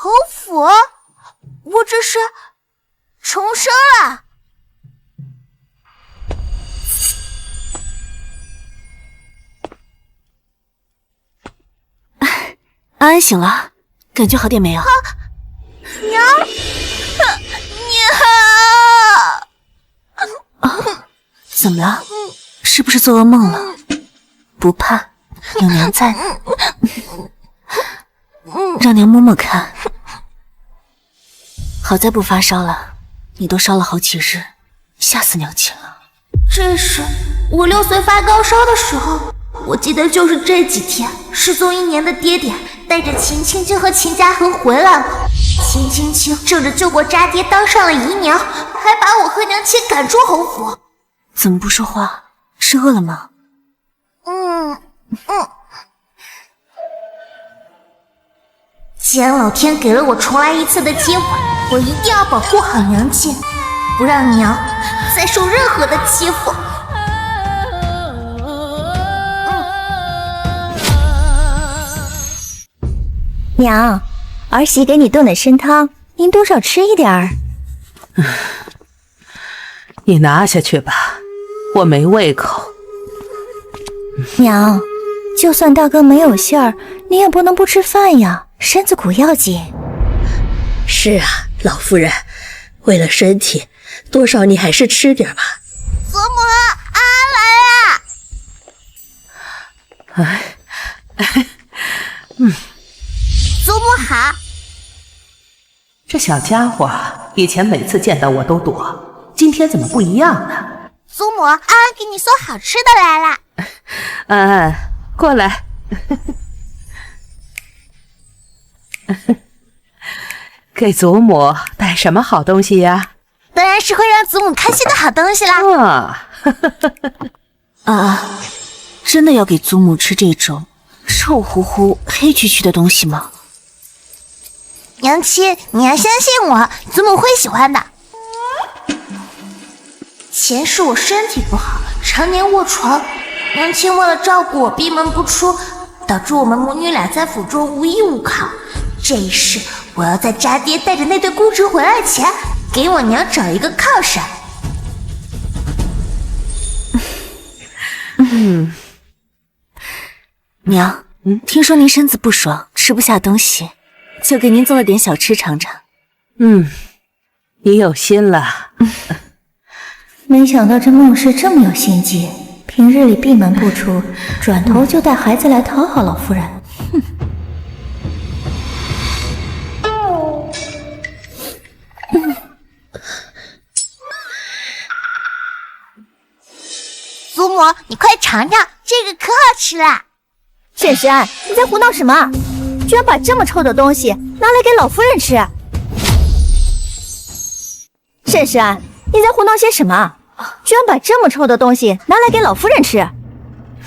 侯府，我这是重生了。安安醒了，感觉好点没有？娘，怎么了？是不是做噩梦了？不怕，有娘在呢。让娘摸摸看。好在不发烧了，你都烧了好几日，吓死娘亲了。这是我6岁发高烧的时候，我记得就是这几天，失踪1年的爹爹带着秦青青和秦家恒回来了。秦青青正着救过渣爹当上了姨娘，还把我和娘亲赶出侯府。怎么不说话？是饿了吗？既然老天给了我重来一次的机会，我一定要保护好娘亲，不让娘再受任何的欺负。娘，儿媳给你炖的参汤，您多少吃一点儿。你拿下去吧，我没胃口。娘，就算大哥没有信儿，你也不能不吃饭呀，身子骨要紧。是啊，老夫人，为了身体，多少你还是吃点吧。祖母，安来啦！祖母好。这小家伙以前每次见到我都躲，今天怎么不一样呢？祖母，安安给你送好吃的来啦。安安，过来。给祖母带什么好东西呀？当然是会让祖母开心的好东西啦。真的要给祖母吃这种臭乎乎、黑黢黢的东西吗？娘亲，你要相信我，祖母会喜欢的。前世我身体不好，常年卧床，娘亲为了照顾我闭门不出，导致我们母女俩在府中无依无靠。这一世我要在渣爹带着那对孤侄回来前，给我娘找一个靠山。娘，听说您身子不爽，吃不下东西，就给您做了点小吃尝尝。你有心了。没想到这孟氏这么有心机，平日里闭门不出，转头就带孩子来讨好老夫人。祖母，你快尝尝，这个可好吃了。沈石安，你在胡闹什么？居然把这么臭的东西拿来给老夫人吃！沈石安，你在胡闹些什么？居然把这么臭的东西拿来给老夫人吃！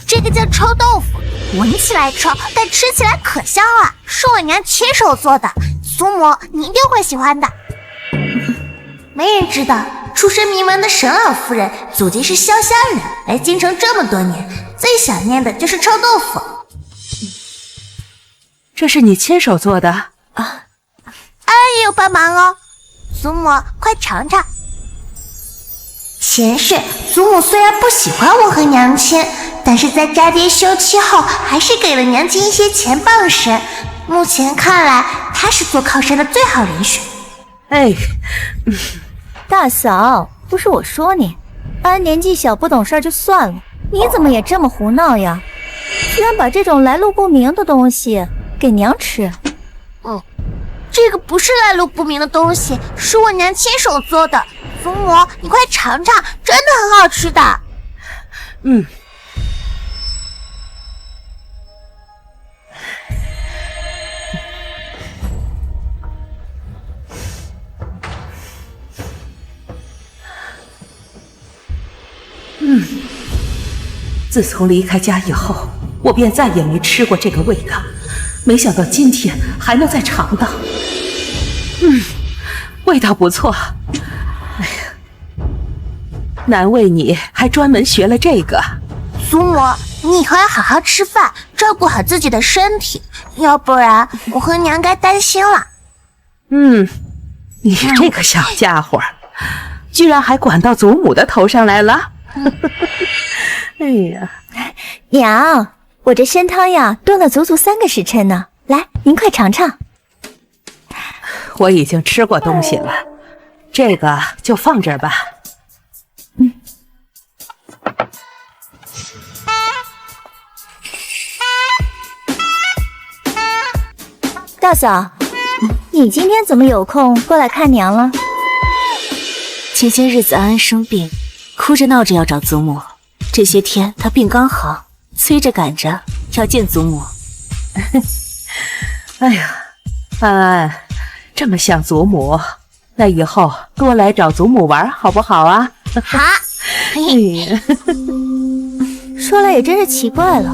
这个叫臭豆腐，闻起来臭，但吃起来可香了，是我娘亲手做的，祖母你一定会喜欢的。没人知道，出身名门的沈老夫人祖籍是潇湘人，来京城这么多年，最想念的就是臭豆腐。这是你亲手做的？安安也有帮忙哦，祖母快尝尝。前世祖母虽然不喜欢我和娘亲，但是在渣爹休妻后，还是给了娘亲一些钱傍身。目前看来，她是做靠山的最好人选。大嫂，不是我说你，安年纪小不懂事就算了，你怎么也这么胡闹呀？居然把这种来路不明的东西给娘吃。这个不是来路不明的东西，是我娘亲手做的。祖母，你快尝尝，真的很好吃的。自从离开家以后，我便再也没吃过这个味道，没想到今天还能再尝到。味道不错。难为你还专门学了这个。祖母，你以后要好好吃饭，照顾好自己的身体，要不然我和娘该担心了。你这个小家伙，居然还管到祖母的头上来了。哎呀，娘，我这参汤呀炖了足足3个时辰呢，来，您快尝尝。我已经吃过东西了，这个就放这儿吧。大嫂，你今天怎么有空过来看娘了？前些日子安安生病，哭着闹着要找祖母，这些天她病刚好，催着赶着要见祖母。哎呀，安安，这么想祖母，那以后多来找祖母玩好不好啊？好。说来也真是奇怪了，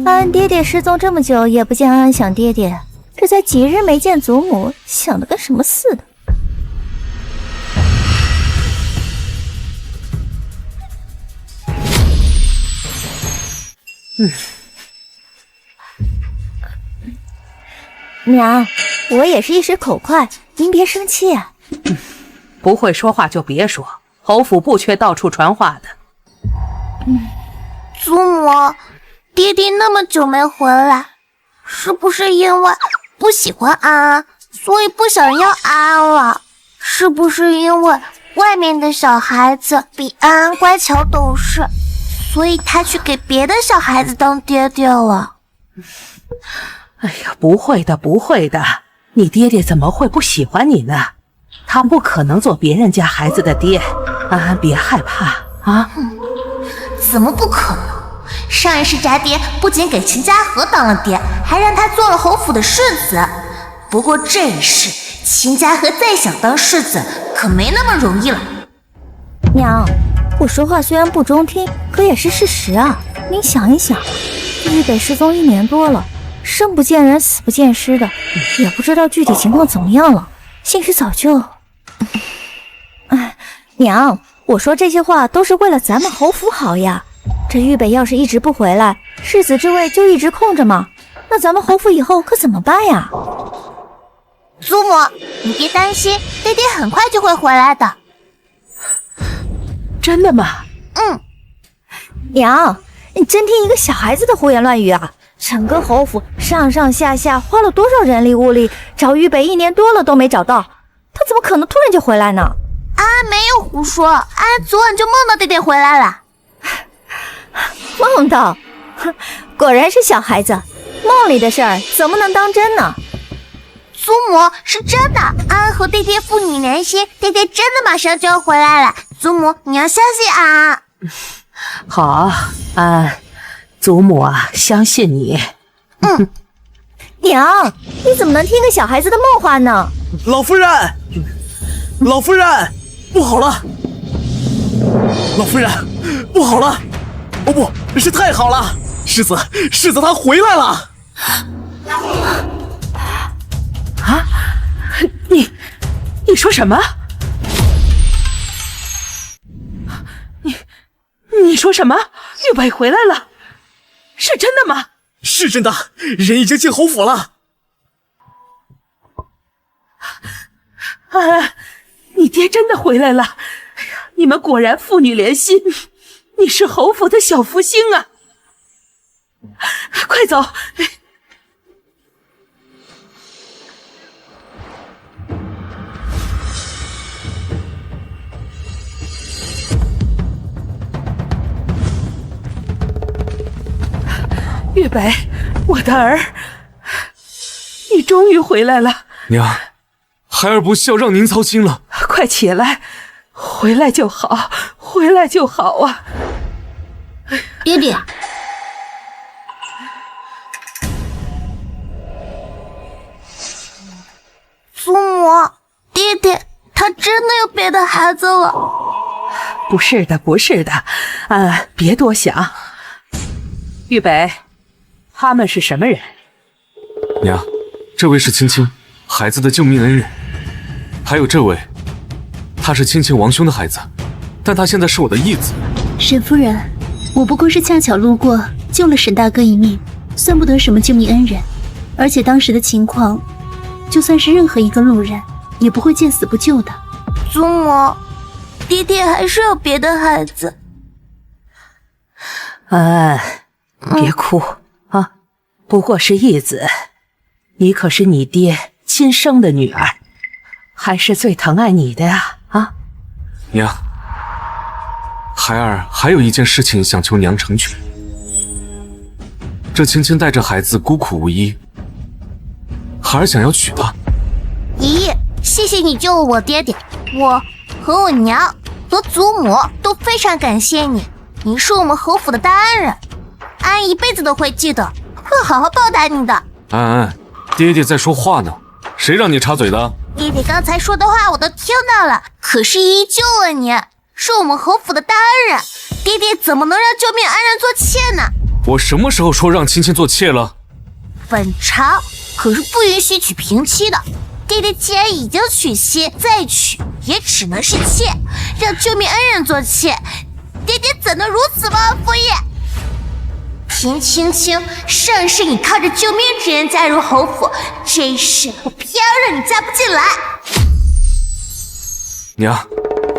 安安爹爹失踪这么久也不见安安想爹爹，这才几日没见祖母，想的跟什么似的。娘，我也是一时口快，您别生气啊。不会说话就别说，侯府不缺到处传话的。祖母，爹爹那么久没回来，是不是因为不喜欢安安，所以不想要安安了？是不是因为外面的小孩子比安安乖巧懂事，所以他去给别的小孩子当爹爹了？哎呀，不会的，不会的，你爹爹怎么会不喜欢你呢？他不可能做别人家孩子的爹。安安，别害怕啊！怎么不可能？上一世家爹不仅给秦家河当了爹，还让他做了侯府的世子。不过这一世，秦家河再想当世子，可没那么容易了。娘，我说话虽然不中听，可也是事实啊。您想一想，玉北失踪1年多了，生不见人，死不见尸的，也不知道具体情况怎么样了。兴许早就……哎，娘，我说这些话都是为了咱们侯府好呀。这玉北要是一直不回来，世子之位就一直空着嘛，那咱们侯府以后可怎么办呀？祖母，你别担心，爹爹很快就会回来的。真的吗？娘，你真听一个小孩子的胡言乱语啊！整个侯府上上下下花了多少人力物力，找玉北1年多了都没找到，他怎么可能突然就回来呢？安安没有胡说，安安昨晚就梦到爹爹回来了。梦到？哼，果然是小孩子，梦里的事儿怎么能当真呢？祖母，是真的，安安和爹爹父女连心，爹爹真的马上就要回来了。祖母，你要相信安安。好，安，祖母啊，相信你。娘，你怎么能听个小孩子的梦话呢？老夫人，老夫人，不好了！老夫人，不好了！哦不，是太好了！世子他回来了！啊！你说什么？你说什么？玉北回来了？是真的吗？是真的，人已经进侯府了。啊！你爹真的回来了！哎呀，你们果然父女连心，你是侯府的小福星啊！快走！玉北，我的儿，你终于回来了。娘，孩儿不孝，让您操心了。快起来，回来就好，回来就好啊！爹爹，祖母，爹爹，他真的有别的孩子了？不是的，不是的，别多想。玉北，他们是什么人？娘，这位是青青，孩子的救命恩人。还有这位，他是青青王兄的孩子，但他现在是我的义子。沈夫人，我不过是恰巧路过，救了沈大哥一命，算不得什么救命恩人。而且当时的情况，就算是任何一个路人也不会见死不救的。祖母，爹爹还是有别的孩子。安安，别哭啊，不过是义子，你可是你爹亲生的女儿，还是最疼爱你的呀！啊，娘，孩儿还有一件事情想求娘成全。这青青带着孩子孤苦无依，孩儿想要娶她。姨，谢谢你救了我爹爹，我和我娘和祖母都非常感谢你，你是我们侯府的大恩人，安一辈子都会记得，会好好报答你的。安安，爹爹在说话呢，谁让你插嘴的？爹爹刚才说的话我都听到了，可是姨救了你，是我们侯府的大恩人，爹爹怎么能让救命恩人做妾呢？我什么时候说让青青做妾了？本朝可是不允许娶平妻的，爹爹既然已经娶妻，再娶也只能是妾，让救命恩人做妾，爹爹怎能如此忘恩负义？平青青，上世你靠着救命之恩加入侯府，这一世我偏要让你嫁不进来。娘，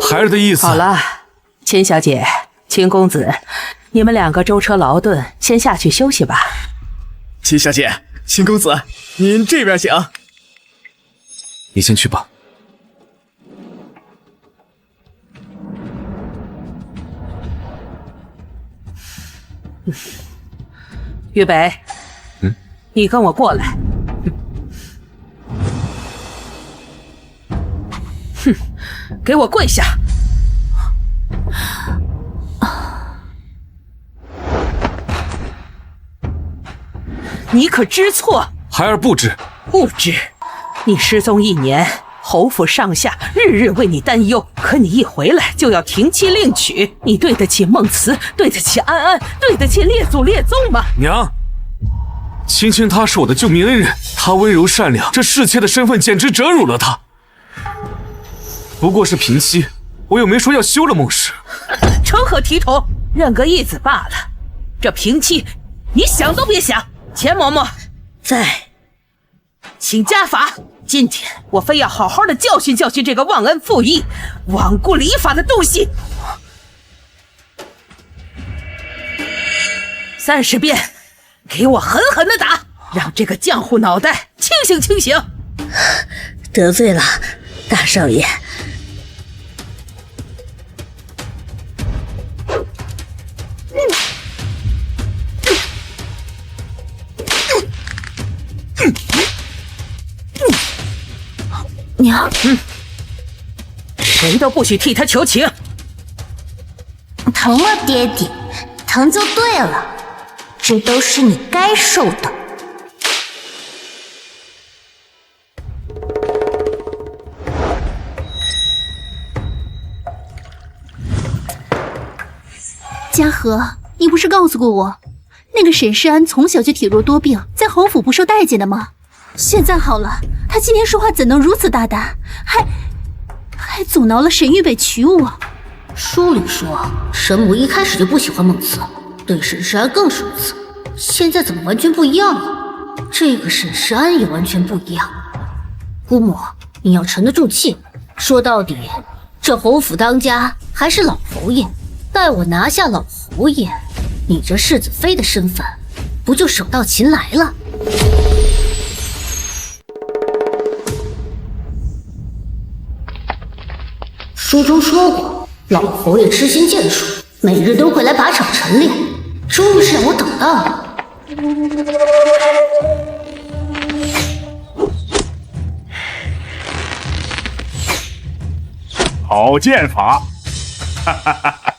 孩儿的意思。好了，秦小姐、秦公子，你们两个舟车劳顿，先下去休息吧。秦小姐、秦公子，您这边请。你先去吧。玉北，你跟我过来。哼，给我跪下！你可知错？孩儿不知。不知？你失踪1年，侯府上下日日为你担忧，可你一回来就要停妻另娶，你对得起孟慈，对得起安安，对得起列祖列宗吗？娘，青青她是我的救命恩人，她温柔善良，这侍妾的身份简直折辱了她。不过是平妻，我又没说要休了孟氏。成何体统？认个义子罢了。这平妻，你想都别想。钱嬷嬷在，请家法。今天我非要好好的教训教训这个忘恩负义、罔顾礼法的东西。30遍，给我狠狠的打，让这个浆糊脑袋清醒清醒。得罪了大少爷。娘，谁都不许替他求情。疼了，爹爹，疼就对了，这都是你该受的。嘉禾，你不是告诉过我，那个沈世安从小就体弱多病，在侯府不受待见的吗？现在好了，他今天说话怎能如此大胆，还阻挠了沈玉北娶我。书里说，沈母一开始就不喜欢孟慈，对沈世安更是如此。现在怎么完全不一样了？这个沈世安也完全不一样。姑母，你要沉得住气。说到底，这侯府当家还是老侯爷。待我拿下老侯爷，你这世子妃的身份不就手到擒来了？书中说过，老侯爷痴心剑术，每日都会来靶场晨练，终于是让我等到了。好剑法，哈哈哈哈！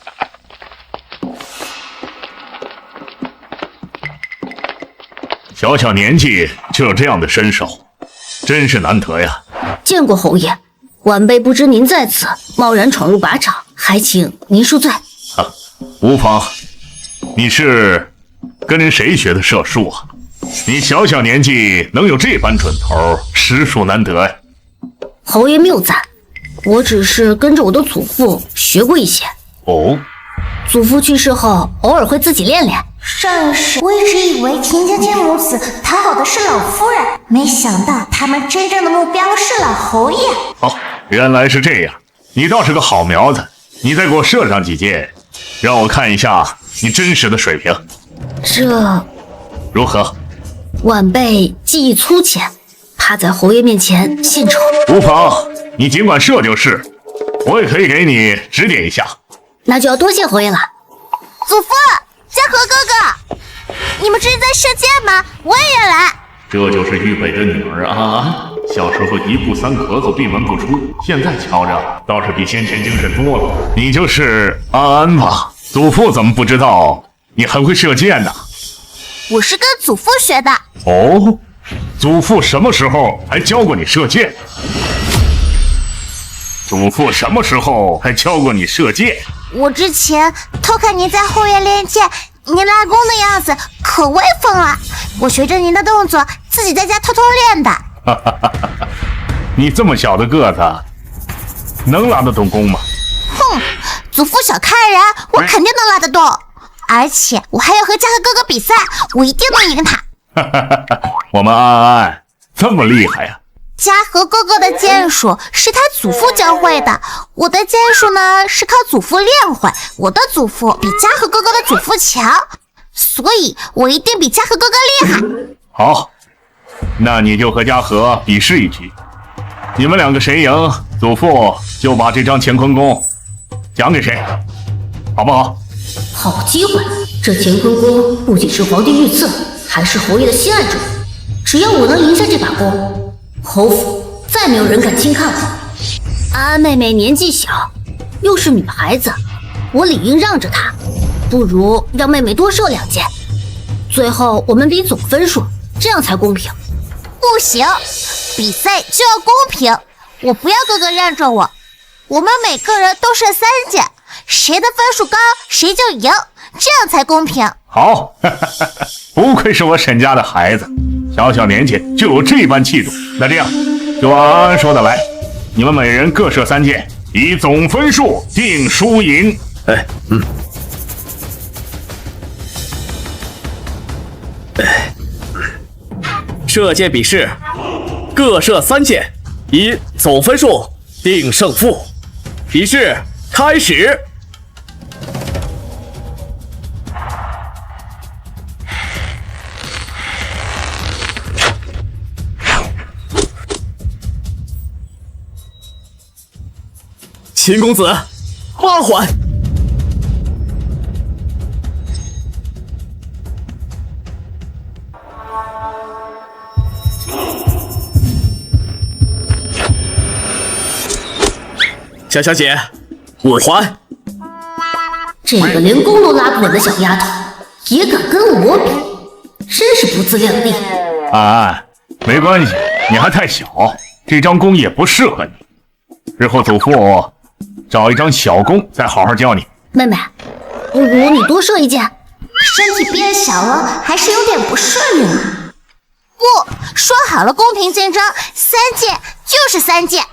小小年纪就有这样的身手，真是难得呀。见过侯爷，晚辈不知您在此，贸然闯入靶场，还请您恕罪。无妨。你是跟人谁学的射术啊？你小小年纪能有这般准头，实属难得呀。侯爷谬赞，我只是跟着我的祖父学过一些。哦，祖父去世后，偶尔会自己练练，上世我一直以为田家天母子讨好的是老夫人，没想到他们真正的目标是老侯爷。哦，原来是这样，你倒是个好苗子，你再给我射上几箭，让我看一下你真实的水平。这如何？晚辈技艺粗浅，怕在侯爷面前献丑。无妨，你尽管射就是，我也可以给你指点一下。那就要多谢侯爷了。祖父，嘉禾哥哥，你们这是在射箭吗？我也要来。这就是玉北的女儿安安，小时候一步三咳嗽闭门不出，现在瞧着倒是比先前精神多了。你就是安安吧？祖父怎么不知道你还会射箭呢？我是跟祖父学的。哦，祖父什么时候还教过你射箭？祖父什么时候还教过你射箭？我之前偷看您在后院练剑，您拉弓的样子可威风了。我学着您的动作，自己在家偷偷练的。哈哈哈哈！你这么小的个子，能拉得动弓吗？哼，祖父小看人，我肯定能拉得动。而且我还要和嘉禾哥哥比赛，我一定能赢他。哈哈哈哈！我们安安这么厉害呀！嘉禾哥哥的剑术是他祖父教会的，我的剑术呢是靠祖父练会。我的祖父比嘉禾哥哥的祖父强，所以我一定比嘉禾哥哥厉害。好，那你就和嘉禾比试一局，你们两个谁赢，祖父就把这张乾坤弓奖给谁，好不好？好机会！这乾坤弓不仅是皇帝御赐，还是侯爷的心爱之物。只要我能赢下这把弓，侯府再没有人敢轻看我。安安妹妹年纪小，又是女孩子，我理应让着她。不如让妹妹多射2箭，最后我们比总分数，这样才公平。不行，比赛就要公平，我不要哥哥让着我。我们每个人都射3箭，谁的分数高谁就赢，这样才公平。好，不愧是我沈家的孩子，小小年纪就有这般气度。那这样，就按安安说的来，你们每人各射3箭，以总分数定输赢。哎，射箭比试，各射3箭，以总分数定胜负。比试开始。秦公子，8环。小小姐，5环。这个连弓都拉不稳的小丫头，也敢跟我比，真是不自量力。安安，没关系，你还太小，这张弓也不适合你。日后祖父找一张小弓，再好好教你。妹妹，不如你多射1箭。身体变小了，还是有点不顺利了。不，说好了公平竞争，3箭就是3箭。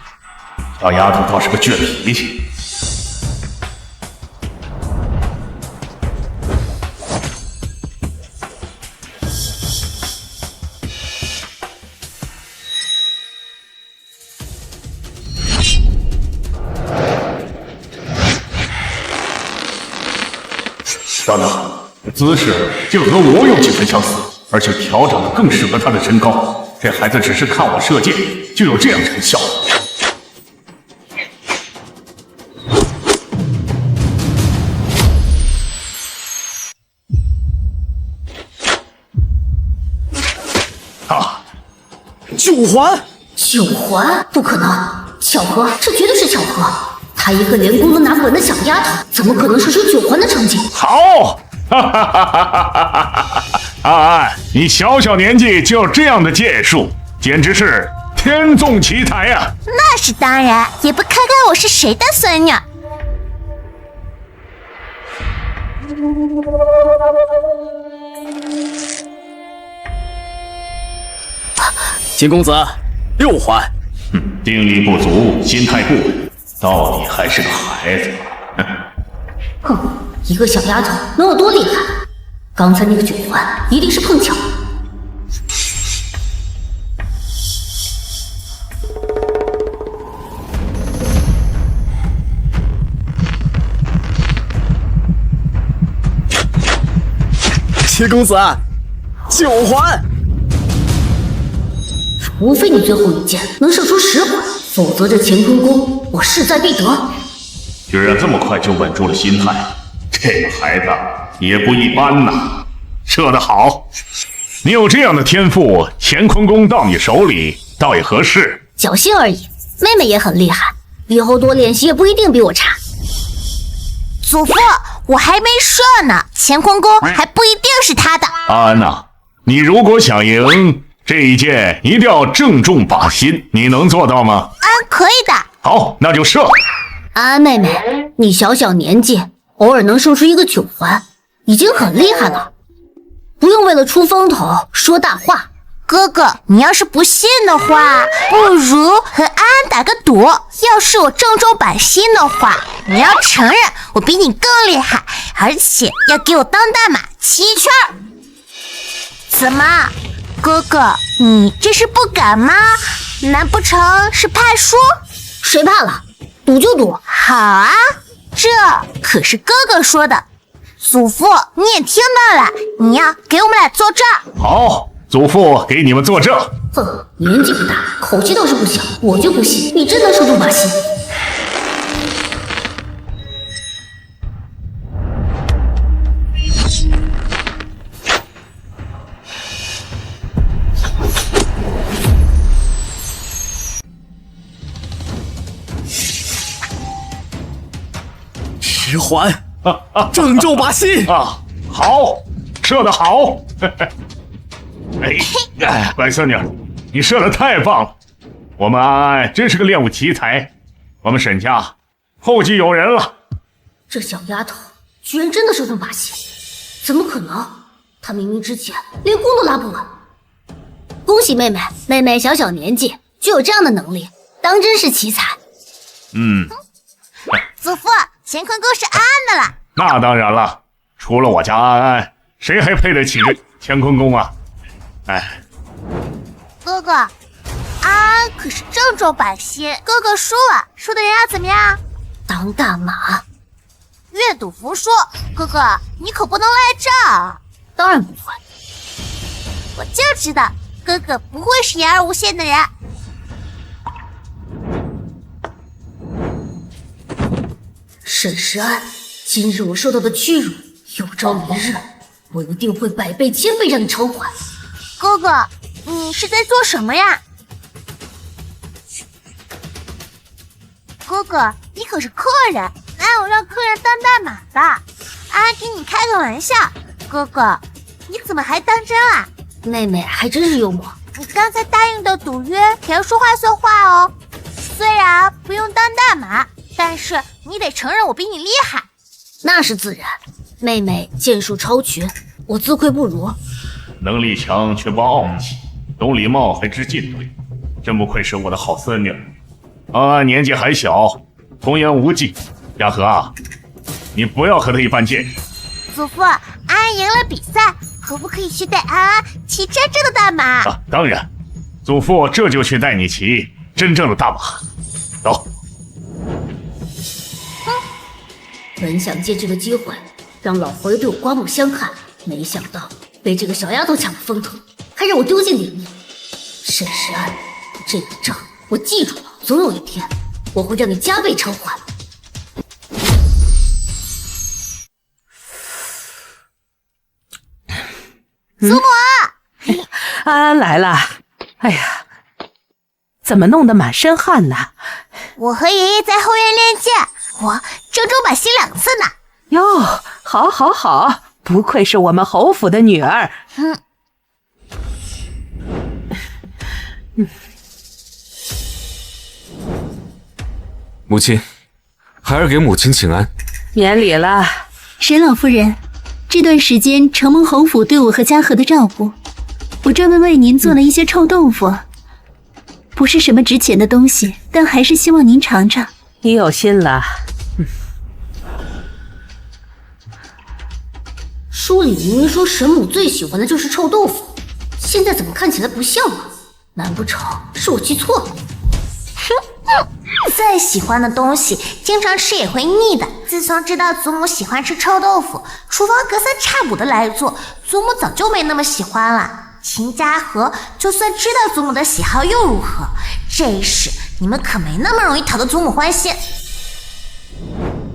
小丫头倒是个倔脾气。等等，姿势竟和我有几分相似，而且调整的更适合她的身高。这孩子只是看我射箭，就有这样成效。9环，9环不可能，巧合，这绝对是巧合。她一个连弓都拿不稳的小丫头，怎么可能射出9环的成绩？好，哈哈哈哈哈！安安，你小小年纪就有这样的剑术，简直是天纵奇才呀！那是当然，也不看看我是谁的孙女。秦公子，6环。定力不足，心态不稳，到底还是个孩子。哼，一个小丫头能有多厉害？刚才那个酒环一定是碰巧。齐公子，九环！除非你最后一剑能射出10环，否则这乾坤宫我势在必得。居然这么快就稳住了心态，这个孩子也不一般呐，射得好！你有这样的天赋，乾坤宫到你手里倒也合适。侥幸而已，妹妹也很厉害，以后多练习也不一定比我差。祖父，我还没射呢，乾坤宫还不一定是他的。阿安呐，你如果想赢这一剑，一定要正中靶心，你能做到吗？可以的。好，那就射。安安妹妹，你小小年纪，偶尔能射出一个9环，已经很厉害了，不用为了出风头说大话。哥哥，你要是不信的话，不如和安安打个赌。要是我正中靶心的话，你要承认我比你更厉害，而且要给我当大马骑一圈。怎么，哥哥，你这是不敢吗？难不成是怕输？谁怕了？赌就赌。好啊，这可是哥哥说的。祖父，你也听到了，你要给我们俩作证。好。祖父给你们作证。哼，年纪不大，口气倒是不小，我就不信你真能射中靶心。10环，正中靶心啊！好，射得好。哎，乖孙女，你射得太棒了！我们安安真是个练武奇才，我们沈家后继有人了。这小丫头居然真的射中靶心，怎么可能？她明明之前连弓都拉不稳。恭喜妹妹，妹妹小小年纪就有这样的能力，当真是奇才。祖父，乾坤宫是安安的了。那当然了，除了我家安安，谁还配得起这乾坤宫啊？哎，哥哥，安安可是正中靶心，哥哥输了，输的人要怎么样？当大马。愿赌服输，哥哥你可不能赖账。当然不会，我就知道哥哥不会是言而无信的人。沈石安，今日我受到的屈辱，有朝一日我一定会100倍1000倍让你偿还。哥哥，你是在做什么呀？哥哥，你可是客人，哪有让客人当大马的？安安给你开个玩笑。哥哥，你怎么还当真啦？妹妹还真是幽默。你刚才答应的赌约可要说话算话哦。虽然不用当大马，但是你得承认我比你厉害。那是自然，妹妹剑术超群，我自愧不如。能力强却不傲气，懂礼貌还知进退，真不愧是我的好孙女。安安年纪还小，童言无忌。雅禾啊，你不要和她一般见识。祖父，安安赢了比赛，可不可以去带安安骑真正的大马？当然，祖父这就去带你骑真正的大马。走。本想借这个机会让老佛爷对我刮目相看，没想到被这个小丫头抢了风头，还让我丢尽脸面。沈石安，这个账我记住了，总有一天我会让你加倍偿还。祖母，安安来了。哎呀，怎么弄得满身汗呢？我和爷爷在后院练剑，我正中靶心2次呢。哟，好，好，好，不愧是我们侯府的女儿。母亲，孩儿给母亲请安。免礼了。沈老夫人，这段时间承蒙侯府对我和嘉禾的照顾，我专门为您做了一些臭豆腐，不是什么值钱的东西，但还是希望您尝尝。你有心了。书里明明说神母最喜欢的就是臭豆腐，现在怎么看起来不像啊？难不成是我记错了？再喜欢的东西，经常吃也会腻的。自从知道祖母喜欢吃臭豆腐，厨房隔三差五的来做，祖母早就没那么喜欢了。秦家和就算知道祖母的喜好又如何？这一世你们可没那么容易讨得祖母欢心。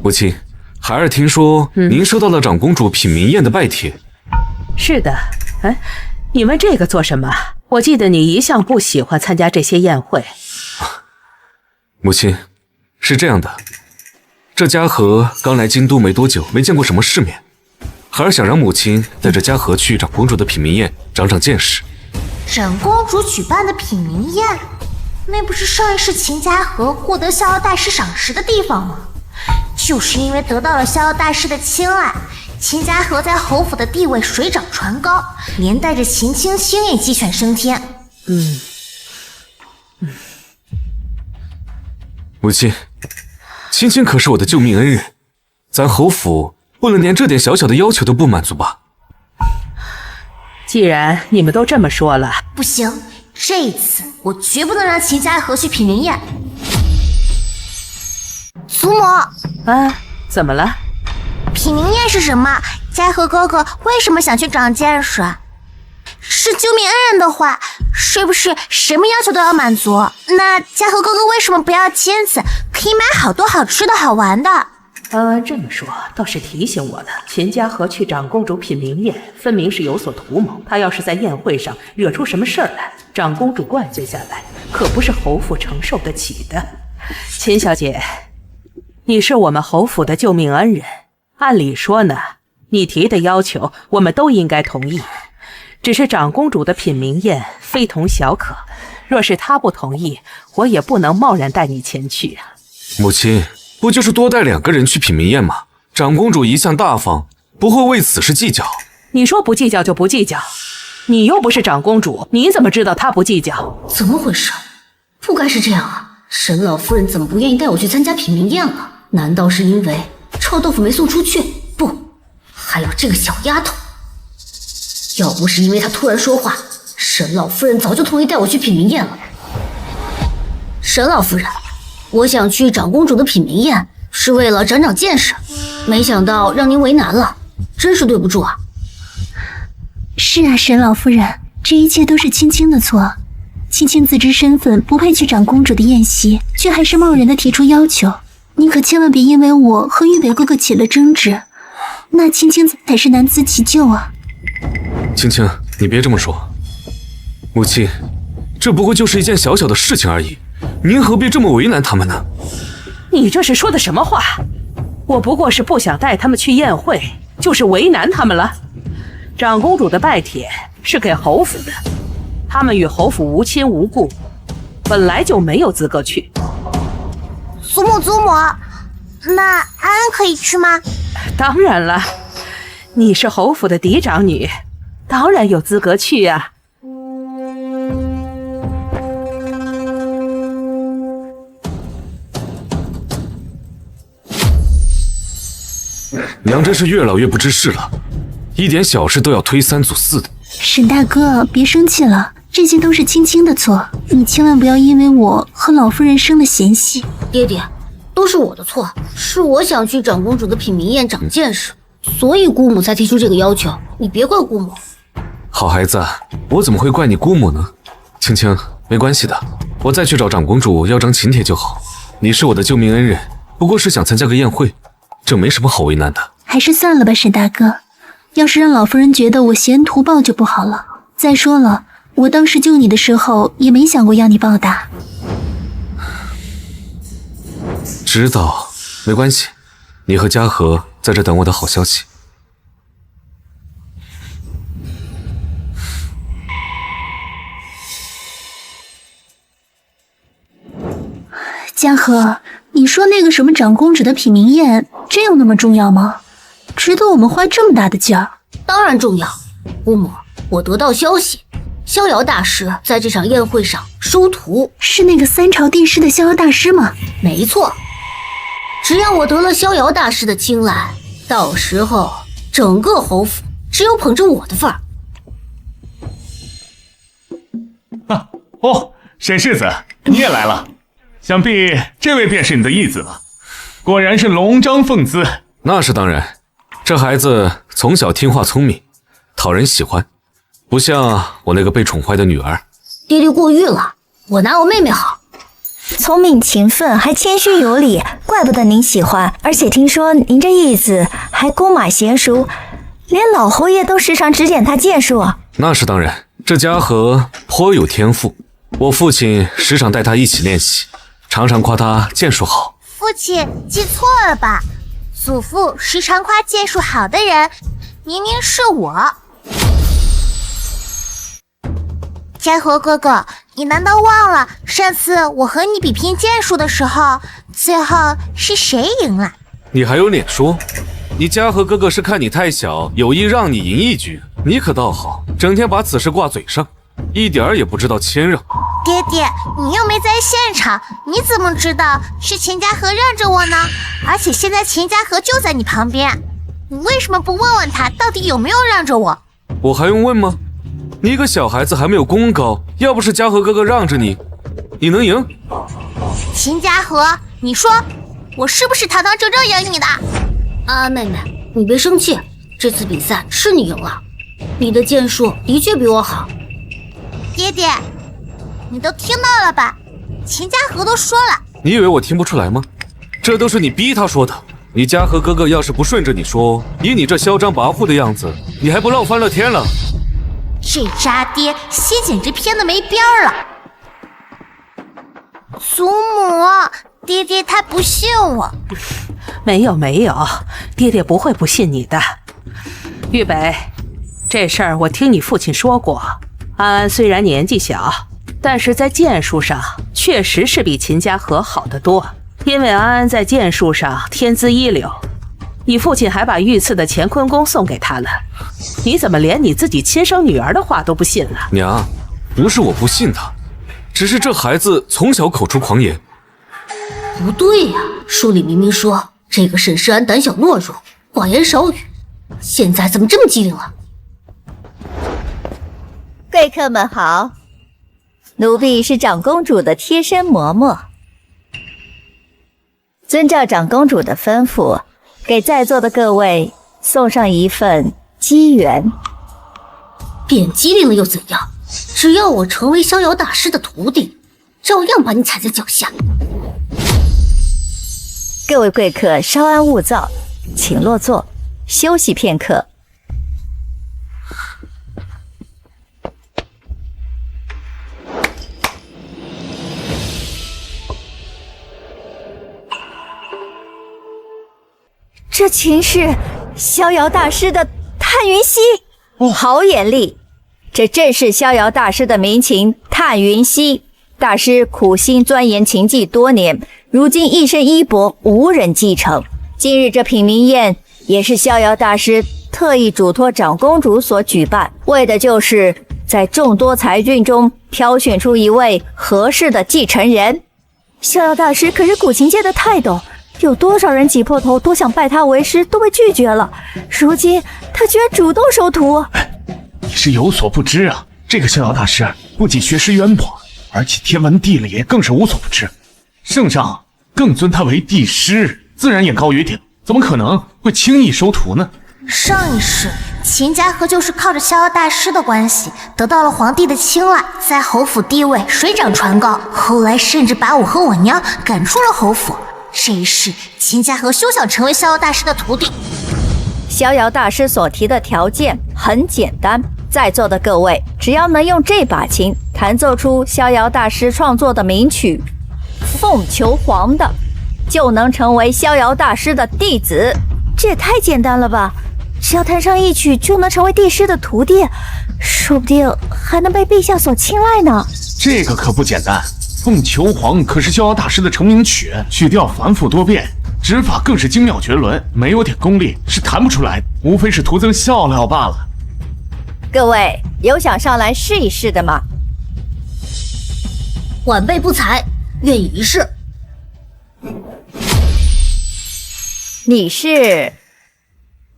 母亲，孩儿听说您收到了长公主品茗宴的拜帖。是的，哎，你问这个做什么？我记得你一向不喜欢参加这些宴会。母亲，是这样的，这嘉禾刚来京都没多久，没见过什么世面，孩儿想让母亲带着嘉禾去长公主的品茗宴，长长见识。长公主举办的品茗宴，那不是上一世秦家和获得逍遥大师赏识的地方吗？就是因为得到了逍遥大师的青睐，秦家和在侯府的地位水涨船高，连带着秦青青也鸡犬升天。母亲，青青可是我的救命恩人，咱侯府不能连这点小小的要求都不满足吧？既然你们都这么说了，不行，这一次我绝不能让秦家和去品茗宴。祖母，怎么了？品茗宴是什么？嘉禾哥哥为什么想去长见识？是救命恩人的话，是不是什么要求都要满足？那嘉禾哥哥为什么不要金子，可以买好多好吃的好玩的？这么说倒是提醒我了。秦家和去长公主品茗宴，分明是有所图谋。他要是在宴会上惹出什么事儿来，长公主怪罪下来，可不是侯府承受得起的。秦小姐，你是我们侯府的救命恩人，按理说呢，你提的要求我们都应该同意。只是长公主的品茗宴非同小可，若是她不同意，我也不能贸然带你前去啊。母亲，不就是多带2个人去品茗宴吗？长公主一向大方，不会为此事计较。你说不计较就不计较，你又不是长公主，你怎么知道她不计较？怎么回事？不该是这样啊！沈老夫人怎么不愿意带我去参加品茗宴了？难道是因为臭豆腐没送出去？不，还有这个小丫头。要不是因为她突然说话，沈老夫人早就同意带我去品茗宴了。沈老夫人，我想去长公主的品茗宴，是为了长长见识，没想到让您为难了，真是对不住啊。是啊，沈老夫人，这一切都是青青的错。青青自知身份不配去长公主的宴席，却还是贸然的提出要求。你可千万别因为我和玉北哥哥起了争执，那青青才是难辞其咎啊。青青，你别这么说。母亲，这不过就是一件小小的事情而已，您何必这么为难他们呢？你这是说的什么话？我不过是不想带他们去宴会，就是为难他们了。长公主的拜帖是给侯府的，他们与侯府无亲无故，本来就没有资格去。祖母，那安安可以去吗？当然了，你是侯府的嫡长女，当然有资格去啊。娘真是越老越不知事了，一点小事都要推3阻4的。沈大哥，别生气了，这些都是青青的错，你千万不要因为我和老夫人生了嫌隙。爹爹，都是我的错，是我想去长公主的品茗宴长见识，所以姑母才提出这个要求，你别怪姑母。好孩子，我怎么会怪你姑母呢？青青，没关系的，我再去找长公主要张请帖就好。你是我的救命恩人，不过是想参加个宴会，这没什么好为难的。还是算了吧，沈大哥，要是让老夫人觉得我挟恩图报就不好了。再说了，我当时救你的时候也没想过要你报答。知道，没关系，你和嘉禾在这等我的好消息。嘉禾，你说那个什么长公主的品茗宴，真有那么重要吗？值得我们花这么大的劲儿？当然重要，姑母，我得到消息，逍遥大师在这场宴会上收徒。是那个3朝帝师的逍遥大师吗？没错，只要我得了逍遥大师的青睐，到时候整个侯府只有捧着我的份儿。沈世子，你也来了，想必这位便是你的义子了。果然是龙章凤姿。那是当然，这孩子从小听话聪明，讨人喜欢，不像我那个被宠坏的女儿。爹爹过誉了，我拿我妹妹好。聪明勤奋，还谦虚有礼，怪不得您喜欢。而且听说您这义子还弓马娴熟，连老侯爷都时常指点他剑术。那是当然，这家和颇有天赋，我父亲时常带他一起练习，常常夸他剑术好。父亲记错了吧？祖父时常夸剑术好的人，明明是我。嘉禾哥哥，你难道忘了上次我和你比拼剑术的时候，最后是谁赢了？你还有脸说？你嘉禾哥哥是看你太小，有意让你赢一局。你可倒好，整天把此事挂嘴上，一点儿也不知道谦让。爹爹，你又没在现场，你怎么知道是钱嘉禾让着我呢？而且现在钱嘉禾就在你旁边，你为什么不问问他到底有没有让着我？我还用问吗？你一个小孩子还没有功高，要不是嘉禾哥哥让着你，你能赢？钱嘉禾，你说我是不是堂堂正正赢你的？妹妹，你别生气，这次比赛是你赢了，你的剑术的确比我好。爹爹，你都听到了吧？钱嘉禾都说了。你以为我听不出来吗？这都是你逼他说的。你嘉禾哥哥要是不顺着你说，以你这嚣张跋扈的样子，你还不闹翻了天了？这渣爹心简直偏得没边儿了。祖母，爹爹他不信我。没有，爹爹不会不信你的。玉北，这事儿我听你父亲说过，安安虽然年纪小，但是在剑术上确实是比秦家和好得多。因为安安在剑术上天资一流，你父亲还把御赐的乾坤弓送给他了。你怎么连你自己亲生女儿的话都不信了？娘，不是我不信他，只是这孩子从小口出狂言。不对呀，书里明明说这个沈世安胆小懦弱，寡言少语，现在怎么这么机灵了？贵客们好，奴婢是长公主的贴身嬷嬷，遵照长公主的吩咐，给在座的各位送上一份机缘。变机灵了又怎样？只要我成为逍遥大师的徒弟，照样把你踩在脚下。各位贵客稍安勿躁，请落座休息片刻。这群是逍遥大师的探云溪，好眼力！这正是逍遥大师的名琴探云溪。大师苦心钻研琴技多年，如今一身衣钵无人继承。今日这品茗宴也是逍遥大师特意嘱托长公主所举办，为的就是在众多才俊中挑选出一位合适的继承人。逍遥大师可是古琴界的泰斗，有多少人挤破头都想拜他为师，都被拒绝了。如今他居然主动收徒。你是有所不知啊，这个逍遥大师不仅学识渊博，而且天文地理更是无所不知。圣上更尊他为帝师，自然也高于顶，怎么可能会轻易收徒呢？上一世秦家和就是靠着逍遥大师的关系得到了皇帝的青睐，在侯府地位水涨船高，后来甚至把我和我娘赶出了侯府。这一世秦家和休想成为逍遥大师的徒弟。逍遥大师所提的条件很简单，在座的各位只要能用这把琴弹奏出逍遥大师创作的名曲《凤求凰》的，就能成为逍遥大师的弟子。这也太简单了吧，只要弹上一曲就能成为帝师的徒弟，说不定还能被陛下所青睐呢。这个可不简单，《凤求凰》可是逍遥大师的成名曲，曲调繁复多变，指法更是精妙绝伦，没有点功力是弹不出来的，无非是徒增笑料罢了。各位有想上来试一试的吗？晚辈不才，愿意一试。你是？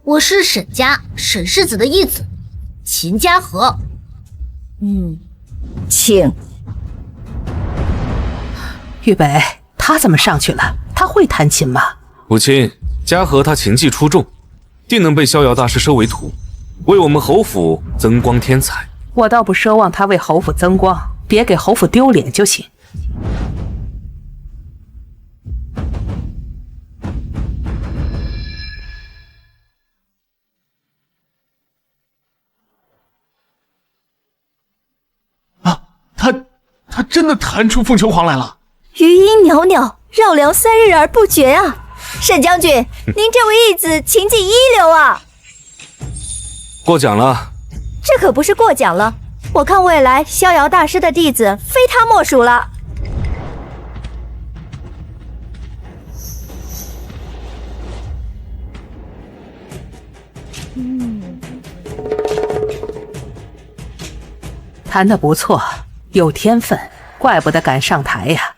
我是沈家沈世子的义子，秦家和。请。玉北，他怎么上去了？他会弹琴吗？母亲，嘉禾他琴技出众，定能被逍遥大师收为徒，为我们侯府增光添彩。我倒不奢望他为侯府增光，别给侯府丢脸就行。他真的弹出凤求凰来了。余音袅袅，绕梁3日而不绝啊！沈将军，您这位义子琴技一流啊！过奖了。这可不是过奖了，我看未来逍遥大师的弟子非他莫属了。弹得不错，有天分，怪不得敢上台呀。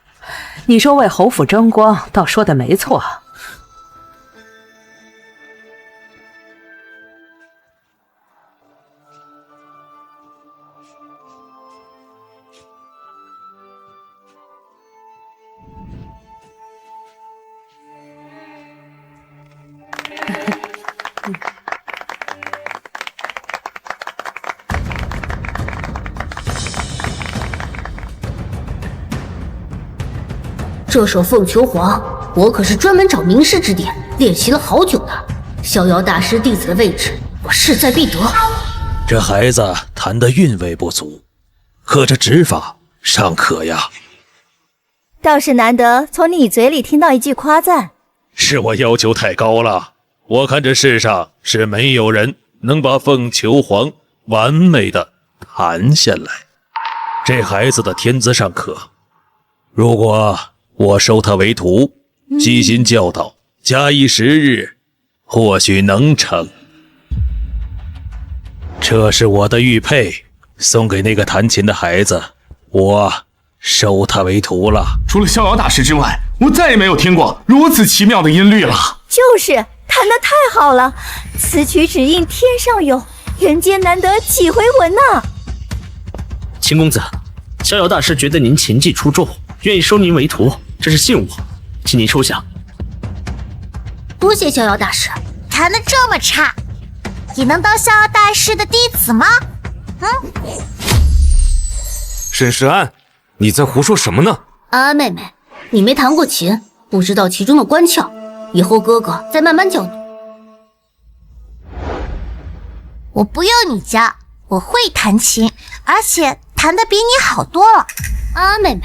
你说为侯府争光，倒说的没错。这首《凤求凰》，我可是专门找名师指点，练习了好久呢。逍遥大师弟子的位置，我势在必得。这孩子弹的韵味不足，可这指法尚可呀。倒是难得从你嘴里听到一句夸赞。是我要求太高了，我看这世上是没有人能把凤求凰完美的弹下来。这孩子的天资尚可，如果我收他为徒，悉心教导，假以时日，或许能成。这是我的玉佩，送给那个弹琴的孩子，我收他为徒了。除了逍遥大师之外，我再也没有听过如此奇妙的音律了。就是弹得太好了，此曲只应天上有，人间难得几回闻呐。秦公子，逍遥大师觉得您琴技出众，愿意收您为徒，这是信物，请您收下。多谢逍遥大师。弹得这么差，也能当逍遥大师的弟子吗？沈石安，你在胡说什么呢？安安妹妹，你没弹过琴，不知道其中的关窍，以后哥哥再慢慢教你。我不用你教，我会弹琴，而且弹得比你好多了。安安妹妹，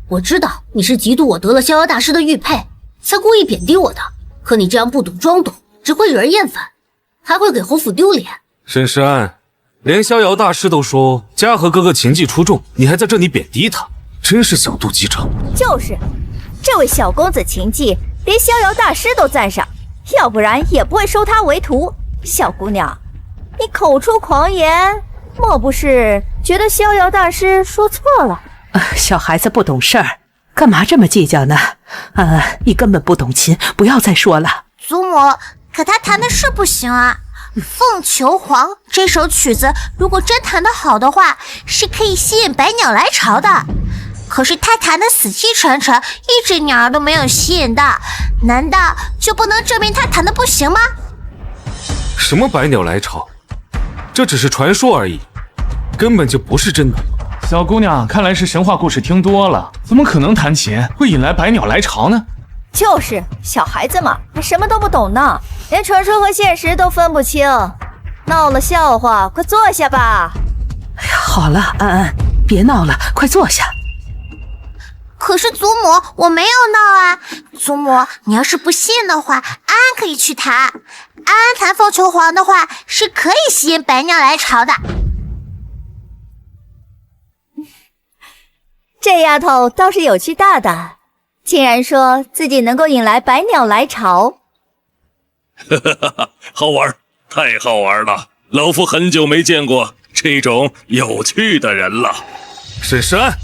我知道你是嫉妒我得了逍遥大师的玉佩，才故意贬低我的。可你这样不懂装懂，只会惹人厌烦，还会给侯府丢脸。沈石安，连逍遥大师都说嘉禾哥哥琴技出众，你还在这里贬低他，真是小肚鸡肠。就是，这位小公子琴技连逍遥大师都赞赏，要不然也不会收他为徒。小姑娘，你口出狂言，莫不是觉得逍遥大师说错了？小孩子不懂事儿，干嘛这么计较呢？你根本不懂琴，不要再说了。祖母，可他弹的是不行啊。凤求凰这首曲子，如果真弹得好的话，是可以吸引百鸟来巢的。可是他弹的死气沉沉，一只鸟都没有吸引到，难道就不能证明他弹的不行吗？什么百鸟来巢？这只是传说而已，根本就不是真的。小姑娘，看来是神话故事听多了，怎么可能弹琴会引来百鸟来巢呢？就是小孩子嘛，还什么都不懂呢，连传说和现实都分不清，闹了笑话，快坐下吧。哎呀，好了，安安，别闹了，快坐下。可是祖母，我没有闹啊！祖母，你要是不信的话，安安可以去弹。安安弹凤求凰的话，是可以吸引百鸟来巢的。这丫头倒是有趣大胆，竟然说自己能够引来百鸟来巢。好玩，太好玩了！老夫很久没见过这种有趣的人了。沈石安，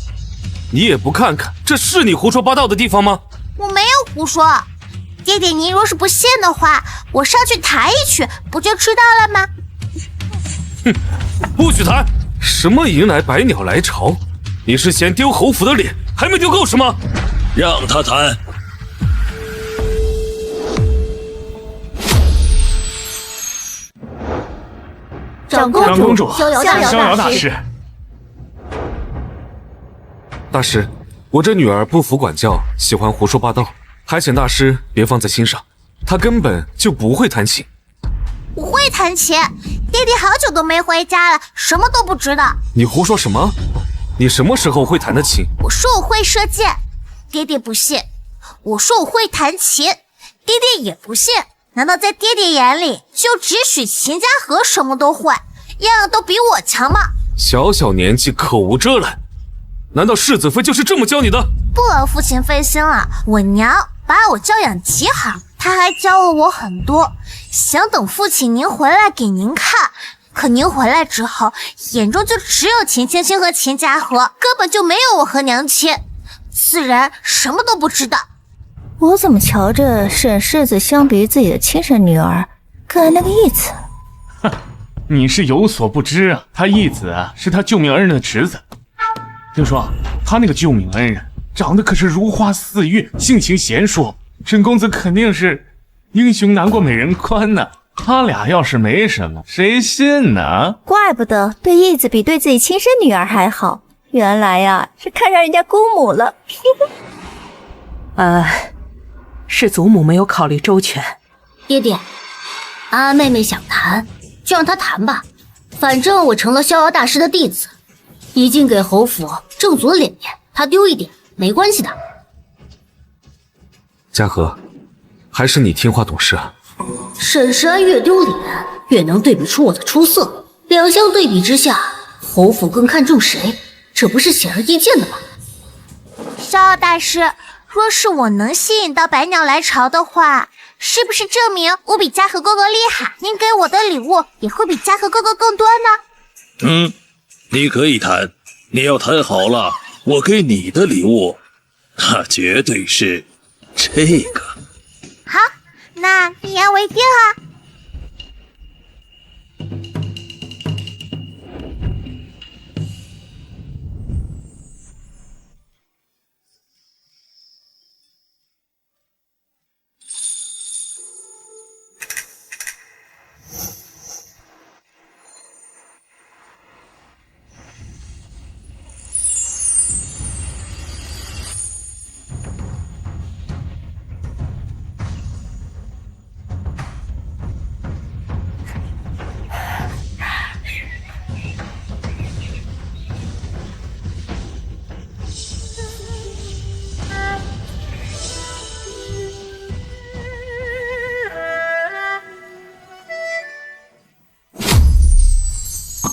你也不看看，这是你胡说八道的地方吗？我没有胡说。爹爹，您若是不信的话，我上去弹一曲，不就知道了吗？哼，不许弹！什么迎来百鸟来巢？你是嫌丢侯府的脸还没丢够是吗？让他弹。长公主，逍遥大师。大师，我这女儿不服管教，喜欢胡说八道，还请大师别放在心上。她根本就不会弹琴。我会弹琴，爹爹好久都没回家了，什么都不知道。你胡说什么？你什么时候会弹的琴？我说我会射箭，爹爹不信。我说我会弹琴，爹爹也不信。难道在爹爹眼里，就只许秦家河什么都会，样样都比我强吗？小小年纪口无遮拦，难道世子妃就是这么教你的？不劳父亲费心了，我娘把我教养极好，她还教了我很多。想等父亲您回来给您看，可您回来之后，眼中就只有秦青青和秦家河，根本就没有我和娘亲，自然什么都不知道。我怎么瞧着沈世子相比自己的亲生女儿，更爱那个义子？哼，你是有所不知啊，他义子啊是他救命恩人的侄子。听说他那个救命恩人长得可是如花似玉，性情贤淑，沈公子肯定是英雄难过美人关呢。他俩要是没什么，谁信呢？怪不得对义子比对自己亲生女儿还好，原来呀是看上人家姑母了。是祖母没有考虑周全。爹爹，安安妹妹想弹，就让她弹吧。反正我成了逍遥大师的弟子，已经给侯府挣足了脸面，她丢一点没关系的。嘉禾，还是你听话懂事啊。沈世安越丢脸，越能对比出我的出色。两相对比之下，侯府更看重谁？这不是显而易见的吗？逍遥大师，若是我能吸引到百鸟来巢的话，是不是证明我比嘉禾哥哥厉害？您给我的礼物也会比嘉禾哥哥更多呢？你可以弹，你要弹好了，我给你的礼物，那绝对是这个。好，那一言为定啊。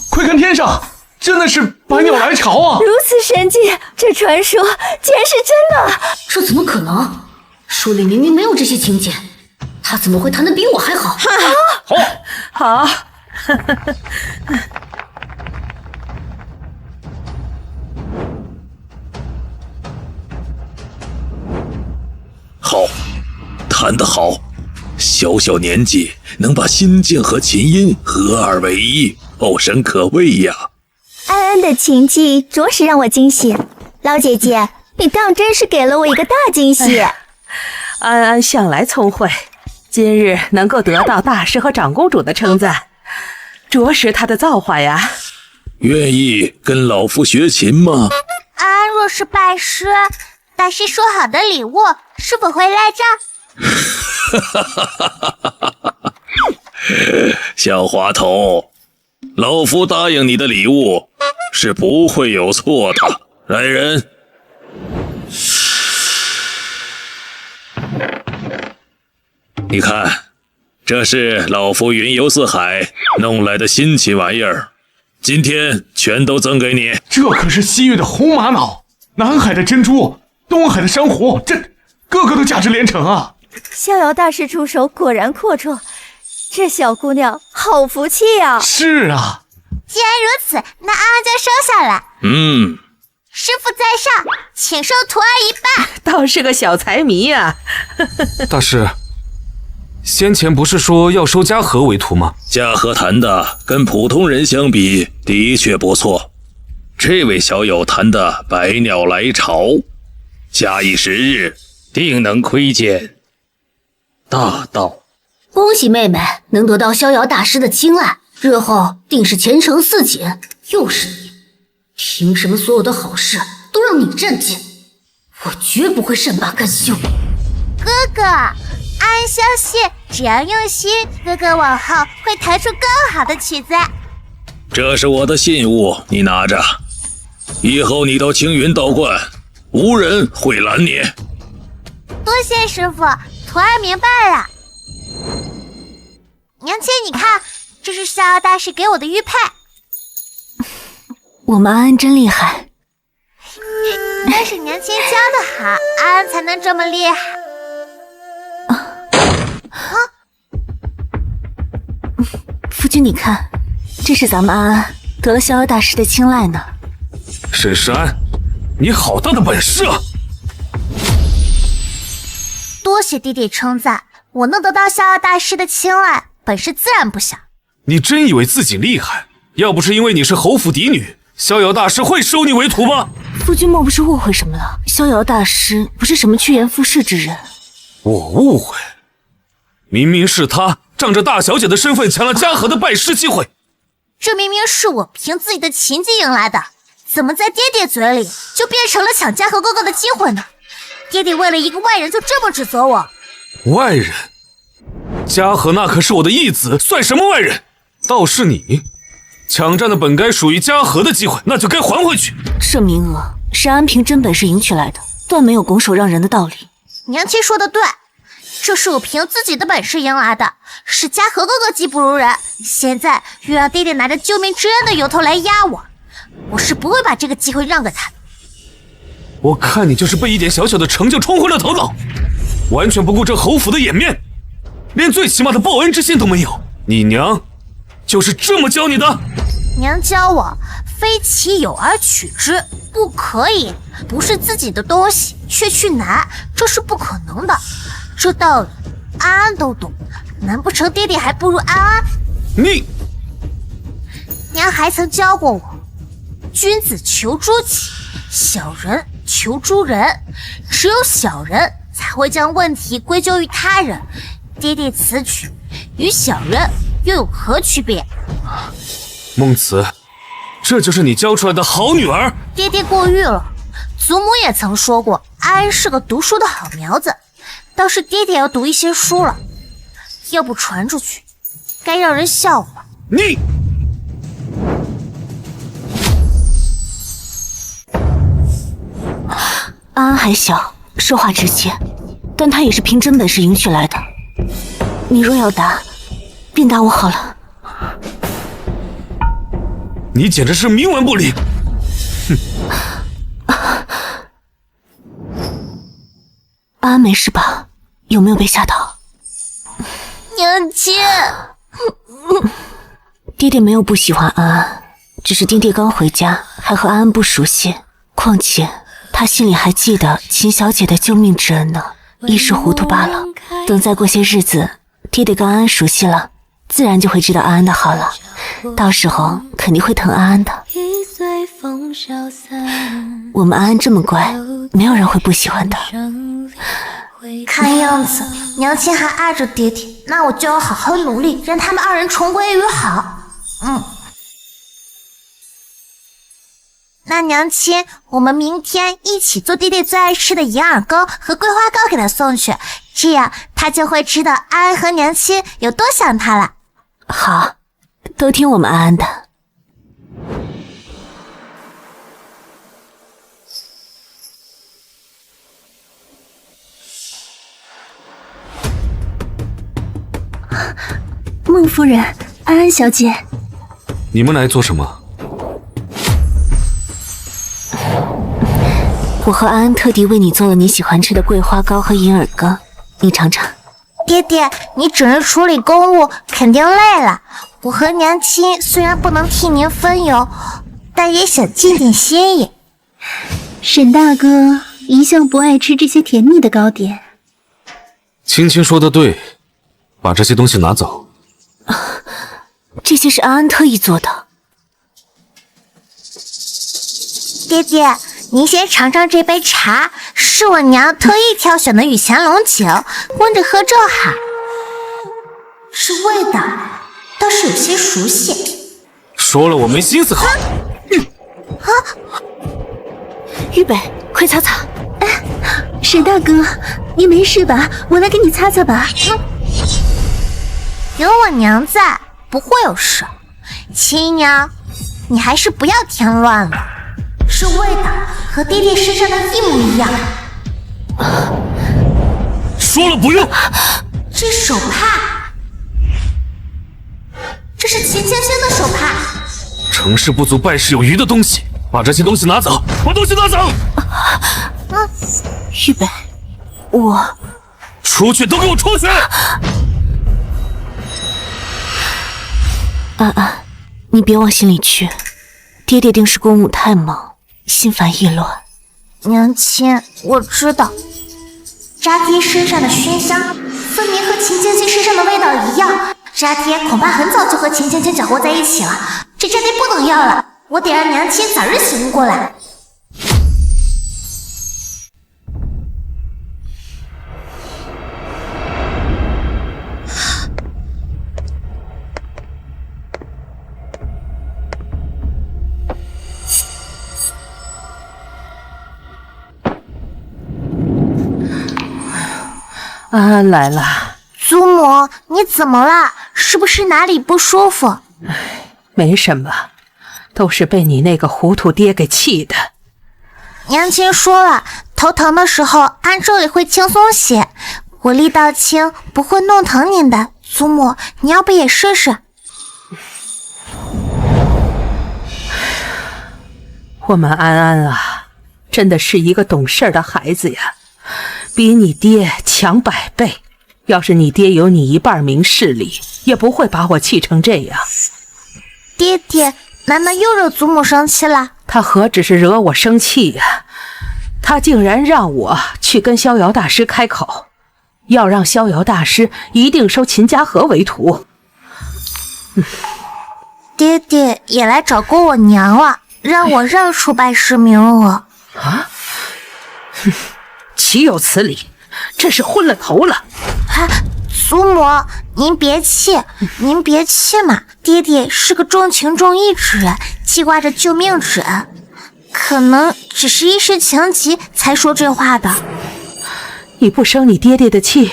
快看天上，真的是百鸟来巢啊！如此神迹，这传说竟然是真的！这怎么可能？书里明明没有这些情节，他怎么会弹得比我还好？好，好，弹得好！小小年纪能把心境和琴音合二为一，后生可畏呀！安安的琴技着实让我惊喜，老姐姐，你当真是给了我一个大惊喜。安安向来聪慧，今日能够得到大师和长公主的称赞，着实他的造化呀。愿意跟老夫学琴吗？安安若是拜师，大师说好的礼物是否会赖账？小滑头，老夫答应你的礼物是不会有错的。来人，你看，这是老夫云游四海弄来的新奇玩意儿，今天全都赠给你。这可是西域的红玛瑙，南海的珍珠，东海的珊瑚，这个个都价值连城啊！逍遥大师出手果然阔绰，这小姑娘好福气啊！是啊，既然如此，那安安就收下了。师傅在上，请受徒儿一拜。倒是个小财迷呀、大师，先前不是说要收嘉禾为徒吗？嘉禾弹的跟普通人相比，的确不错。这位小友弹的百鸟来巢，假以时日，定能窥见大道。恭喜妹妹能得到逍遥大师的青睐，日后定是前程似锦。又是你，凭什么所有的好事都让你占尽？我绝不会善罢甘休。哥哥，安相信，只要用心，哥哥往后会弹出更好的曲子。这是我的信物，你拿着。以后你到青云道观，无人会拦你。多谢师傅，徒儿明白了。娘亲，你看，这是逍遥大师给我的玉佩。我们安安真厉害，但是娘亲教的好，安安才能这么厉害。夫君你看，这是咱们安安得了逍遥大师的青睐呢。沈世安，你好大的本事啊！多谢弟弟称赞，我能得到逍遥大师的青睐，本事自然不小。你真以为自己厉害？要不是因为你是侯府嫡女，逍遥大师会收你为徒吗？夫君莫不是误会什么了？逍遥大师不是什么趋炎附势之人。我误会，明明是他仗着大小姐的身份抢了嘉禾的拜师机会。这明明是我凭自己的琴技赢来的，怎么在爹爹嘴里就变成了抢嘉禾哥哥的机会呢？爹爹为了一个外人就这么指责我？外人？嘉禾那可是我的义子，算什么外人？倒是你，抢占了本该属于嘉禾的机会，那就该还回去。这名额是安凭真本事赢取来的，断没有拱手让人的道理。娘亲说的对，这是我凭自己的本事赢来的，是嘉禾哥哥技不如人，现在又让爹爹拿着救命之恩的由头来压我，我是不会把这个机会让给他的。我看你就是被一点小小的成就冲昏了头脑，完全不顾这侯府的颜面，连最起码的报恩之心都没有。你娘就是这么教你的？娘教我非其有而取之，不可以不是自己的东西却去拿，这是不可能的。这道理安安都懂，难不成爹爹还不如安安？你娘还曾教过我，君子求诸己，小人求诸人，只有小人才会将问题归咎于他人。爹爹此举与小人又有何区别？孟慈，这就是你教出来的好女儿？爹爹过誉了，祖母也曾说过安安是个读书的好苗子，倒是爹爹要读一些书了，要不传出去该让人笑话。你安安还小，说话直接，但他也是凭真本事赢取来的。你若要打，便打我好了。你简直是冥顽不灵！安安没事吧？有没有被吓到？娘亲，爹爹没有不喜欢安安，只是爹爹刚回家，还和安安不熟悉。况且他心里还记得秦小姐的救命之恩呢，一时糊涂罢了。等再过些日子，爹爹跟安安熟悉了，自然就会知道安安的好了。到时候肯定会疼安安的。我们安安这么乖，没有人会不喜欢的。看样子娘亲还爱着爹爹，那我就要好好努力，让他们二人重归于好。那娘亲，我们明天一起做爹爹最爱吃的银耳羹和桂花糕给他送去，这样他就会知道安安和娘亲有多想他了。好，都听我们安安的。孟夫人，安安小姐，你们来做什么？我和安安特地为你做了你喜欢吃的桂花糕和银耳羹，你尝尝。爹爹，你整日处理公务，肯定累了。我和娘亲虽然不能替您分忧，但也想尽尽心意。沈大哥一向不爱吃这些甜腻的糕点。青青说的对，把这些东西拿走。这些是安安特意做的。爹爹，您先尝尝这杯茶，是我娘特意挑选的雨霞龙酒，温着喝正好。这味道倒是有些熟悉。说了我没心思喝。玉北，快擦擦。沈大哥，你没事吧？我来给你擦擦吧。有我娘在，不会有事。亲娘，你还是不要添乱了。这味道和爹爹身上的一模一样。说了不用。这手帕，这是秦芊芊的手帕。成事不足败事有余的东西，把这些东西拿走，把东西拿走。玉北，我出去，都给我出去！安安，你别往心里去，爹爹定是公务太忙，心烦意乱。娘亲，我知道，渣爹身上的熏香分明和秦芊芊身上的味道一样，渣爹恐怕很早就和秦芊芊搅和在一起了，这渣爹不能要了，我得让娘亲早日醒悟过来。安安来了。祖母，你怎么了？是不是哪里不舒服？没什么，都是被你那个糊涂爹给气的。娘亲说了，头疼的时候按这里会轻松些，我力道轻，不会弄疼您的。祖母，你要不也试试？我们安安啊，真的是一个懂事的孩子呀，比你爹强100倍。要是你爹有你一半明事理，也不会把我气成这样。爹爹，难道又惹祖母生气了？他何止是惹我生气呀，他竟然让我去跟逍遥大师开口，要让逍遥大师一定收秦家河为徒。爹爹也来找过我娘了，让我让出拜师名额。啊？岂有此理！真是昏了头了！祖母，您别气，您别气嘛。爹爹是个重情重义之人，记挂着救命之恩，可能只是一时情急才说这话的。你不生你爹爹的气？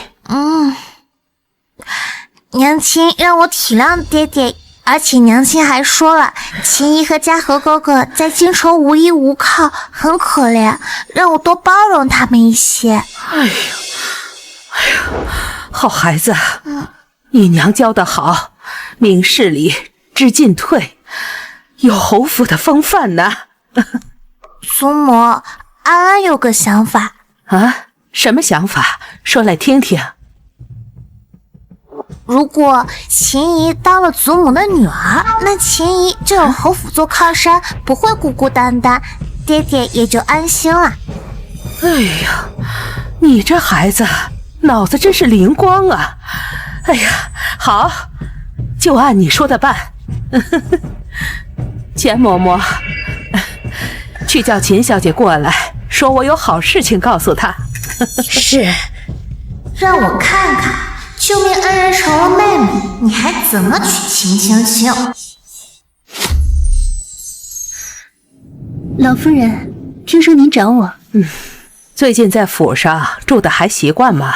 娘亲让我体谅爹爹，而且娘亲还说了，秦姨和嘉禾哥哥在京城无依无靠，很可怜，让我多包容他们一些。哎呦，好孩子，你娘教得好，明事理，知进退，有侯府的风范呢。祖母，安安有个想法。啊？什么想法？说来听听。如果秦姨当了祖母的女儿，那秦姨就有侯府做靠山，不会孤孤单单，爹爹也就安心了。哎呀，你这孩子脑子真是灵光啊！哎呀，好，就按你说的办。钱嬷嬷，去叫秦小姐过来，说我有好事情告诉她。是。让我看看，救命恩人成了妹妹，你还怎么娶秦青青？老夫人，听说您找我。最近在府上住的还习惯吗？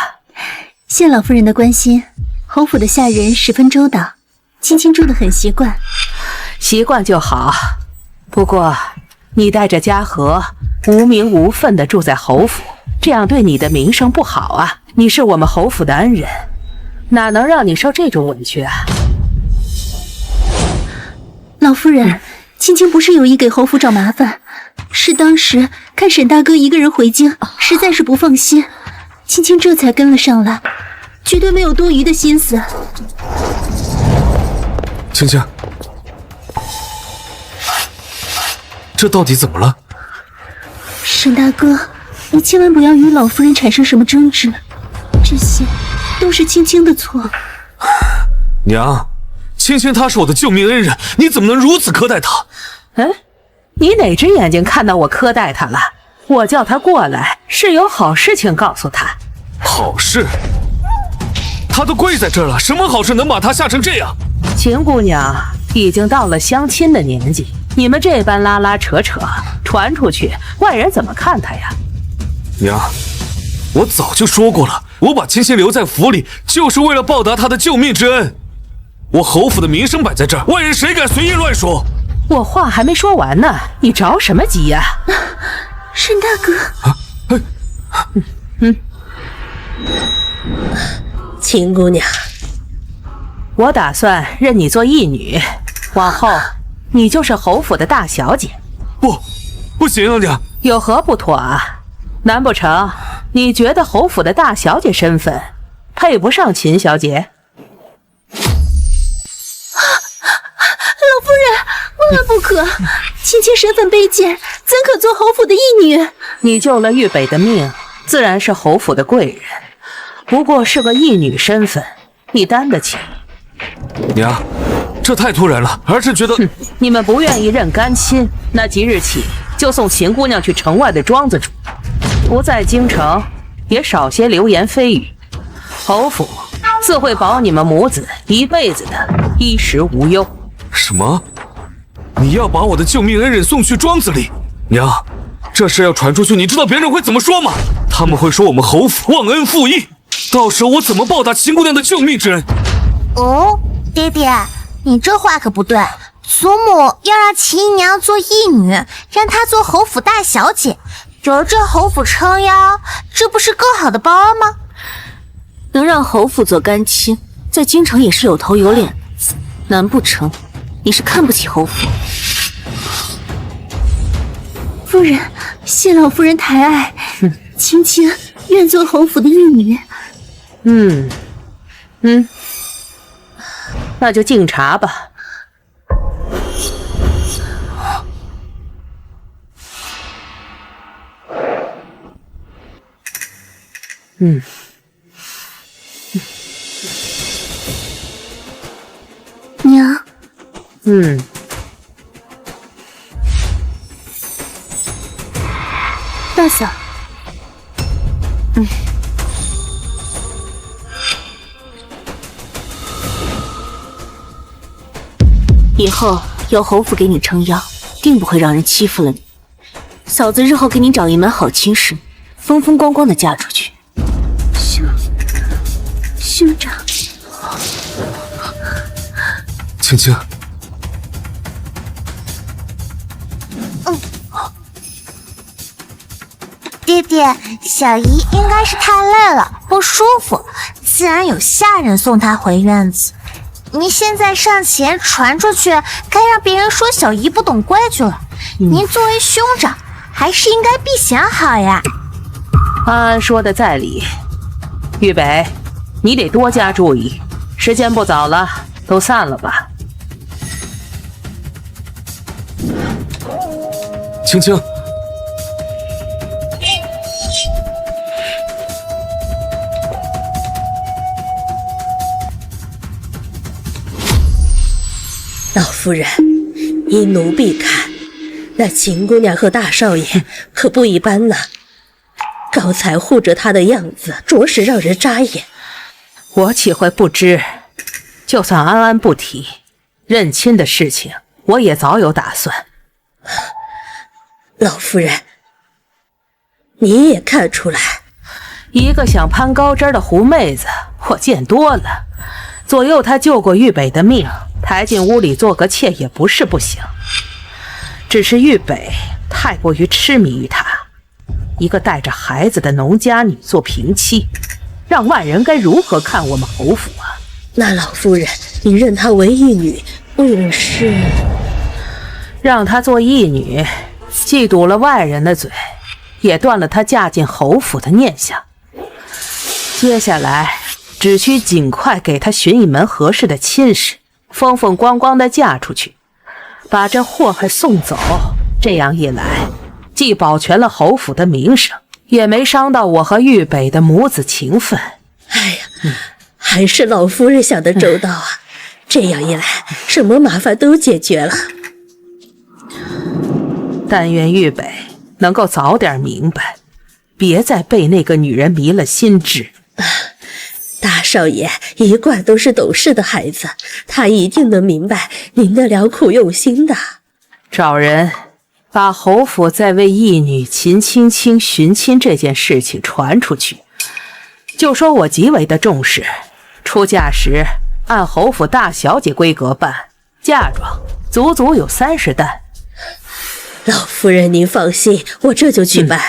谢老夫人的关心，侯府的下人十分周到，青青住得很习惯。习惯就好，不过你带着嘉禾无名无分的住在侯府，这样对你的名声不好啊！你是我们侯府的恩人，哪能让你受这种委屈啊？老夫人，青青不是有意给侯府找麻烦，是当时看沈大哥一个人回京，实在是不放心，青青这才跟了上来，绝对没有多余的心思。青青，这到底怎么了？沈大哥，你千万不要与老夫人产生什么争执，这些都是青青的错。娘，青青她是我的救命恩人，你怎么能如此苛待她？你哪只眼睛看到我苛待她了？我叫她过来是有好事情告诉她。好事？她都跪在这儿了，什么好事能把她吓成这样？秦姑娘已经到了相亲的年纪，你们这般拉拉扯扯传出去，外人怎么看她呀？娘，我早就说过了，我把青青留在府里就是为了报答她的救命之恩。我侯府的名声摆在这儿，外人谁敢随意乱说？我话还没说完呢，你着什么急呀？沈大哥，秦姑娘，我打算认你做义女，往后你就是侯府的大小姐。不行啊，娘，有何不妥啊？难不成你觉得侯府的大小姐身份配不上秦小姐？老夫人，万万不可！青青身份卑贱，怎可做侯府的义女？你救了玉北的命，自然是侯府的贵人，不过是个义女身份，你担得起？娘，这太突然了，儿臣觉得……你们不愿意认干亲，那即日起就送秦姑娘去城外的庄子住，不在京城，也少些流言蜚语。侯府自会保你们母子一辈子的衣食无忧。什么？你要把我的救命恩人送去庄子里？娘，这事要传出去，你知道别人会怎么说吗？他们会说我们侯府忘恩负义，到时候我怎么报答秦姑娘的救命之恩？哦，爹爹，你这话可不对。祖母要让秦姨娘做义女，让她做侯府大小姐，有这侯府撑腰，这不是更好的报恩吗？能让侯府做干亲，在京城也是有头有脸的。难不成你是看不起侯府？夫人，谢老夫人抬爱，青青愿做侯府的义女。那就敬茶吧。娘，大嫂，以后有侯府给你撑腰，定不会让人欺负了你。嫂子日后给你找一门好亲事，风风光光的嫁出去。兄长，青青，爹爹，小姨应该是太累了，不舒服，自然有下人送她回院子。您现在上前传出去，该让别人说小姨不懂规矩了。您作为兄长，还是应该避嫌好呀。安安说的在理，玉北，你得多加注意。时间不早了，都散了吧。青青，老夫人，依奴婢看，那秦姑娘和大少爷可不一般呢。刚才护着她的样子，着实让人扎眼。我岂会不知？就算安安不提认亲的事情，我也早有打算。老夫人，你也看出来，一个想攀高枝的狐妹子，我见多了。左右她救过玉北的命，抬进屋里做个妾也不是不行。只是玉北太过于痴迷于她，一个带着孩子的农家女做平妻，让外人该如何看我们侯府啊？那老夫人，你认她为义女，为了是让她做义女，既堵了外人的嘴，也断了她嫁进侯府的念想。接下来只需尽快给她寻一门合适的亲事，风风光光的嫁出去，把这祸害送走。这样一来，既保全了侯府的名声，也没伤到我和玉北的母子情分。哎呀，还是老夫人想得周到啊！这样一来，什么麻烦都解决了。但愿玉北能够早点明白，别再被那个女人迷了心智。大少爷一贯都是懂事的孩子，他一定能明白您的良苦用心的。找人把侯府在为义女秦青青寻亲这件事情传出去，就说我极为的重视，出嫁时按侯府大小姐规格办，嫁妆足足有30担。老夫人您放心，我这就去办。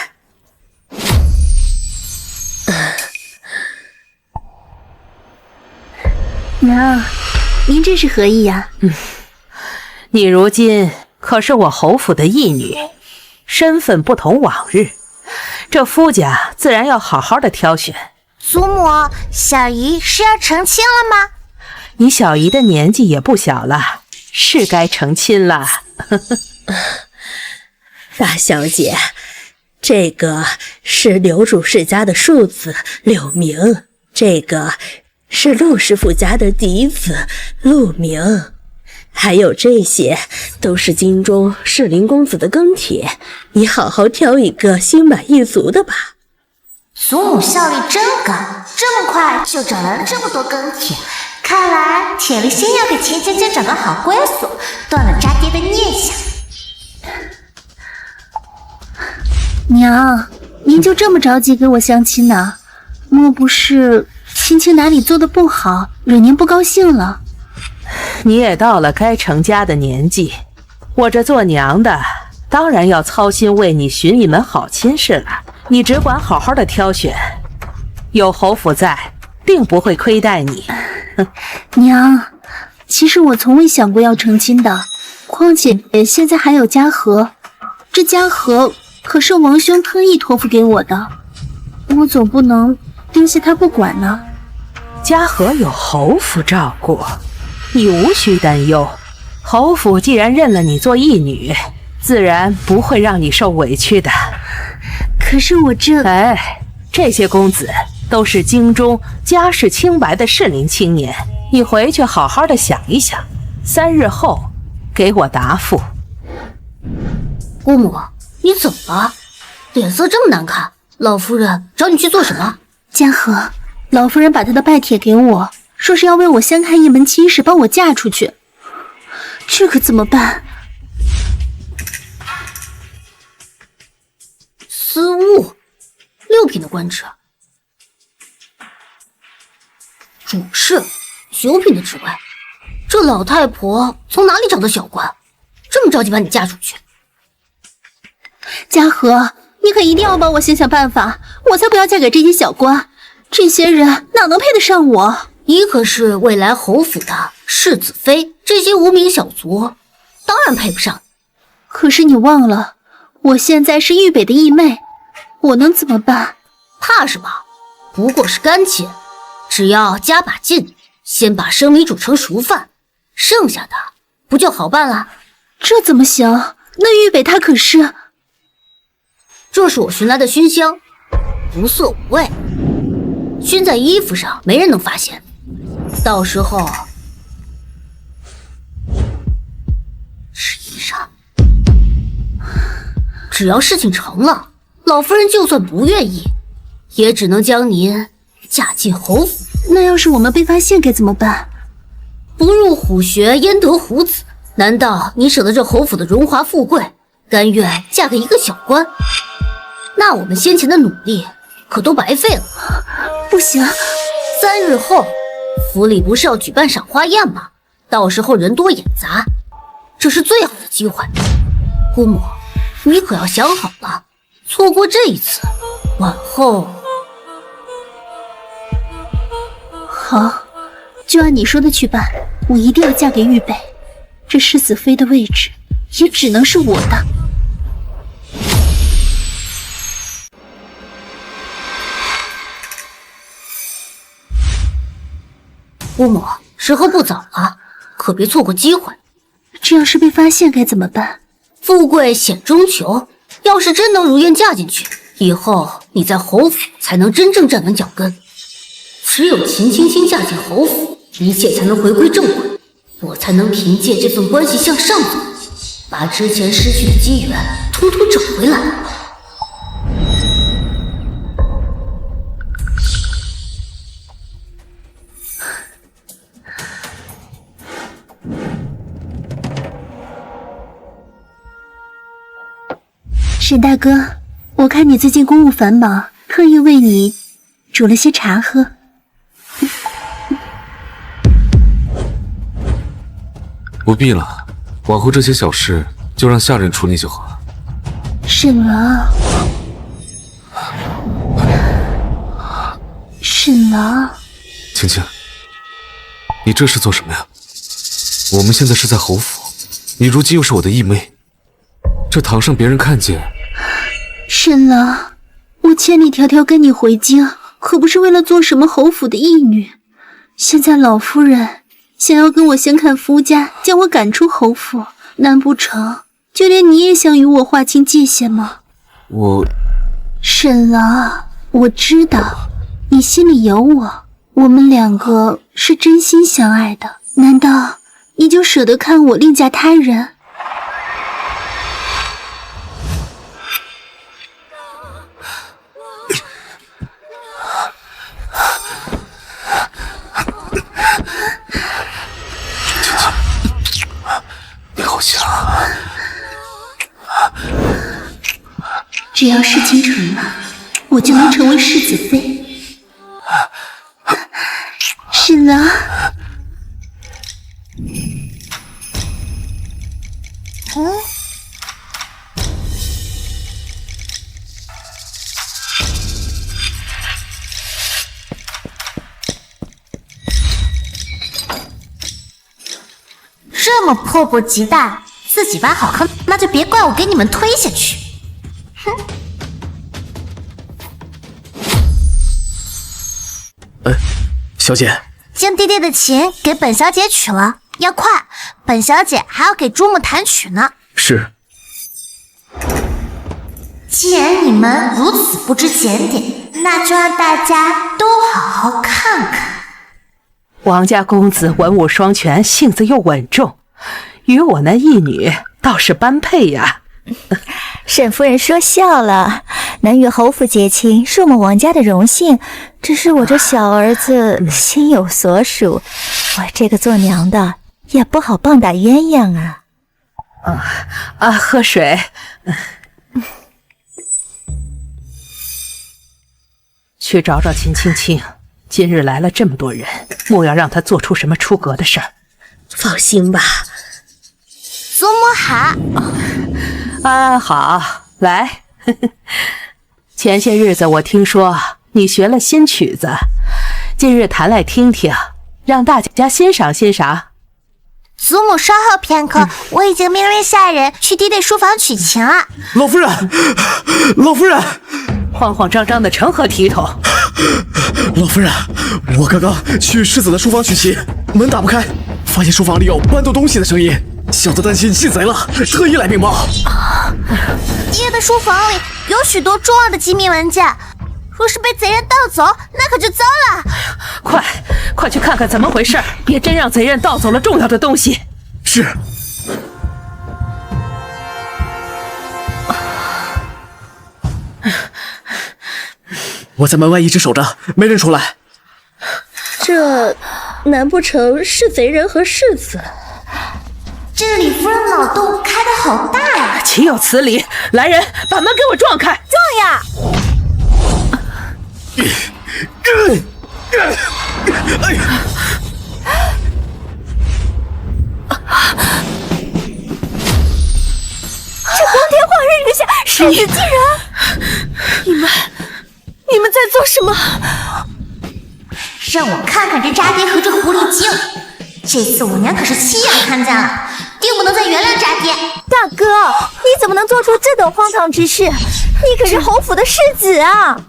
娘，您这是何意呀？你如今可是我侯府的义女，身份不同往日，这夫家自然要好好的挑选。祖母，小姨是要成亲了吗？你小姨的年纪也不小了，是该成亲了。大小姐，这个是刘主事家的庶子柳明，这个是陆师傅家的嫡子陆明，还有这些都是京中士林公子的庚帖，你好好挑一个心满意足的吧。祖母效率真高，这么快就找来了这么多庚帖，看来铁了心要给钱姐姐找个好归宿，断了渣爹的念想。娘，您就这么着急给我相亲呢？莫不是青青哪里做的不好，惹您不高兴了？你也到了该成家的年纪，我这做娘的当然要操心为你寻一门好亲事了。你只管好好的挑选，有侯府在，定不会亏待你。娘，其实我从未想过要成亲的，况且现在还有嘉禾，这嘉禾可是王兄特意托付给我的，我总不能丢下他不管呢。嘉禾有侯府照顾，你无需担忧。侯府既然认了你做义女，自然不会让你受委屈的。可是我这些公子都是京中家世清白的适龄青年，你回去好好的想一想，3日后给我答复。姑母，你怎么了？脸色这么难看，老夫人找你去做什么？嘉禾，老夫人把她的拜帖给我，说是要为我相看一门亲事，帮我嫁出去，这可怎么办？私务，6品的官职，主事9品的职位，这老太婆从哪里找的小官，这么着急把你嫁出去？嘉禾，你可一定要帮我想想办法，我才不要嫁给这些小官，这些人哪能配得上我？你可是未来侯府的世子妃，这些无名小卒当然配不上。可是你忘了，我现在是玉北的义妹，我能怎么办？怕什么？不过是干亲，只要加把劲，先把生米煮成熟饭，剩下的不就好办了？这怎么行？那玉北他可是……这是我寻来的熏香，无色无味，熏在衣服上，没人能发现。到时候是衣裳。只要事情成了，老夫人就算不愿意，也只能将您嫁进侯府。那要是我们被发现该怎么办？不入虎穴焉得虎子？难道你舍得这侯府的荣华富贵，甘愿嫁给一个小官？那我们先前的努力可都白费了。不行，3日后府里不是要举办赏花宴吗？到时候人多眼杂，这是最好的机会。姑母，你可要想好了，错过这一次，往后……好，就按你说的去办，我一定要嫁给玉北，这世子妃的位置也只能是我的。姑母，时候不早了，可别错过机会。这要是被发现该怎么办？富贵险中求，要是真能如愿嫁进去，以后你在侯府才能真正站稳脚跟。只有秦青青嫁进侯府，一切才能回归正轨，我才能凭借这份关系向上走，把之前失去的机缘统统找回来。沈大哥，我看你最近公务繁忙，特意为你煮了些茶喝。不必了，往后这些小事就让下人处理就好了。沈郎，沈郎，青青，你这是做什么呀？我们现在是在侯府，你如今又是我的义妹，这堂上别人看见。沈郎，我千里迢迢跟你回京，可不是为了做什么侯府的义女。现在老夫人想要跟我相看夫家，将我赶出侯府，难不成就连你也想与我划清界限吗？沈郎，我知道你心里有我，我们两个是真心相爱的，难道你就舍得看我另嫁他人？你好香。只要事情成了，我就能成为世子妃。沈郎，这么迫不及待，自己搬好坑，那就别怪我给你们推下去。哼！小姐，将爹爹的琴给本小姐取了，要快，本小姐还要给朱木弹曲呢。是。既然你们如此不知检点，那就让大家都好好看看。王家公子文武双全，性子又稳重，与我那义女倒是般配呀。沈夫人说笑了，能与侯府结亲是我们王家的荣幸，只是我这小儿子心有所属，我这个做娘的也不好棒打鸳鸯啊。喝水。去找找秦青青，今日来了这么多人，莫要让他做出什么出格的事儿。放心吧。祖母好。好，来。前些日子我听说你学了新曲子，今日弹来听听，让大家欣赏欣赏。祖母稍后片刻，我已经命令下人去爹爹书房取琴了。老夫人，老夫人，慌慌张张的成何体统？老夫人，我刚刚去世子的书房取琴，门打不开，发现书房里有搬动东西的声音，小的担心进贼了，特意来禀报。爹的书房里有许多重要的机密文件，若是被贼人盗走，那可就糟了。快去看看怎么回事，别真让贼人盗走了重要的东西。是。我在门外一直守着，没人出来。这难不成是贼人和世子？这李夫人脑洞开得好大呀！岂有此理！来人，把门给我撞开！撞呀！哎呀！这光天化日之下，世子竟然……你们在做什么？让我看看这渣爹和这狐狸精！这次我娘可是亲眼看见了，定不能再原谅渣爹。大哥，你怎么能做出这等荒唐之事？你可是侯府的世子啊！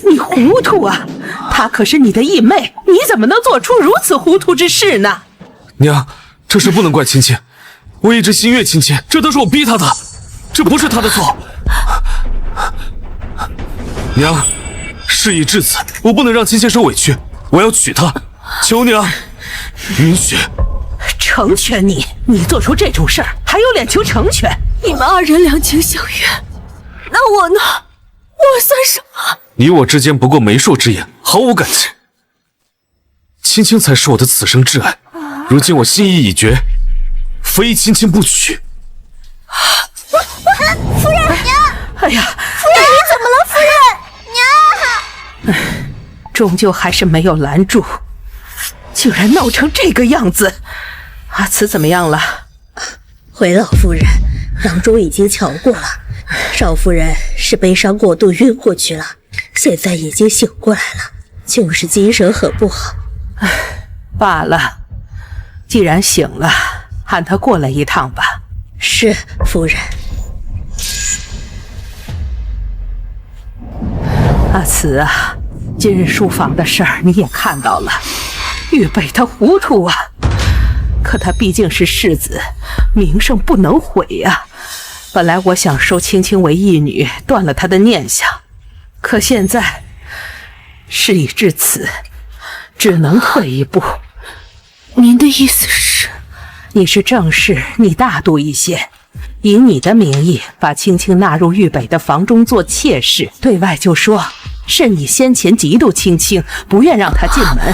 你糊涂啊！她可是你的义妹，你怎么能做出如此糊涂之事呢？娘，这事不能怪青青，我一直心悦亲亲，这都是我逼她的。这不是他的错。娘，事已至此，我不能让青青受委屈，我要娶她，求娘允许。成全你？你做出这种事儿，还有脸求成全？你们二人两情相悦，那我呢？我算什么？你我之间不过媒妁之言，毫无感情。青青才是我的此生挚爱，如今我心意已决，非青青不娶。夫人，娘！哎呀，夫人，你怎么了？夫人，娘！终究还是没有拦住，竟然闹成这个样子。阿慈怎么样了？回老夫人，郎中已经瞧过了，少夫人是悲伤过度晕过去了，现在已经醒过来了，就是精神很不好。罢了，既然醒了，喊她过来一趟吧。是，夫人。阿慈啊，今日书房的事儿你也看到了，玉北他糊涂啊，可他毕竟是世子，名声不能毁呀。本来我想收青青为义女，断了他的念想，可现在事已至此，只能退一步。您的意思是？你是正室，你大度一些，以你的名义把青青纳入玉北的房中做妾室，对外就说是你先前嫉妒青青，不愿让她进门，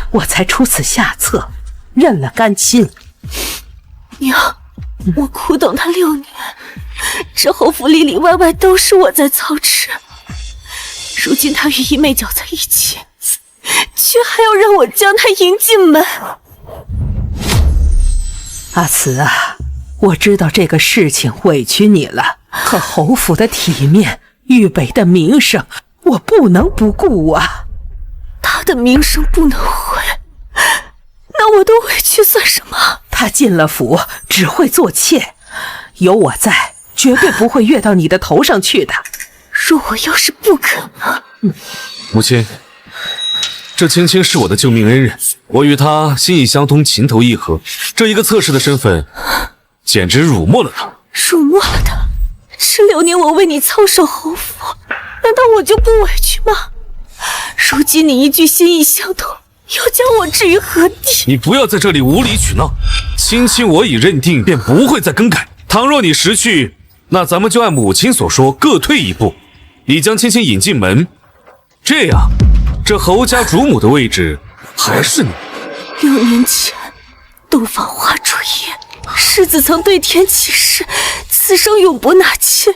我才出此下策，认了干亲。娘，我苦等他6年，这侯府里里外外都是我在操持，如今他与姨妹搅在一起，却还要让我将他迎进门。阿慈啊，我知道这个事情委屈你了，可侯府的体面，玉北的名声，我不能不顾啊。他的名声不能毁，那我的委屈算什么？他进了府只会做妾，有我在，绝对不会越到你的头上去的。若我要是不肯呢？母亲，这青青是我的救命恩人，我与她心意相通，情投意合，这一个侧室的身份，简直辱没了她。辱没了他？这6年我为你操守侯府，难道我就不委屈吗？如今你一句心意相通，要将我置于何地？你不要在这里无理取闹，青青我已认定，便不会再更改。倘若你识趣，那咱们就按母亲所说，各退一步。你将青青引进门，这样，这侯家主母的位置还是你。6年前，洞房花烛夜，世子曾对天起誓，此生永不纳妾，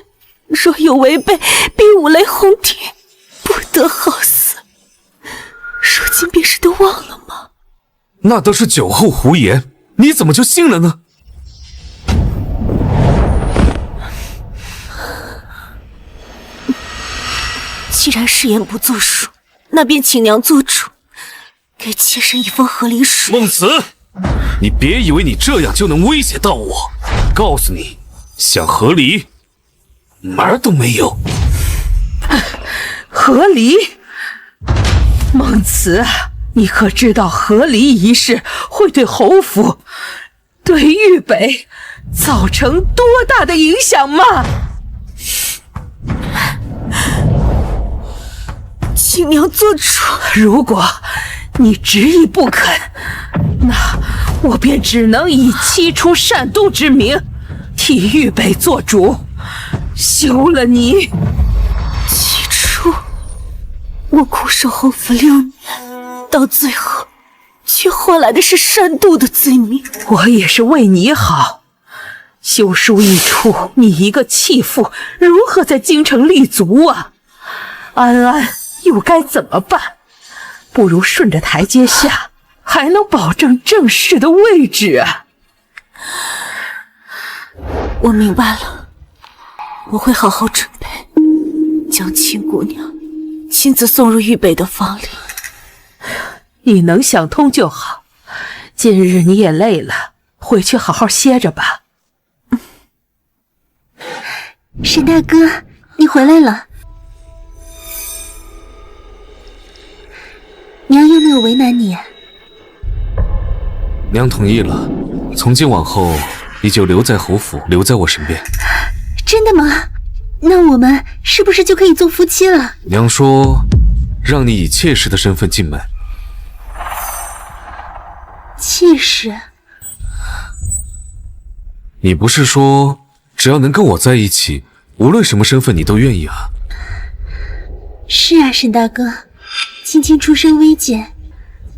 若有违背，必五雷轰顶，不得好死。如今便是都忘了吗？那都是酒后胡言，你怎么就信了呢？既然誓言不作数，那便请娘做主，给妾身一封和离书。孟慈，你别以为你这样就能威胁到我，告诉你，想和离，门儿都没有。和离？孟慈，你可知道和离一事会对侯府、对玉北造成多大的影响吗？请娘做主。如果你执意不肯，那我便只能以七出善妒之名，替玉北做主，休了你。七出，我苦守侯府6年，到最后却换来的是善妒的罪名。我也是为你好，休书一出，你一个弃妇如何在京城立足啊？安安又该怎么办？不如顺着台阶下，还能保证正室的位置啊。我明白了，我会好好准备，将青姑娘亲自送入玉北的房里。你能想通就好，今日你也累了，回去好好歇着吧。沈大哥，你回来了。娘有没有为难你？娘同意了，从今往后你就留在侯府，留在我身边。真的吗？那我们是不是就可以做夫妻了？娘说，让你以妾室的身份进门。妾室？你不是说只要能跟我在一起，无论什么身份你都愿意啊？是啊，沈大哥，青青出身微贱，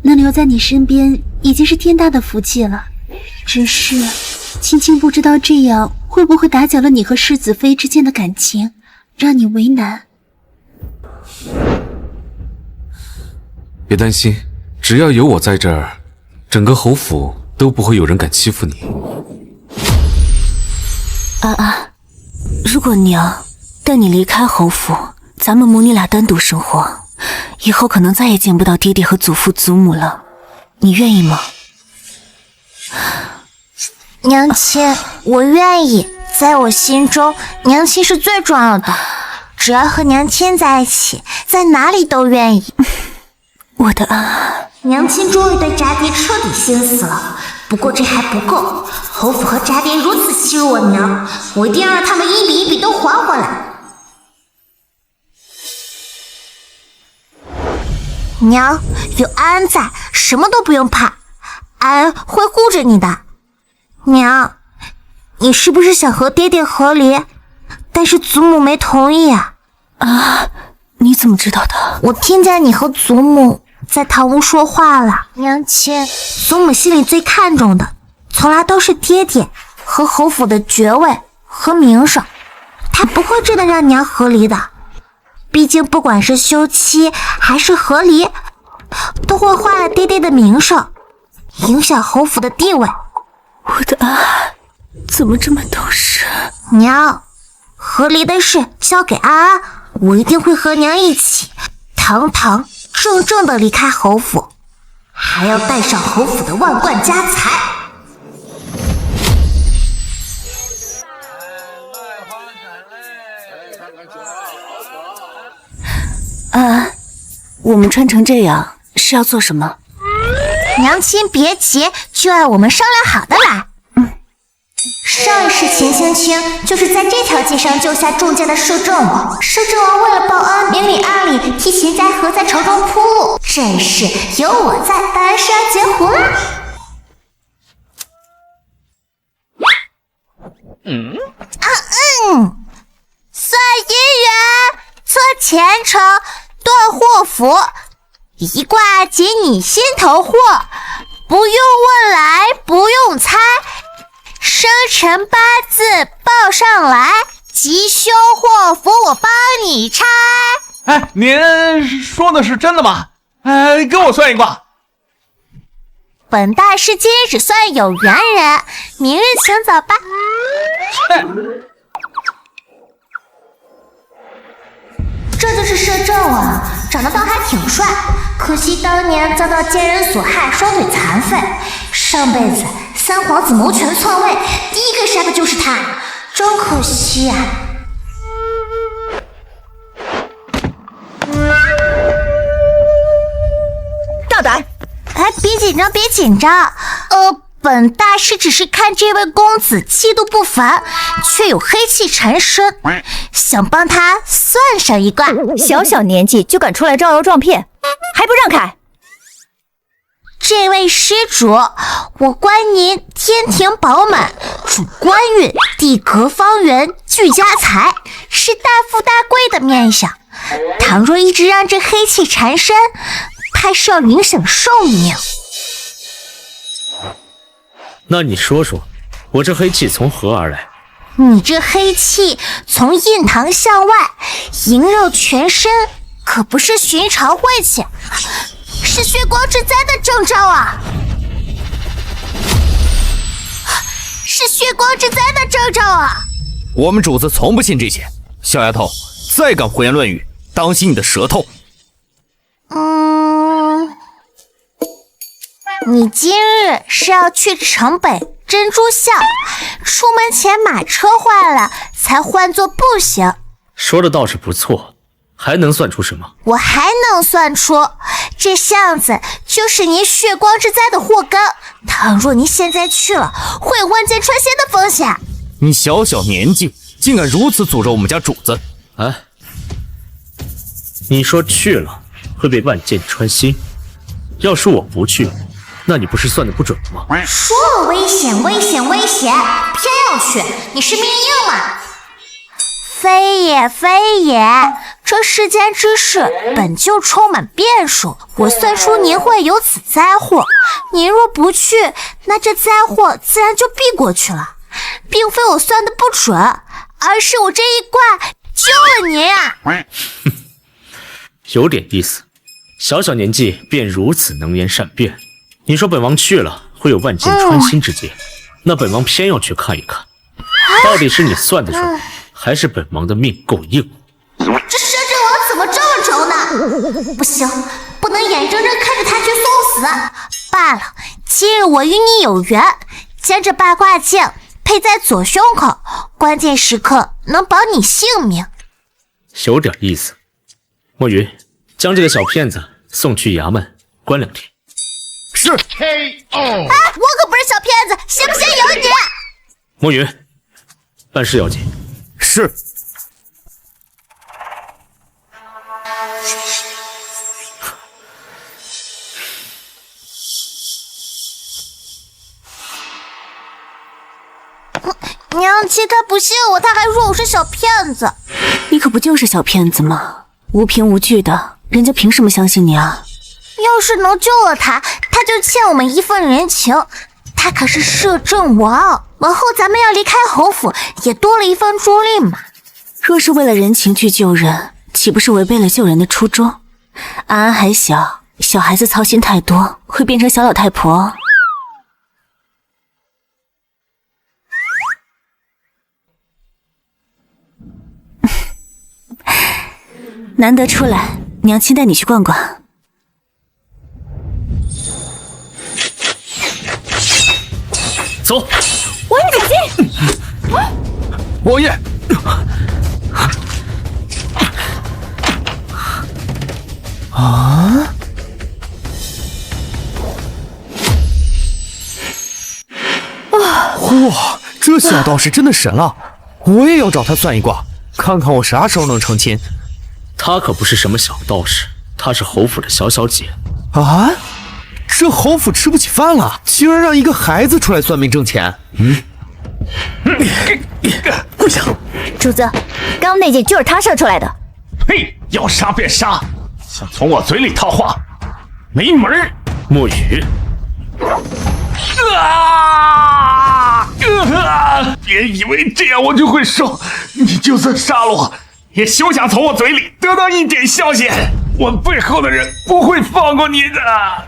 能留在你身边已经是天大的福气了。只是青青不知道这样会不会打搅了你和世子妃之间的感情，让你为难。别担心，只要有我在这儿，整个侯府都不会有人敢欺负你。安安，如果娘带你离开侯府，咱们母女俩单独生活，以后可能再也见不到爹爹和祖父祖母了，你愿意吗？娘亲，我愿意。在我心中，娘亲是最重要的。只要和娘亲在一起，在哪里都愿意。我的安安，娘亲终于对渣爹彻底心死了。不过这还不够，侯府和渣爹如此欺辱我娘，我一定要让他们一笔一笔都还回来。娘，有安安在，什么都不用怕，安安会护着你的。娘，你是不是想和爹爹和离？但是祖母没同意啊。啊，你怎么知道的？我听见你和祖母在堂屋说话了。娘亲，祖母心里最看重的，从来都是爹爹和侯府的爵位和名声，她不会真的让娘和离的。毕竟不管是休妻还是和离，都会坏了爹爹的名声，影响侯府的地位。我的安安，怎么这么懂事？娘，和离的事交给安安，我一定会和娘一起堂堂正正的离开侯府，还要带上侯府的万贯家财。安安，我们穿成这样是要做什么？娘亲别急，就按我们商量好的来。上一世秦青青就是在这条街上救下中箭的摄政王，摄政王为了报恩，明里暗里替秦家河在城中铺路。这一世有我在，当然是要截胡啦。算姻缘，测前程，断祸福，一卦解你心头祸，不用问来，不用猜，生辰八字报上来，吉凶祸福我帮你拆。哎，您说的是真的吗？给我算一卦。本大师今日只算有缘人，明日请早吧。这就是摄政王，长得倒还挺帅，可惜当年遭到奸人所害，双腿残废。上辈子三皇子谋权篡位，第一个杀的就是他，真可惜呀。大胆！哎，别紧张，别紧张。本大师只是看这位公子气度不凡，却有黑气缠身，想帮他算上一卦。小小年纪就敢出来招摇撞骗，还不让开！这位施主，我观您天庭饱满，主官运，地阁方圆，聚家财，是大富大贵的面相。倘若一直让这黑气缠身，怕是要影响寿命。那你说说，我这黑气从何而来？你这黑气从印堂向外萦绕全身，可不是寻常晦气，是血光之灾的征兆啊！是血光之灾的征兆啊！我们主子从不信这些，小丫头，再敢胡言乱语，当心你的舌头。你今日是要去城北珍珠巷，出门前马车坏了，才换作步行。说的倒是不错，还能算出什么？我还能算出，这巷子就是您血光之灾的祸根。倘若您现在去了，会有万箭穿心的风险。你小小年纪竟敢如此诅咒我们家主子！哎，你说去了会被万箭穿心，要是我不去，那你不是算得不准吗？说了危险，危险，危险，偏要去，你是命硬吗？非也，非也，这世间之事本就充满变数，我算出您会有此灾祸，您若不去，那这灾祸自然就避过去了，并非我算的不准，而是我这一卦救了您啊！有点意思，小小年纪便如此能言善辩。你说本王去了会有万箭穿心之劫，那本王偏要去看一看，到底是你算得准，还是本王的命够硬？这摄政王怎么这么轴呢？不行，不能眼睁睁看着他去送死。罢了，今日我与你有缘，将这八卦镜配在左胸口，关键时刻能保你性命。有点意思。墨云，将这个小骗子送去衙门关2天。是。我可不是小骗子，信不信由你。墨云，办事要紧。是。娘亲他不信我，他还说我是小骗子。你可不就是小骗子吗？无凭无据的，人家凭什么相信你啊？要是能救了他，他就欠我们一份人情。他可是摄政王，往后咱们要离开侯府，也多了一份助力嘛。若是为了人情去救人，岂不是违背了救人的初衷？安安还小，小孩子操心太多，会变成小老太婆。难得出来，娘亲带你去逛逛。走。王爷小心！王爷，啊！哇，这小道士真的神了！我也要找他算一卦，看看我啥时候能成亲。他可不是什么小道士，他是侯府的小小姐。啊！这侯府吃不起饭了，居然让一个孩子出来算命挣钱。不行，主子，刚那箭就是他射出来的。呸！要杀便杀，想从我嘴里套话，没门儿！墨雨，别以为这样我就会收，你就算杀了我，也休想从我嘴里得到一点消息。我背后的人不会放过你的。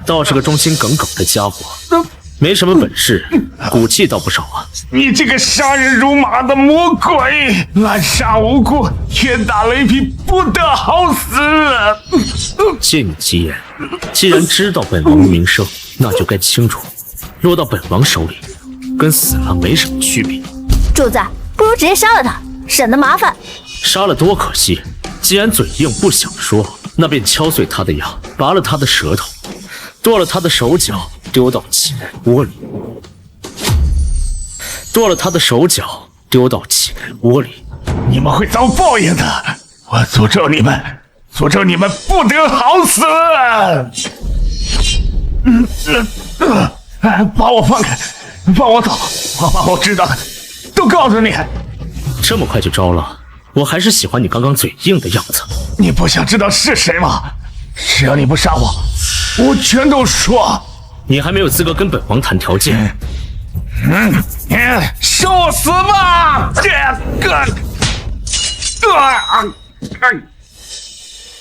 倒是个忠心耿耿的家伙，没什么本事，骨气倒不少啊。你这个杀人如麻的魔鬼，滥杀无辜，天打雷劈，不得好死。借你吉言，既然知道本王的名声，那就该清楚，落到本王手里，跟死了没什么区别。主子，不如直接杀了他，省得麻烦。杀了多可惜，既然嘴硬不想说，那便敲碎他的牙，拔了他的舌头，剁了他的手脚，丢到乞丐窝里。剁了他的手脚，丢到乞丐窝里。你们会遭报应的，我诅咒你们，诅咒你们不得好死。把我放开，放我走，我把我知道的都告诉你。这么快就招了？我还是喜欢你刚刚嘴硬的样子。你不想知道是谁吗？只要你不杀我，我全都说。你还没有资格跟本王谈条件。受死吧！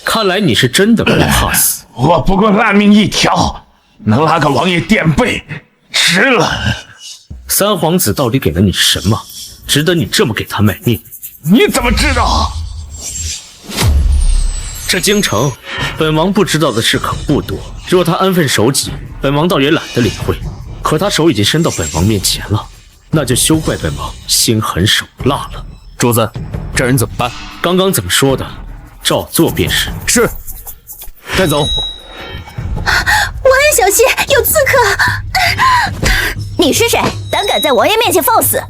看来你是真的不怕死。我不过烂命一条，能拉个王爷垫背，值了。三皇子到底给了你什么，值得你这么给他卖命？你怎么知道？这京城，本王不知道的事可不多。若他安分守己，本王倒也懒得理会。可他手已经伸到本王面前了，那就休怪本王心狠手辣了。主子，这人怎么办？刚刚怎么说的？照做便是。是。带走。王爷小心，有刺客！你是谁？胆敢在王爷面前放肆？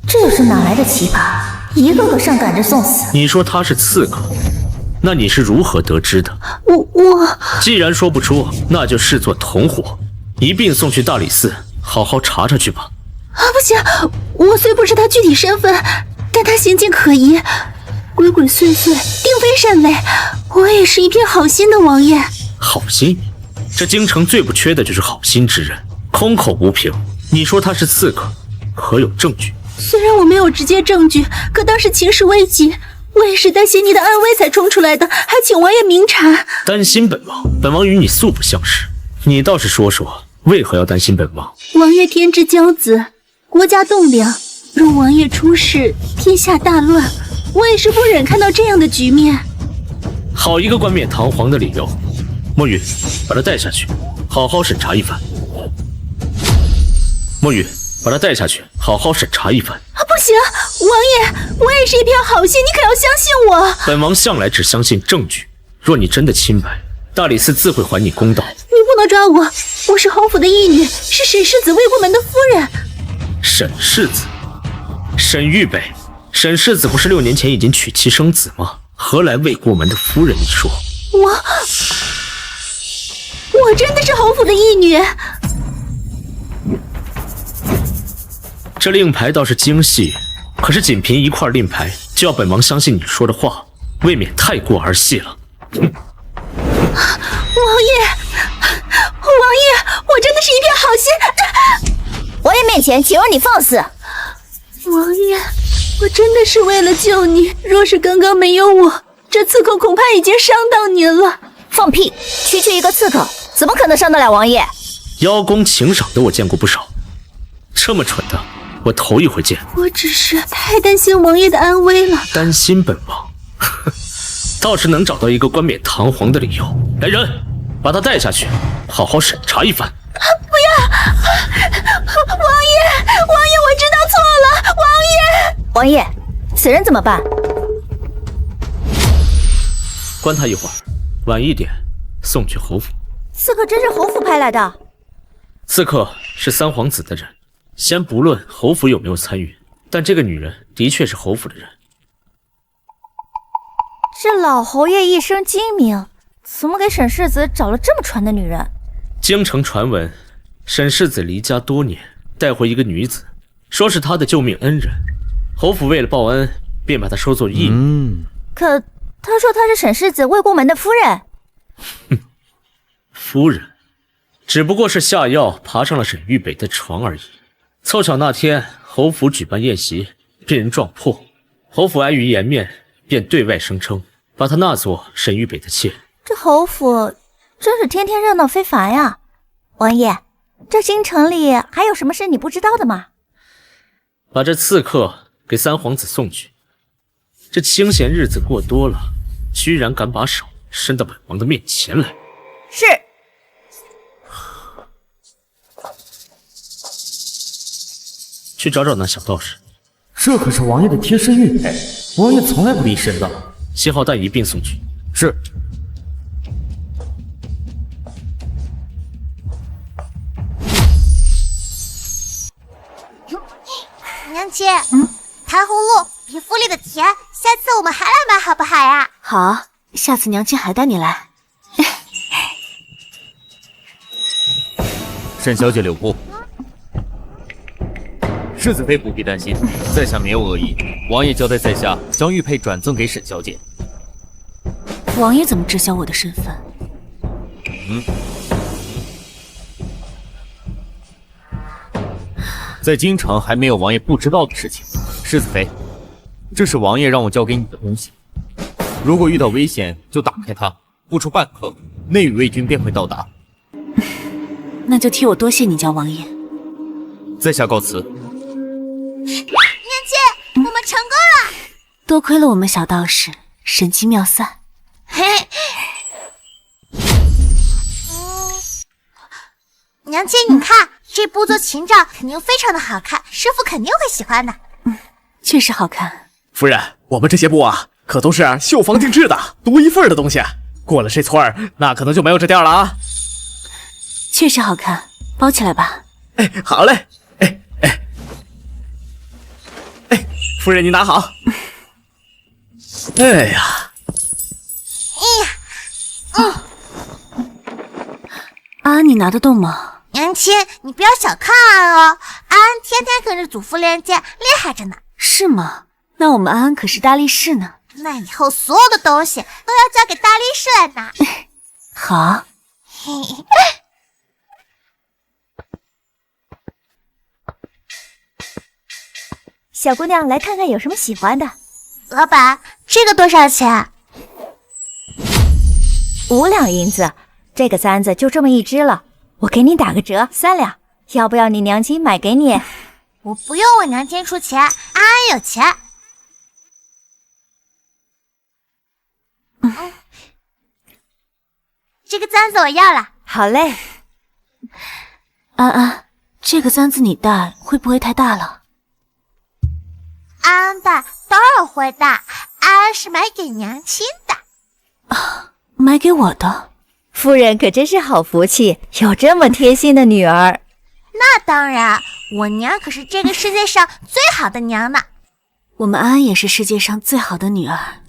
这又是哪来的奇葩？一个个上赶着送死。你说他是刺客，那你是如何得知的？我既然说不出，那就视作同伙，一并送去大理寺，好好查查去吧。不行，我虽不知他具体身份，但他行径可疑，鬼鬼祟祟，定非善类。我也是一片好心的，王爷。好心？这京城最不缺的就是好心之人，空口无凭。你说他是刺客，可有证据？虽然我没有直接证据，可当时情势危急，我也是担心你的安危才冲出来的，还请王爷明察。担心本王？本王与你素不相识，你倒是说说，为何要担心本王？王爷天之骄子，国家栋梁，若王爷出事，天下大乱，我也是不忍看到这样的局面。好一个冠冕堂皇的理由！墨雨，把他带下去，好好审查一番。墨雨，把他带下去，好好审查一番。不行，王爷，我也是一片好心，你可要相信我。本王向来只相信证据，若你真的清白，大理寺自会还你公道。你不能抓我，我是侯府的义女，是沈世子魏过门的夫人。沈世子，沈玉北，沈世子不是6年前已经娶妻生子吗？何来魏过门的夫人一说？我真的是侯府的义女。这令牌倒是精细，可是仅凭一块令牌就要本王相信你说的话，未免太过儿戏了。王爷，我真的是一片好心。王爷面前，请让你放肆。王爷，我真的是为了救你，若是刚刚没有我，这刺客恐怕已经伤到您了。放屁！区区一个刺客，怎么可能伤得了王爷？邀功请赏的我见过不少，这么蠢的我头一回见。我只是太担心王爷的安危了。担心本王？倒是能找到一个冠冕堂皇的理由。来人，把他带下去，好好审查一番。不要！王爷，我知道错了。王爷，此人怎么办？关他一会儿，晚一点送去侯府。刺客真是侯府派来的？刺客是三皇子的人，先不论侯府有没有参与，但这个女人的确是侯府的人。这老侯爷一生精明，怎么给沈世子找了这么传的女人？京城传闻，沈世子离家多年，带回一个女子，说是他的救命恩人。侯府为了报恩，便把她收作义女。可他说她是沈世子魏过门的夫人。夫人，只不过是下药爬上了沈玉北的床而已。凑巧那天侯府举办宴席，被人撞破，侯府碍于颜面，便对外声称把她纳作沈玉北的妾。这侯府真是天天热闹非凡呀！王爷，这京城里还有什么是你不知道的吗？把这刺客给三皇子送去。这清闲日子过多了，居然敢把手伸到本王的面前来。是。去找找那小道士。这可是王爷的贴身玉佩，王爷从来不离身的。信号弹一并送去。是。娘姐，糖葫芦皮肤里的甜，下次我们还来买好不好呀？好，下次娘亲还带你来。沈小姐留步。世子妃不必担心，在下没有恶意。王爷交代在下将玉佩转赠给沈小姐。王爷怎么知晓我的身份？在京城还没有王爷不知道的事情。世子妃，这是王爷让我交给你的东西，如果遇到危险就打开它，不出半刻，内宇卫军便会到达。那就替我多谢你家王爷。在下告辞。娘姐，我们成功了！多亏了我们小道士神机妙算。嘿，娘姐，你看这布做裙罩肯定非常的好看，师傅肯定会喜欢的。确实好看。夫人，我们这些布啊，可都是绣坊定制的，独一份的东西。过了这村儿，那可能就没有这店了啊。确实好看，包起来吧。好嘞。夫人您拿好。哎呀，安安，你拿得动吗？娘亲，你不要小看安安哦，安安天天跟着祖父练剑，厉害着呢。是吗？那我们安安可是大力士呢。那以后所有的东西都要交给大力士来拿。好。小姑娘，来看看有什么喜欢的。老板，这个多少钱？5两银子，这个簪子就这么一只了，我给你打个折，3两。要不要你娘亲买给你？我不用我娘亲出钱，安安有钱。这个簪子我要了。好嘞。安安，这个簪子你戴会不会太大了？安安戴当然会戴，安安是买给娘亲的。买给我的？夫人可真是好福气，有这么贴心的女儿。那当然，我娘可是这个世界上最好的娘呢。我们安安也是世界上最好的女儿。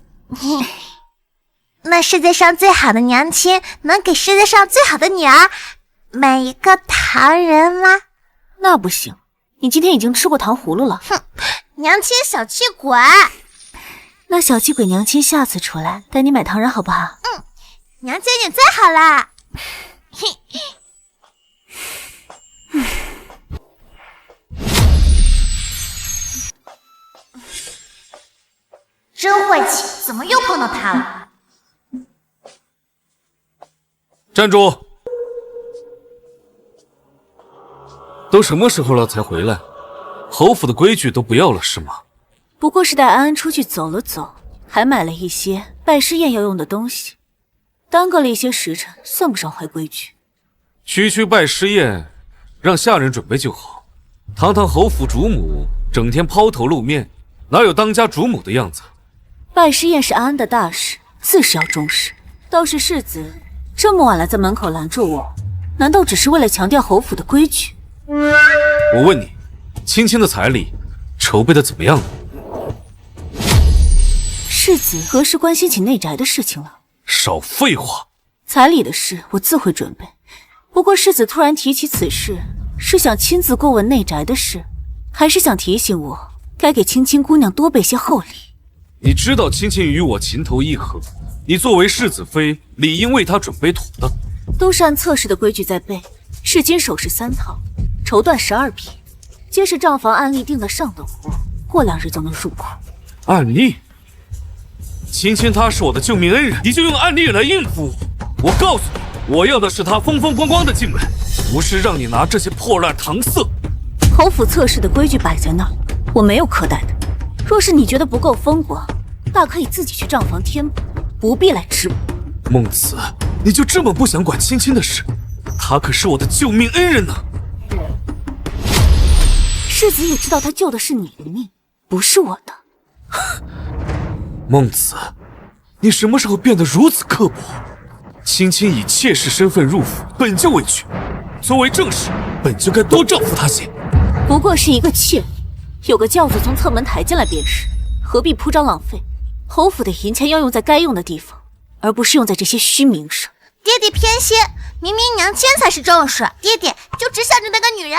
那世界上最好的娘亲能给世界上最好的女儿买一个糖人吗？那不行，你今天已经吃过糖葫芦了。哼，娘亲小气鬼。那小气鬼娘亲下次出来带你买糖人好不好？娘亲你最好啦。真晦气，怎么又碰到他了？站住！都什么时候了才回来？侯府的规矩都不要了是吗？不过是带安安出去走了走，还买了一些拜师宴要用的东西，耽搁了一些时辰，算不上坏规矩。区拜师宴，让下人准备就好。堂堂侯府主母，整天抛头露面，哪有当家主母的样子？拜师宴是安安的大事，自是要重视。倒是世子这么晚了在门口拦住我，难道只是为了强调侯府的规矩？我问你，青青的彩礼筹备的怎么样了？世子何时关心起内宅的事情了？少废话！彩礼的事我自会准备，不过世子突然提起此事，是想亲自过问内宅的事，还是想提醒我该给青青姑娘多备些厚礼？你知道青青与我情投意合，你作为世子妃，理应为她准备妥当。都是按测试的规矩在备，试金首饰3套，绸缎12匹，皆是账房按例定的上等货，过2日就能入库。按例？青青她是我的救命恩人，你就用按例来应付我？我告诉你，我要的是她风风光光的进来，不是让你拿这些破烂搪塞。侯府测试的规矩摆在那儿，我没有苛待的。若是你觉得不够风光，大可以自己去账房添补，不必来指我。孟子，你就这么不想管青青的事？她可是我的救命恩人呢。世子也知道他救的是你的命，不是我的。孟子，你什么时候变得如此刻薄？青青以妾室身份入府，本就委屈，作为正室，本就该多照顾她些。不过是一个妾，有个轿子从侧门抬进来便是，何必铺张浪费？侯府的银钱要用在该用的地方，而不是用在这些虚名上。爹爹偏心，明明娘亲才是正室，爹爹就只想着那个女人。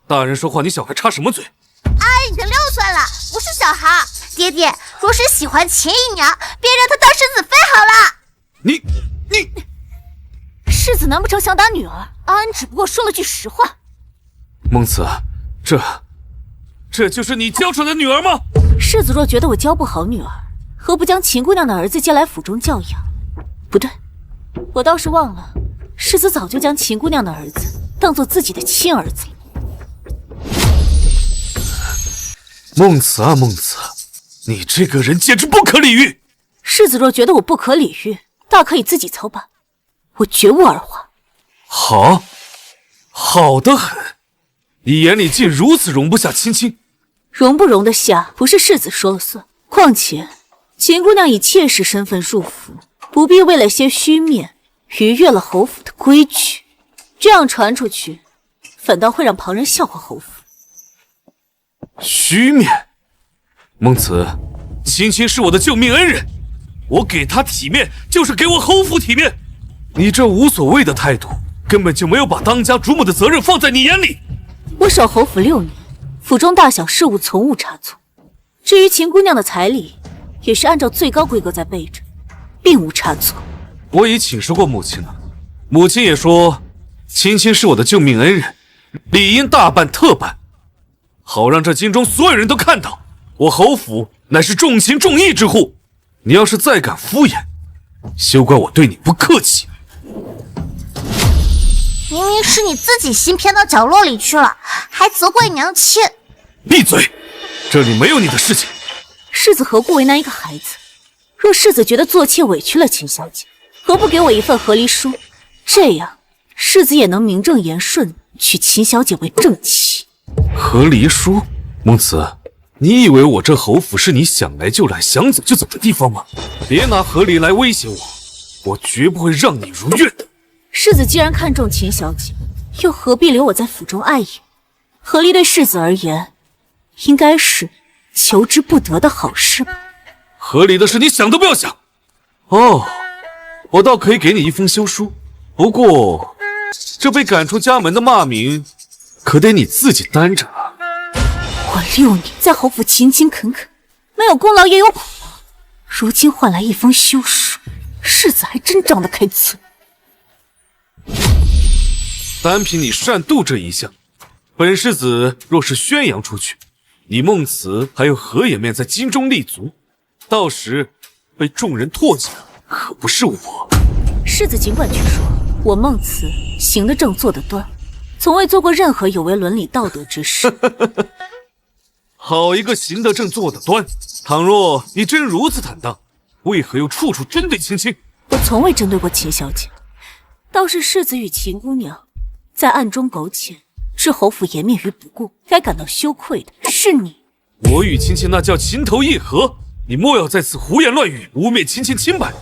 大人说话，你小孩插什么嘴？阿姨已经6岁了，不是小孩。爹爹若是喜欢秦姨娘，别让她当世子妃好了。你世子难不成想打女儿？安安只不过说了句实话。孟子，这就是你教出来的女儿吗？世子若觉得我教不好女儿，何不将秦姑娘的儿子接来府中教养？不对，我倒是忘了，世子早就将秦姑娘的儿子当做自己的亲儿子了。孟子啊孟子，你这个人简直不可理喻！世子若觉得我不可理喻，大可以自己操办，我绝无二话。好得很，你眼里竟如此容不下青青？容不容得下，不是世子说了算。况且秦姑娘以妾室身份入府，不必为了些虚面逾越了侯府的规矩，这样传出去，反倒会让旁人笑话侯府。虚面？孟子，青青是我的救命恩人，我给他体面，就是给我侯府体面。你这无所谓的态度，根本就没有把当家主母的责任放在你眼里。我守侯府6年，府中大小事务从无差错。至于秦姑娘的彩礼，也是按照最高规格在备着，并无差错。我已请示过母亲了，母亲也说，青青是我的救命恩人，理应大办特办，好让这京中所有人都看到，我侯府乃是重情重义之户。你要是再敢敷衍，休怪我对你不客气。明明是你自己心偏到角落里去了，还责怪娘亲。闭嘴，这里没有你的事情。世子何故为难一个孩子？若世子觉得做妾委屈了秦小姐，何不给我一份和离书？这样，世子也能名正言顺娶秦小姐为正妻。和离书？孟慈，你以为我这侯府是你想来就来、想走就走的地方吗？别拿和离来威胁我，我绝不会让你如愿的。世子既然看重秦小姐，又何必留我在府中碍眼？和离对世子而言，应该是求之不得的好事吧？和离的事你想都不要想。哦，我倒可以给你一封休书，不过这被赶出家门的骂名，可得你自己担着啊。我6年在侯府勤勤恳恳，没有功劳也有苦劳，如今换来一封休书，世子还真长得开嘴。单凭你善妒这一项，本世子若是宣扬出去，你孟慈还有何颜面在京中立足？到时被众人唾弃的可不是我。世子尽管去说，我孟慈行得正，坐得端，从未做过任何有违伦理道德之事。好一个行得正，坐得端！倘若你真如此坦荡，为何又处处针对青青？我从未针对过秦小姐，倒是世子与秦姑娘在暗中苟且，置侯府颜面于不顾，该感到羞愧的是你。我与青青那叫情投意合，你莫要再次胡言乱语，污蔑青青清白。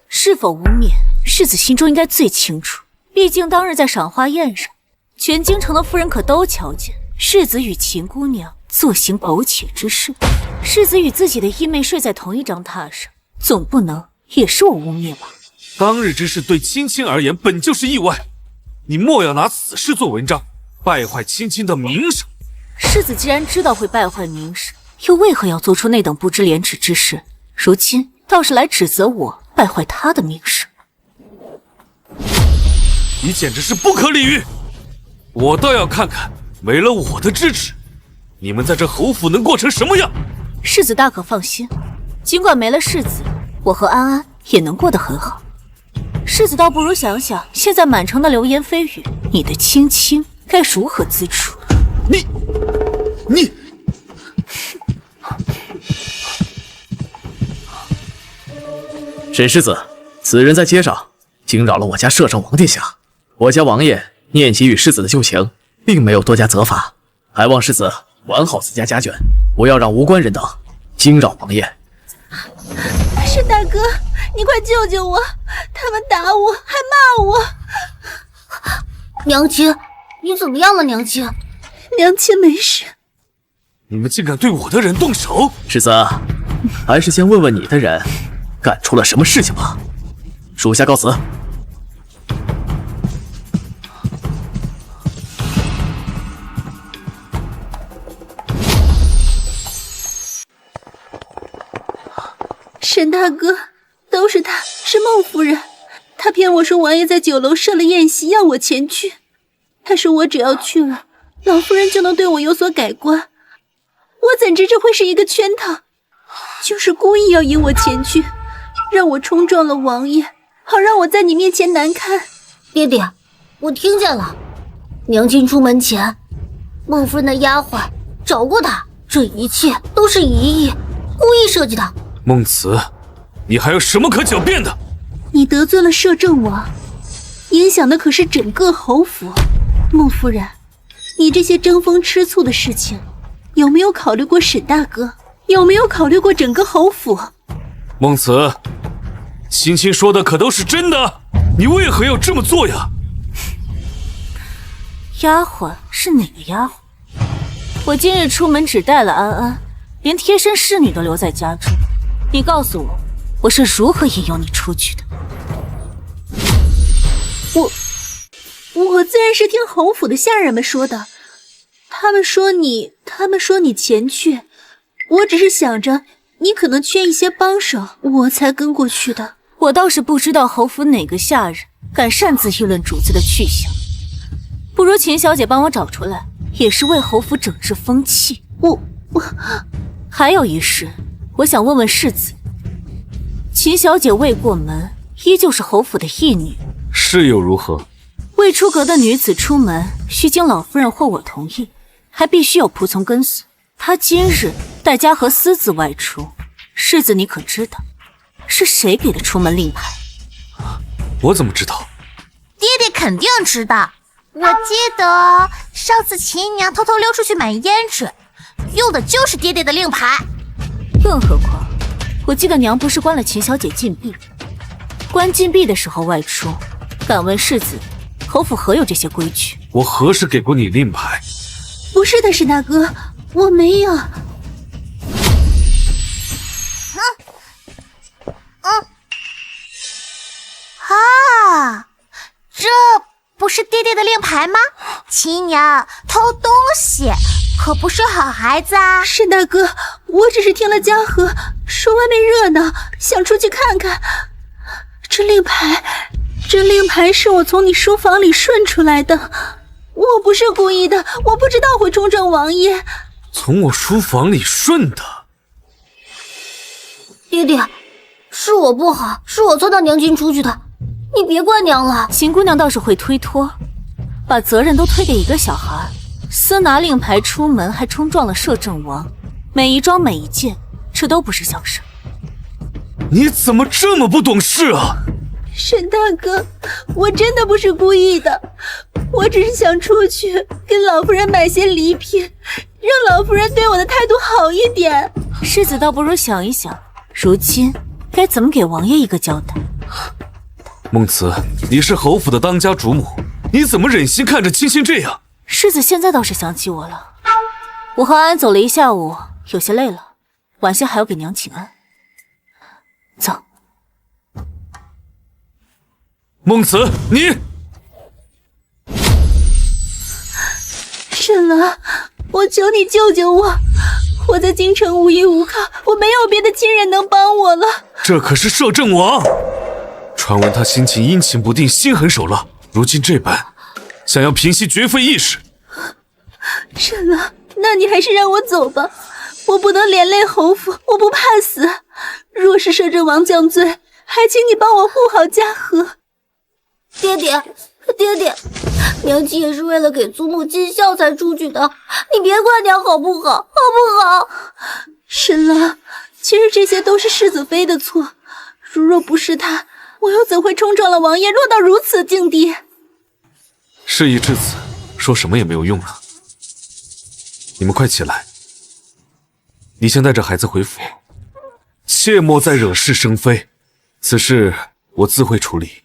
是否污蔑，世子心中应该最清楚。毕竟当日在赏花宴上，全京城的妇人可都瞧见世子与秦姑娘做行苟且之事。世子与自己的义妹睡在同一张榻上，总不能也是我污蔑吧？当日之事对青青而言本就是意外，你莫要拿此事做文章，败坏青青的名声。世子既然知道会败坏名声，又为何要做出那等不知廉耻之事？如今倒是来指责我败坏他的名声。你简直是不可理喻！我倒要看看，没了我的支持，你们在这侯府能过成什么样？世子大可放心，尽管没了世子，我和安安也能过得很好。世子倒不如想想，现在满城的流言蜚语，你的青青该如何自处？你沈世子，此人在街上惊扰了我家摄政王殿下，我家王爷念及与世子的旧情，并没有多加责罚，还望世子管好自家家眷，不要让无关人等惊扰王爷。沈大哥，你快救救我！他们打我，还骂我。娘亲，你怎么样了？娘亲，娘亲没事。你们竟敢对我的人动手！世子，还是先问问你的人干出了什么事情吧。属下告辞。沈大哥，都是他，是孟夫人。他骗我说王爷在酒楼设了宴席，要我前去。他说我只要去了，老夫人就能对我有所改观。我怎知这会是一个圈套？就是故意要引我前去，让我冲撞了王爷，好让我在你面前难堪。爹爹，我听见了。娘亲出门前，孟夫人的丫鬟找过他，这一切都是一意，故意设计的。孟慈，你还有什么可狡辩的？你得罪了摄政王，影响的可是整个侯府。孟夫人，你这些争风吃醋的事情，有没有考虑过沈大哥？有没有考虑过整个侯府？孟慈，青青说的可都是真的，你为何要这么做呀？丫鬟是哪个丫鬟？我今日出门只带了安安，连贴身侍女都留在家中。你告诉我，我是如何引诱你出去的。我自然是听侯府的下人们说的，他们说你前去，我只是想着你可能缺一些帮手，我才跟过去的。我倒是不知道侯府哪个下人敢擅自议论主子的去向，不如秦小姐帮我找出来，也是为侯府整治风气。还有一事，我想问问世子，秦小姐未过门，依旧是侯府的义女，是又如何？未出阁的女子出门，需经老夫人或我同意，还必须有仆从跟随。她今日带家和私自外出，世子你可知道是谁给的出门令牌？我怎么知道？爹爹肯定知道。我记得上次秦娘偷偷溜出去买胭脂，用的就是爹爹的令牌。更何况，我记得娘不是关了秦小姐禁闭，关禁闭的时候外出。敢问世子，侯府何有这些规矩？我何时给过你令牌？不是的，沈大哥，我没有。这不是爹爹的令牌吗？秦娘偷东西可不是好孩子啊！沈大哥，我只是听了嘉禾说外面热闹，想出去看看。这令牌是我从你书房里顺出来的，我不是故意的，我不知道会冲撞王爷。从我书房里顺的？爹爹，是我不好，是我从他娘亲出去的，你别怪娘了。秦姑娘倒是会推脱，把责任都推给一个小孩，私拿令牌出门，还冲撞了摄政王，每一桩每一件，这都不是小事。你怎么这么不懂事啊？沈大哥，我真的不是故意的，我只是想出去跟老夫人买些礼品，让老夫人对我的态度好一点。世子倒不如想一想，如今该怎么给王爷一个交代。孟慈，你是侯府的当家主母，你怎么忍心看着青青这样？世子现在倒是想起我了，我和安安走了一下午，有些累了，晚些还要给娘请安。走。孟慈，你沈儿，我求你救救我！我在京城无依无靠，我没有别的亲人能帮我了。这可是摄政王，传闻他心情阴晴不定，心狠手辣，如今这般，想要平息绝非易事。沈儿，那你还是让我走吧，我不能连累侯府，我不怕死。若是摄政王降罪，还请你帮我护好嘉禾。爹爹，娘亲也是为了给祖母尽孝才出去的，你别怪娘好不好？好不好？沈儿，其实这些都是世子妃的错，如若不是她，我又怎会冲撞了王爷，落到如此境地？事已至此，说什么也没有用了。你们快起来，你先带着孩子回府，切莫再惹是生非，此事我自会处理。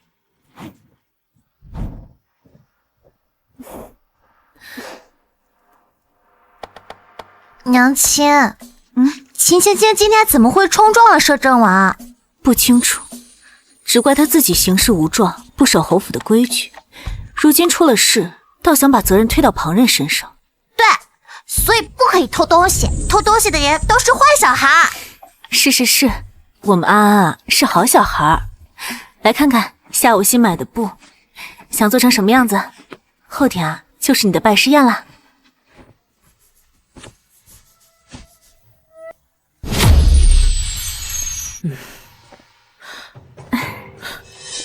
娘亲，秦青青今天怎么会冲撞了摄政王？不清楚，只怪他自己行事无状，不守侯府的规矩，如今出了事，倒想把责任推到旁人身上。对，所以不可以偷东西，偷东西的人都是坏小孩。是，我们安安啊是好小孩。来看看下午新买的布，想做成什么样子？后天啊就是你的拜师宴啦。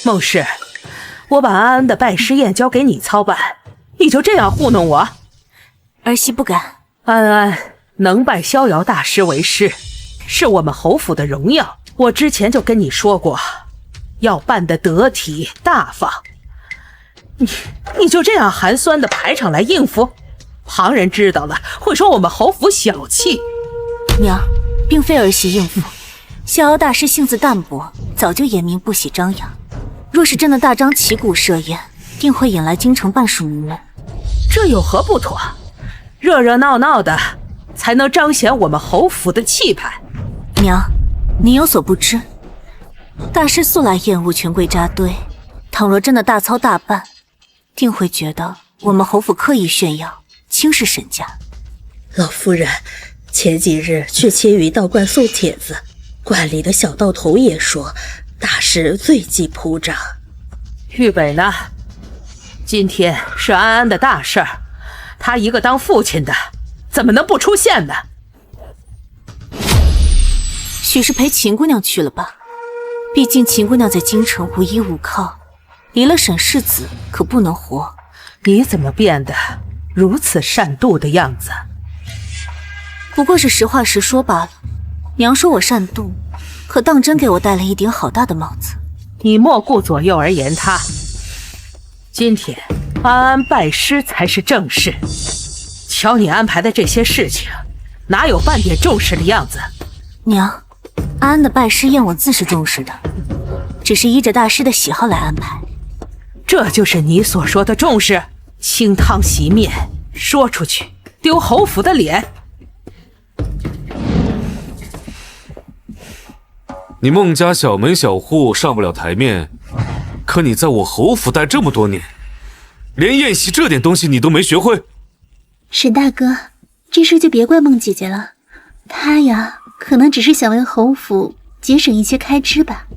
孟氏，我把安安的拜师宴交给你操办，你就这样糊弄我？儿媳不敢。安安能拜逍遥大师为师，是我们侯府的荣耀。我之前就跟你说过，要办得得体大方。你就这样寒酸的排场来应付，旁人知道了会说我们侯府小气。娘，并非儿媳应付，逍遥大师性子淡薄，早就言明不喜张扬。若是真的大张旗鼓设宴，定会引来京城半数名门。这有何不妥？热热闹闹的，才能彰显我们侯府的气派。娘，您有所不知，大师素来厌恶权贵扎堆，倘若真的大操大办，定会觉得我们侯府刻意炫耀，轻视沈家。老夫人，前几日去千余道观送帖子，观里的小道童也说大师罪迹铺张。玉北呢？今天是安安的大事儿，他一个当父亲的，怎么能不出现呢？许是陪秦姑娘去了吧？毕竟秦姑娘在京城无依无靠，离了沈世子可不能活。你怎么变得如此善妒的样子？不过是实话实说罢了。娘说我善妒，可当真给我戴了一顶好大的帽子。你莫顾左右而言他。今天安安拜师才是正事，瞧你安排的这些事情，哪有半点重视的样子？娘，安安的拜师宴我自是重视的，只是依着大师的喜好来安排。这就是你所说的重视？清汤洗面，说出去丢侯府的脸。你孟家小门小户上不了台面，可你在我侯府待这么多年，连宴席这点东西你都没学会。沈大哥，这事就别怪孟姐姐了，她呀，可能只是想为侯府节省一些开支吧。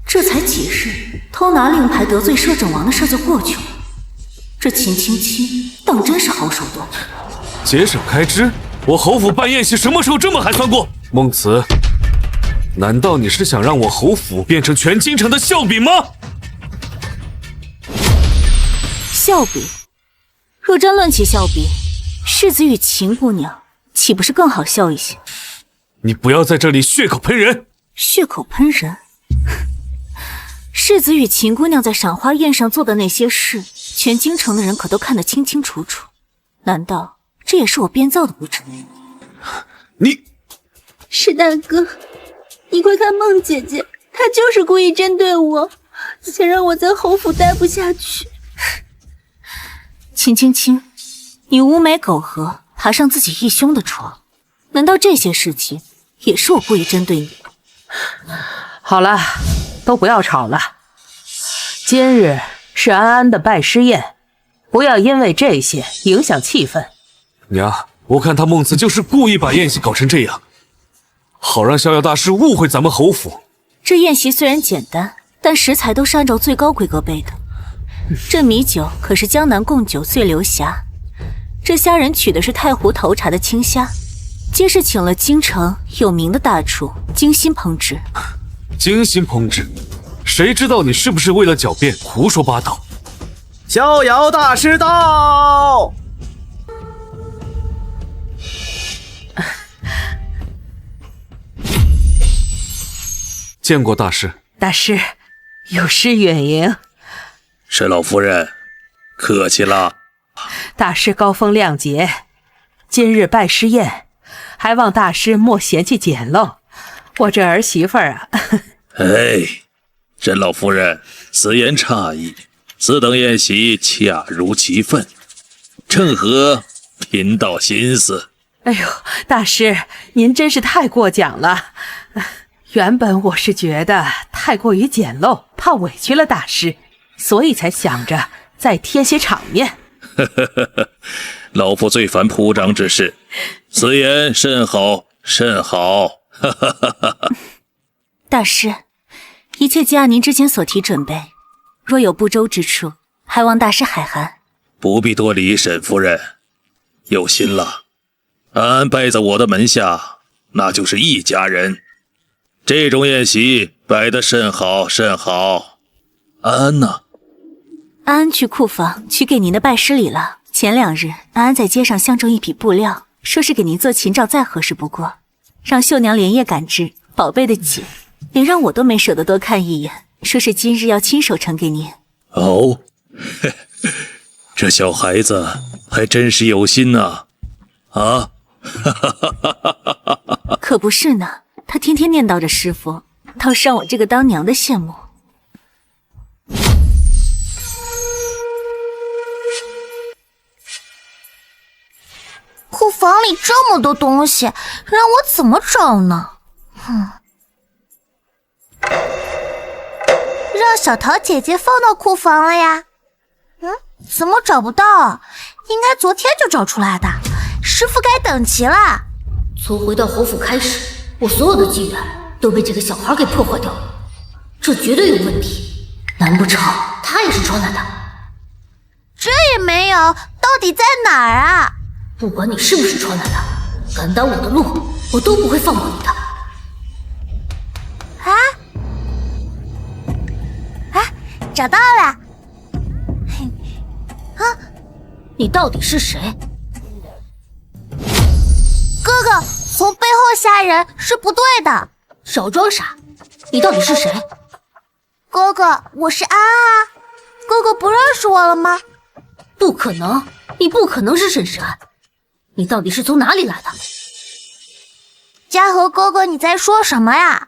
这才几日，偷拿令牌得罪摄政王的事就过去了。这秦青青当真是好手段。节省开支？我侯府办宴席什么时候这么寒酸过？孟慈，难道你是想让我侯府变成全京城的笑柄吗？笑柄？若真论起笑柄，世子与秦姑娘岂不是更好笑一些？你不要在这里血口喷人！血口喷人？世子与秦姑娘在赏花宴上做的那些事，全京城的人可都看得清清楚楚。难道这也是我编造的不成？你，史大哥，你快看孟姐姐，她就是故意针对我，想让我在侯府待不下去。秦青青，你无美苟合，爬上自己义兄的床，难道这些事情也是我故意针对你？好了，都不要吵了。今日是安安的拜师宴，不要因为这些影响气氛。娘，我看他孟慈就是故意把宴席搞成这样，好让逍遥大师误会咱们侯府。这宴席虽然简单，但食材都是按照最高规格备的。这米酒可是江南贡酒最流霞，这虾仁取的是太湖头茶的青虾，皆是请了京城有名的大厨精心烹制。精心烹制？谁知道你是不是为了狡辩胡说八道？逍遥大师到！见过大师。大师，有失远迎。沈老夫人，客气了。大师高风亮节，今日拜师宴，还望大师莫嫌弃简陋。我这儿媳妇儿啊，哎，沈老夫人，此言差矣。此等宴席恰如其分，正合贫道心思。哎呦，大师，您真是太过奖了。原本我是觉得太过于简陋，怕委屈了大师，所以才想着再添些场面。老夫最烦铺张之事，此言甚好，甚好。大师，一切皆按您之前所提准备，若有不周之处，还望大师海涵。不必多礼，沈夫人，有心了。安安拜在我的门下，那就是一家人。这种宴席摆得甚好，甚好。安安呢？安安去库房取给您的拜师礼了。前2日，安安在街上相中一匹布料，说是给您做琴罩，再合适不过，让绣娘连夜赶制，宝贝的紧，连让我都没舍得多看一眼，说是今日要亲手呈给您。哦，这小孩子还真是有心呐！啊，可不是呢，他天天念叨着师傅，倒是让我这个当娘的羡慕。库房里这么多东西，让我怎么找呢？让小桃姐姐放到库房了呀？怎么找不到？应该昨天就找出来的。师傅该等急了。从回到侯府开始，我所有的机缘都被这个小孩给破坏掉了，这绝对有问题。难不成他也是传来的？这也没有，到底在哪儿啊？不管你是不是传来的，敢挡我的路，我都不会放过你的。找到了。你到底是谁？哥哥，从背后吓人是不对的。少装傻，你到底是谁？哥哥，我是安啊。哥哥不认识我了吗？不可能，你不可能是沈石安。你到底是从哪里来的？嘉禾哥哥，你在说什么呀？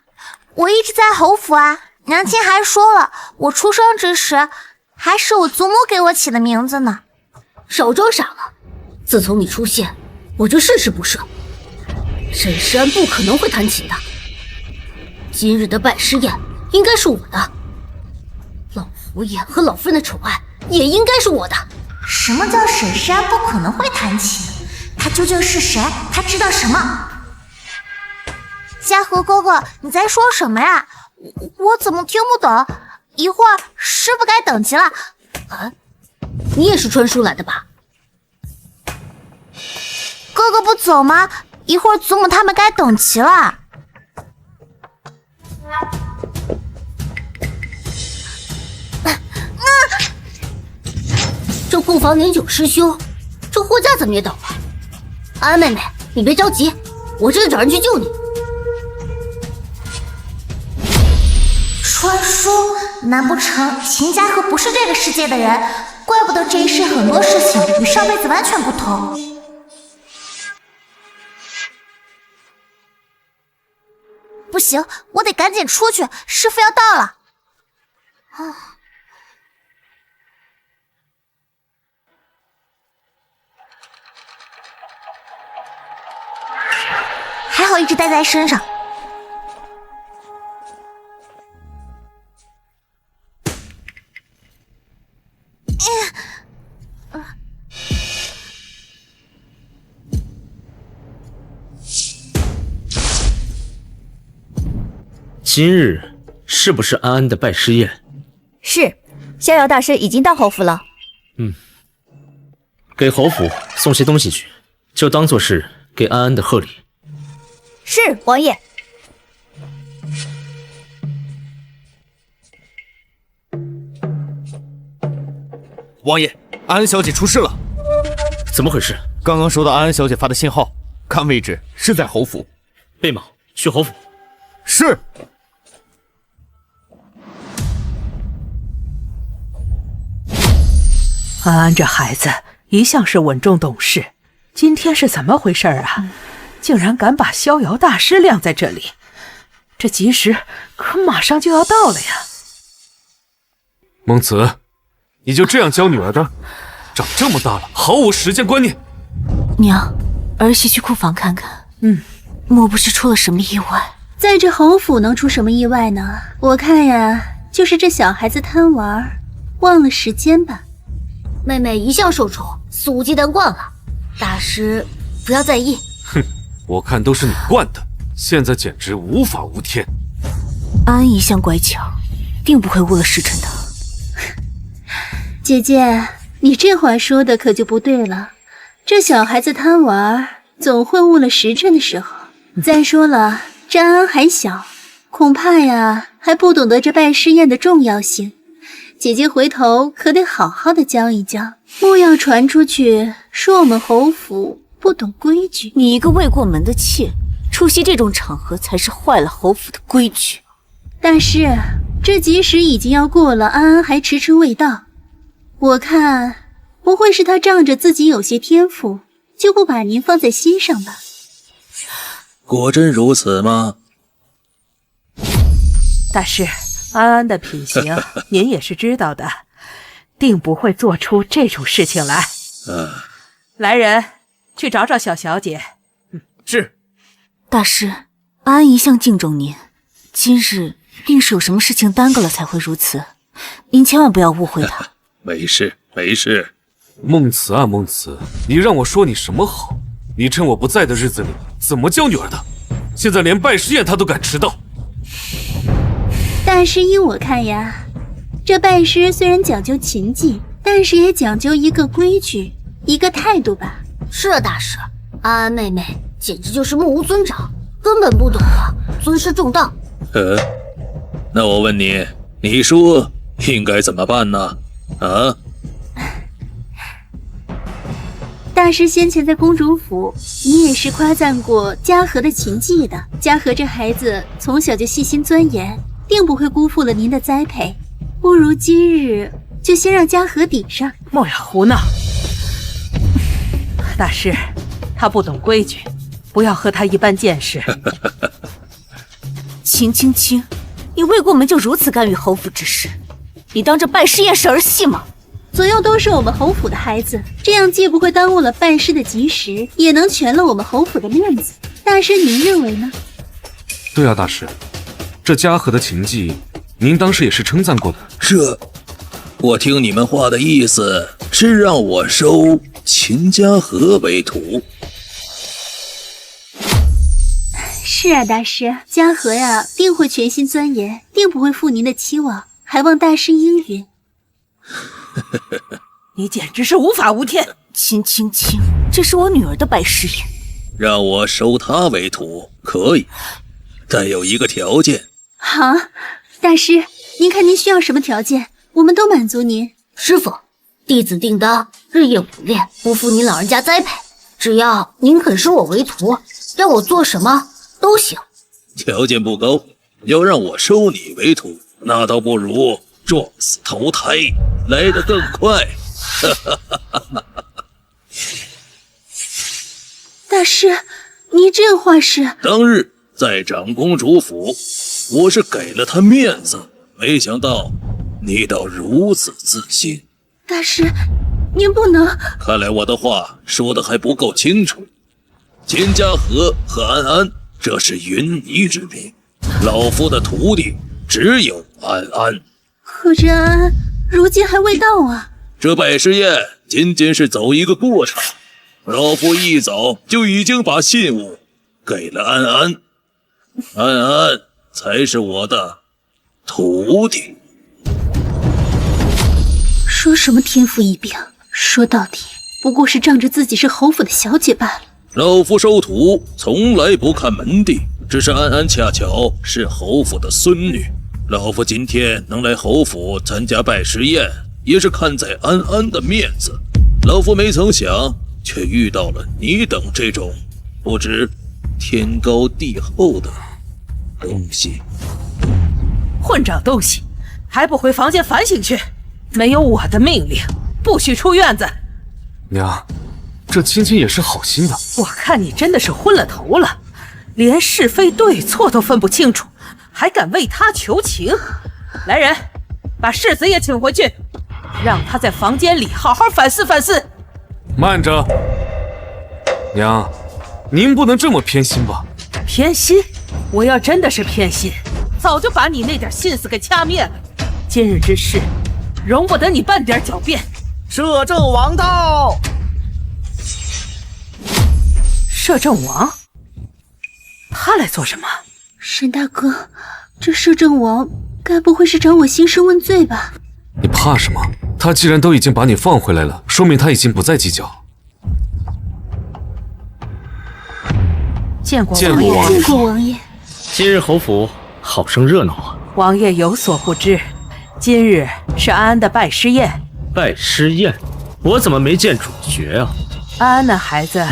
我一直在侯府啊。娘亲还说了，我出生之时还是我祖母给我起的名字呢。少装傻了，自从你出现，我就事事不顺。沈石安不可能会弹琴的。今日的拜师宴应该是我的，老佛爷和老夫人的宠爱也应该是我的。什么叫沈石安不可能会弹琴？他究竟是谁？他知道什么？嘉禾哥哥，你在说什么呀？我怎么听不懂？一会儿师傅该等急了。你也是传书来的吧？哥哥不走吗？一会儿祖母他们该等急了。这库房年久失修，这货架怎么也倒了？安妹妹，你别着急，我这就找人去救你。传书？难不成秦家和不是这个世界的人？怪不得这一世很多事情与上辈子完全不同。不行，我得赶紧出去，师傅要到了。还好一直带在身上。今日是不是安安的拜师宴？是，逍遥大师已经到侯府了。给侯府送些东西去，就当做是给安安的贺礼。是，王爷。王爷，安安小姐出事了。怎么回事？刚刚收到安安小姐发的信号，看位置是在侯府。贝莽，去侯府。是。安安这孩子一向是稳重懂事，今天是怎么回事啊？竟然敢把逍遥大师晾在这里，这吉时可马上就要到了呀！孟子，你就这样教女儿的？长这么大了，毫无时间观念。娘，儿媳去库房看看。莫不是出了什么意外？在这侯府能出什么意外呢？我看呀，就是这小孩子贪玩，忘了时间吧。妹妹一向受宠，肆无忌惮惯了，大师不要在意。哼，我看都是你惯的，现在简直无法无天。安一向乖巧，定不会误了时辰的。姐姐，你这话说的可就不对了。这小孩子贪玩，总会误了时辰的时候。再说了，这安安还小，恐怕呀还不懂得这拜师宴的重要性。姐姐回头可得好好的教一教，莫要传出去说我们侯府不懂规矩。你一个未过门的妾，出席这种场合才是坏了侯府的规矩。大师，这吉时已经要过了，安安还迟迟未到，我看不会是他仗着自己有些天赋，就不把您放在心上吧？果真如此吗？大师，安安的品行您也是知道的，定不会做出这种事情来。来人，去找找小小姐。是。大师，安安一向敬重您，今日定是有什么事情耽搁了才会如此。您千万不要误会他。没事没事。孟慈啊孟慈，你让我说你什么好？你趁我不在的日子里怎么教女儿的？现在连拜师宴他都敢迟到。大师依我看呀，这拜师虽然讲究琴技，但是也讲究一个规矩，一个态度吧。是啊，大师，安安妹妹简直就是目无尊长，根本不懂得尊师重道。那我问你，你说应该怎么办呢？啊？大师先前在公主府，你也是夸赞过嘉禾的琴技的。嘉禾这孩子从小就细心钻研，定不会辜负了您的栽培。不如今日就先让嘉禾顶上。莫要胡闹！大师，他不懂规矩，不要和他一般见识。秦青青，你未过门就如此干预侯府之事，你当这拜师宴是儿戏吗？左右都是我们侯府的孩子，这样既不会耽误了拜师的吉时，也能全了我们侯府的面子。大师您认为呢？对啊，大师，这嘉禾的琴技，您当时也是称赞过的。我听你们话的意思是让我收秦嘉禾为徒。是啊，大师，嘉禾呀，定会全心钻研，定不会负您的期望，还望大师应允。你简直是无法无天！秦青青，这是我女儿的拜师宴，让我收她为徒可以，但有一个条件。好，大师，您看您需要什么条件，我们都满足您。师傅，弟子定当日夜苦练，不负您老人家栽培。只要您肯收我为徒，让我做什么都行。条件不高，要让我收你为徒，那倒不如撞死投胎来得更快。大师，您这话是？当日在长公主府，我是给了她面子，没想到你倒如此自信。大师，您不能……看来我的话说的还不够清楚。秦嘉禾和安安，这是云泥之别，老夫的徒弟只有安安。可这安安如今还未到啊！这拜师宴仅仅是走一个过场，老夫一早就已经把信物给了安安，安安才是我的徒弟。说什么天赋异禀，说到底不过是仗着自己是侯府的小姐罢了。老夫收徒从来不看门第，只是安安恰巧是侯府的孙女。老夫今天能来侯府参加拜师宴，也是看在安安的面子。老夫没曾想，却遇到了你等这种不知天高地厚的东西。混账东西，还不回房间反省去！没有我的命令，不许出院子。娘，这青青也是好心的。我看你真的是昏了头了，连是非对错都分不清楚，还敢为他求情！来人，把世子也请回去，让他在房间里好好反思反思。慢着，娘，您不能这么偏心吧？偏心？我要真的是偏心，早就把你那点心思给掐灭了。今日之事，容不得你半点狡辩。摄政王到！摄政王？他来做什么？沈大哥，这摄政王该不会是找我兴师问罪吧？你怕什么？他既然都已经把你放回来了，说明他已经不再计较。见过王爷。见过王爷。今日侯府好生热闹啊！王爷有所不知，今日是安安的拜师宴。拜师宴？我怎么没见主角啊？安安那孩子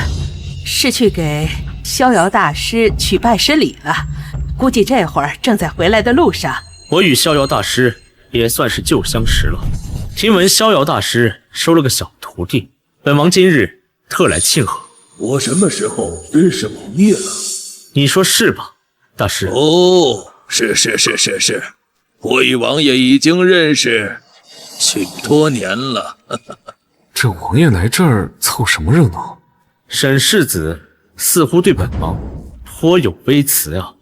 是去给逍遥大师取拜师礼了，估计这会儿正在回来的路上。我与逍遥大师也算是旧相识了。听闻逍遥大师收了个小徒弟，本王今日特来庆贺。我什么时候认识王爷了？你说是吧，大师？哦，是，我与王爷已经认识许多年了。这王爷来这儿凑什么热闹？沈世子似乎对本王颇有微词啊。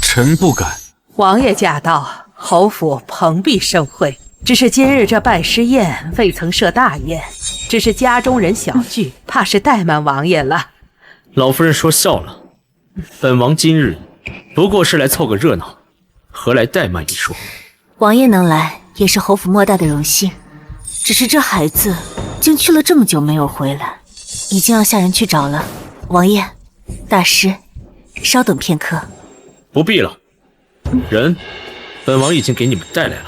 臣不敢。王爷驾到，侯府蓬荜生辉，只是今日这拜师宴未曾设大宴，只是家中人小聚，怕是怠慢王爷了。老夫人说笑了，本王今日不过是来凑个热闹，何来怠慢一说？王爷能来也是侯府莫大的荣幸，只是这孩子竟去了这么久没有回来，已经要下人去找了。王爷，大师，稍等片刻。不必了，人本王已经给你们带来了。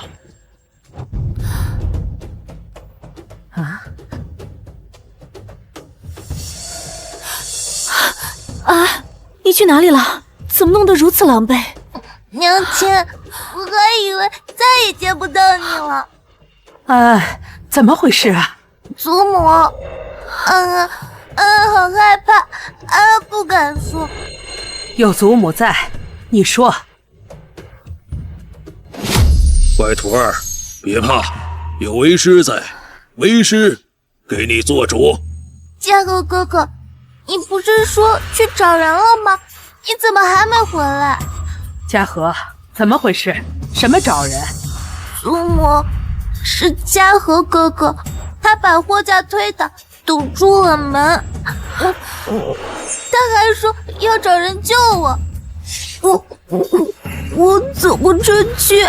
你去哪里了？怎么弄得如此狼狈？娘亲，我还以为再也见不到你了。怎么回事啊？祖母，好害怕，不敢说。有祖母在，你说。乖徒儿，别怕，有为师在，为师给你做主。嘉禾哥哥，你不是说去找人了吗？你怎么还没回来？嘉禾，怎么回事？什么找人？祖母，是嘉禾哥哥，他把货架推倒，堵住了门。他还说要找人救我，我走不出去，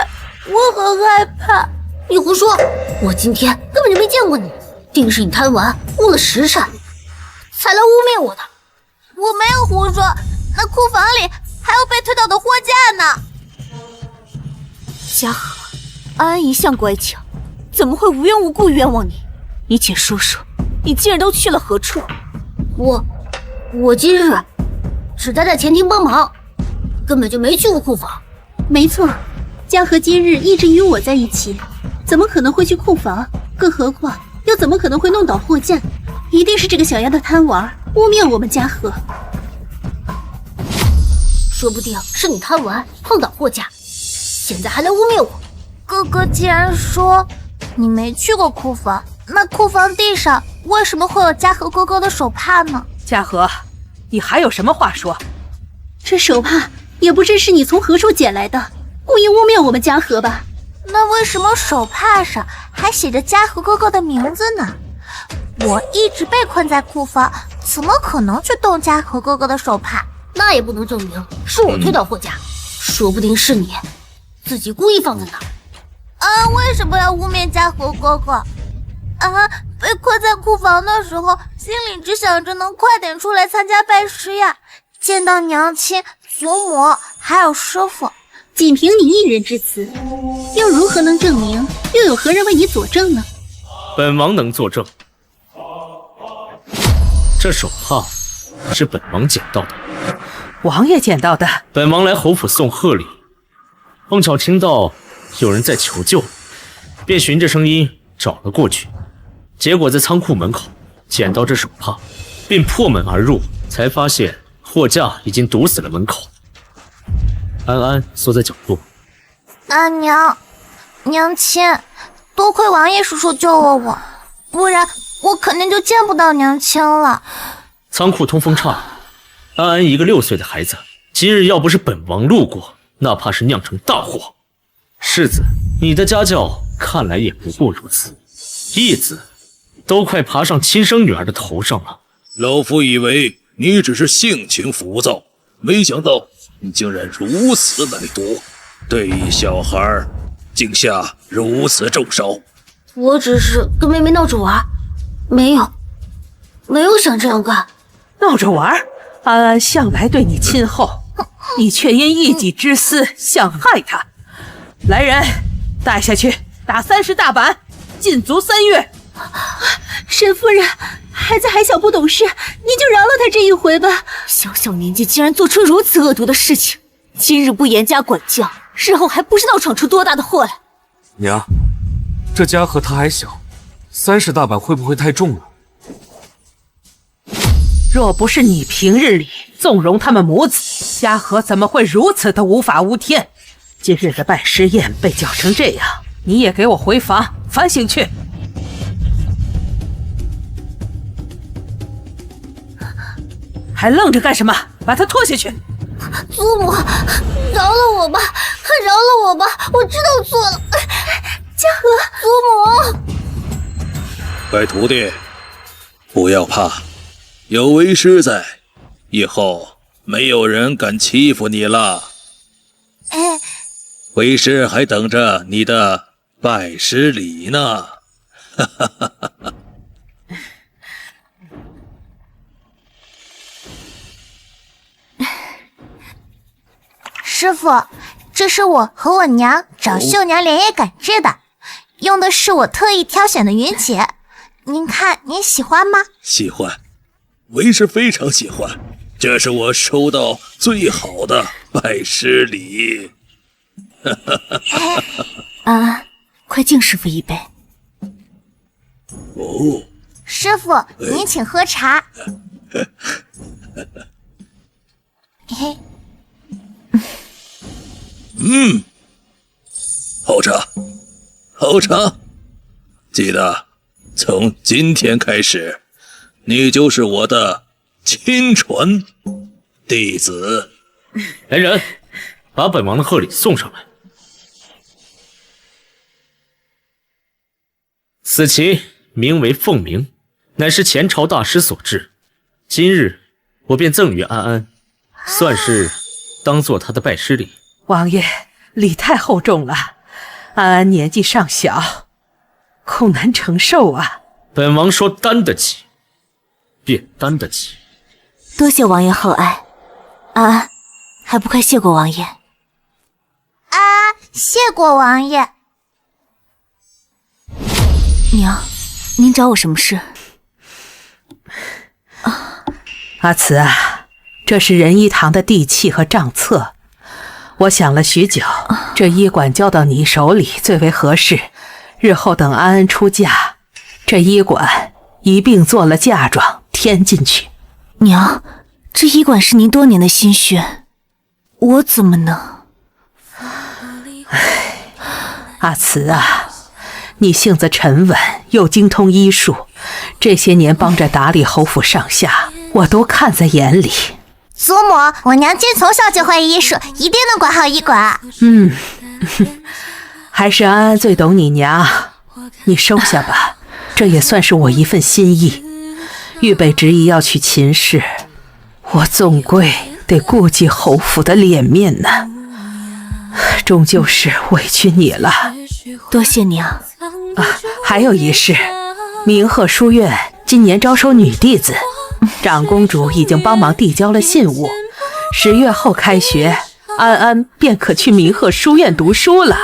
我很害怕。你胡说！我今天根本就没见过你，定是你贪玩误了时辰，才来污蔑我的。我没有胡说，那库房里还有被推倒的货架呢。嘉禾，安安一向乖巧，怎么会无缘无故冤枉你？你且说说，你今日都去了何处？我今日只待在前厅帮忙，根本就没去过库房。没错，嘉禾今日一直与我在一起，怎么可能会去库房？更何况又怎么可能会弄倒货架？一定是这个小丫头贪玩，污蔑我们嘉禾。说不定是你贪玩碰倒货架，现在还来污蔑我。哥哥既然说你没去过库房，那库房地上为什么会有嘉禾哥哥的手帕呢？嘉禾，你还有什么话说？这手帕也不知是你从何处捡来的，故意污蔑我们嘉禾吧？那为什么手帕上还写着嘉禾哥哥的名字呢？我一直被困在库房，怎么可能去动嘉禾哥哥的手帕？那也不能证明是我推倒货架，说不定是你自己故意放在那儿。为什么要污蔑嘉禾哥哥？被困在库房的时候，心里只想着能快点出来参加拜师呀，见到娘亲、祖母还有师傅。仅凭你一人之词，又如何能证明？又有何人为你佐证呢？本王能作证，这手帕是本王捡到的。王爷捡到的。本王来侯府送贺礼，碰巧听到有人在求救，便循着声音找了过去。结果在仓库门口捡到这手帕，并破门而入，才发现货架已经堵死了门口。安安缩在角落。娘亲，多亏王爷叔叔救了我，不然我肯定就见不到娘亲了。仓库通风差，安安一个6岁的孩子，今日要不是本王路过，那怕是酿成大祸。世子，你的家教看来也不过如此，义子都快爬上亲生女儿的头上了。老夫以为你只是性情浮躁，没想到你竟然如此歹毒，对一小孩竟下如此重手。我只是跟妹妹闹着玩，没有想这样干。闹着玩？安安向来对你亲厚，你却因一己之私想害她。来人，带下去打30大板，禁足3月。沈夫人，孩子还小不懂事，你就饶了他这一回吧。小小年纪竟然做出如此恶毒的事情，今日不严加管教，日后还不知道闯出多大的祸来。娘，这家和他还小，30大板会不会太重了？若不是你平日里纵容他们母子，嘉禾怎么会如此的无法无天？今日的拜师宴被搅成这样，你也给我回房反省去。还愣着干什么？把他拖下去！祖母，饶了我吧，饶了我吧，我知道错了。嘉禾，祖母，乖徒弟，不要怕，有为师在，以后没有人敢欺负你了。哎，为师还等着你的拜师礼呢。哈哈哈哈。师傅，这是我和我娘找绣娘连夜赶制的，用的是我特意挑选的云锦，您看您喜欢吗？喜欢，为师非常喜欢，这是我收到最好的拜师礼。安安，快敬师傅一杯。哦，师傅，您请喝茶。嘿。好茶，好茶。记得，从今天开始，你就是我的亲传弟子。来人，把本王的贺礼送上来。此旗名为凤鸣，乃是前朝大师所制。今日我便赠与安安，算是当做他的拜师礼。王爷，礼太厚重了，安安年纪尚小，恐难承受啊。本王说担得起，便担得起。多谢王爷厚爱，安安，还不快谢过王爷？谢过王爷。娘，您找我什么事？阿慈啊，这是仁医堂的地契和账册。我想了许久，这医馆交到你手里最为合适。日后等安安出嫁，这医馆一并做了嫁妆添进去。娘，这医馆是您多年的心血，我怎么能……阿慈啊，你性子沉稳，又精通医术，这些年帮着打理侯府上下，我都看在眼里。祖母，我娘亲从小就会医术，一定能管好医馆。还是安安最懂你娘，你收下吧，这也算是我一份心意。预备执意要去秦氏，我总归得顾及侯府的脸面呢，终究是委屈你了。多谢娘。还有一事，明鹤书院今年招收女弟子，长公主已经帮忙递交了信物，10月后开学，安安便可去明鹤书院读书了。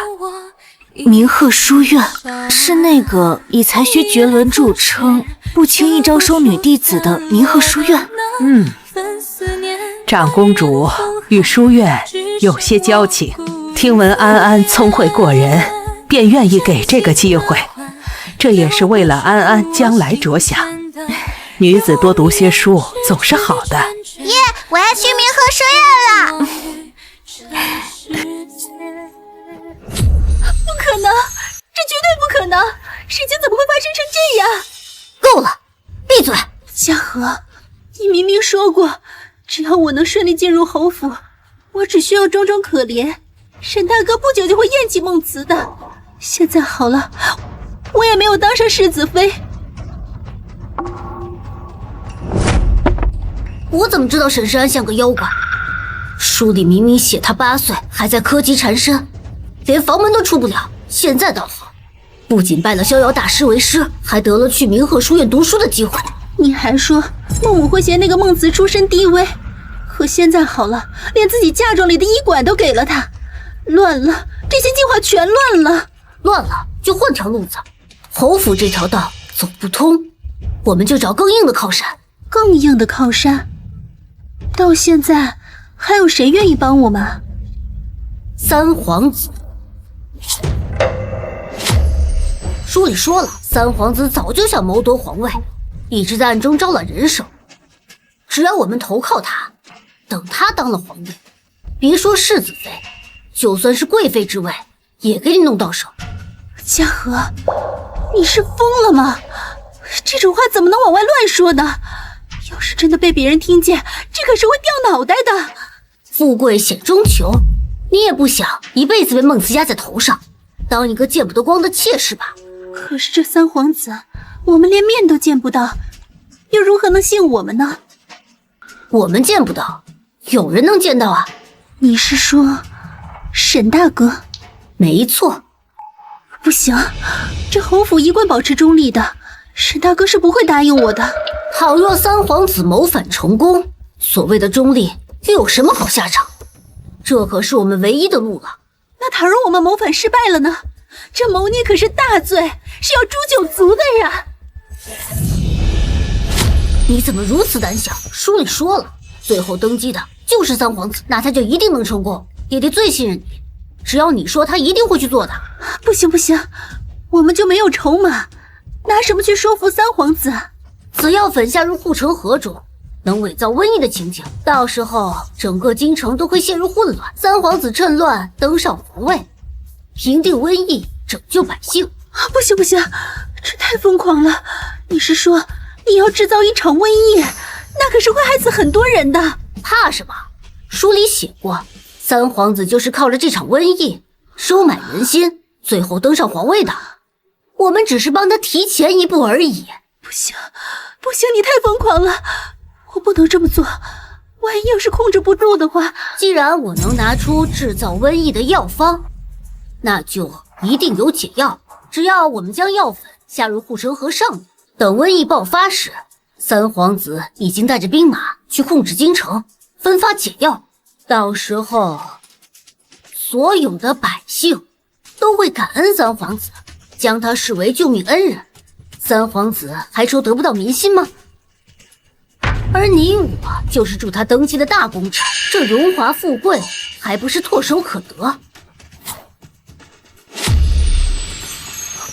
明鹤书院是那个以才学绝伦著称、不轻易招收女弟子的明鹤书院？长公主与书院有些交情，听闻安安聪慧过人，便愿意给这个机会，这也是为了安安将来着想。女子多读些书总是好的。耶，我要去明鹤书院了。不可能，这绝对不可能！事情怎么会发生成这样？够了，闭嘴！嘉禾，你明明说过，只要我能顺利进入侯府，我只需要装装可怜，沈大哥不久就会厌弃孟慈的。现在好了，我也没有当上世子妃。我怎么知道沈世安像个妖怪？书里明明写他8岁还在柯基缠身，连房门都出不了。现在倒好，不仅拜了逍遥大师为师，还得了去明鹤书院读书的机会。你还说孟母会嫌那个孟慈出身低微，可现在好了，连自己嫁妆里的医馆都给了他，乱了，这些计划全乱了。乱了就换条路子，侯府这条道走不通，我们就找更硬的靠山。更硬的靠山？到现在还有谁愿意帮我们？三皇子。书里说了，三皇子早就想谋夺皇位，一直在暗中招揽人手。只要我们投靠他，等他当了皇帝，别说世子妃，就算是贵妃之位，也给你弄到手。嘉禾，你是疯了吗？这种话怎么能往外乱说呢？要是真的被别人听见，这可是会掉脑袋的。富贵险中求，你也不想一辈子被梦慈压在头上，当一个见不得光的妾室吧？可是这三皇子，我们连面都见不到，又如何能信我们呢？我们见不到，有人能见到啊。你是说沈大哥？没错。不行，这侯府一贯保持中立的，沈大哥是不会答应我的。倘若三皇子谋反成功，所谓的中立又有什么好下场？这可是我们唯一的路了。那倘若我们谋反失败了呢？这谋逆可是大罪，是要诛九族的呀！你怎么如此胆小？书里说了，最后登基的就是三皇子，那他就一定能成功。爹爹最信任你，只要你说，他一定会去做的。不行不行，我们就没有筹码，拿什么去说服三皇子？紫药粉下入护城河中，能伪造瘟疫的情景，到时候整个京城都会陷入混乱。三皇子趁乱登上皇位，平定瘟疫，拯救百姓。不行不行，这太疯狂了！你是说你要制造一场瘟疫？那可是会害死很多人的。怕什么？书里写过，三皇子就是靠着这场瘟疫收买人心，最后登上皇位的。我们只是帮他提前一步而已。不行不行，你太疯狂了，我不能这么做。万一要是控制不住的话，既然我能拿出制造瘟疫的药方，那就一定有解药。只要我们将药粉下入护城河上面，等瘟疫爆发时，三皇子已经带着兵马去控制京城，分发解药。到时候，所有的百姓都会感恩三皇子，将他视为救命恩人。三皇子还愁得不到民心吗？而你我就是助他登基的大功臣，这荣华富贵还不是唾手可得？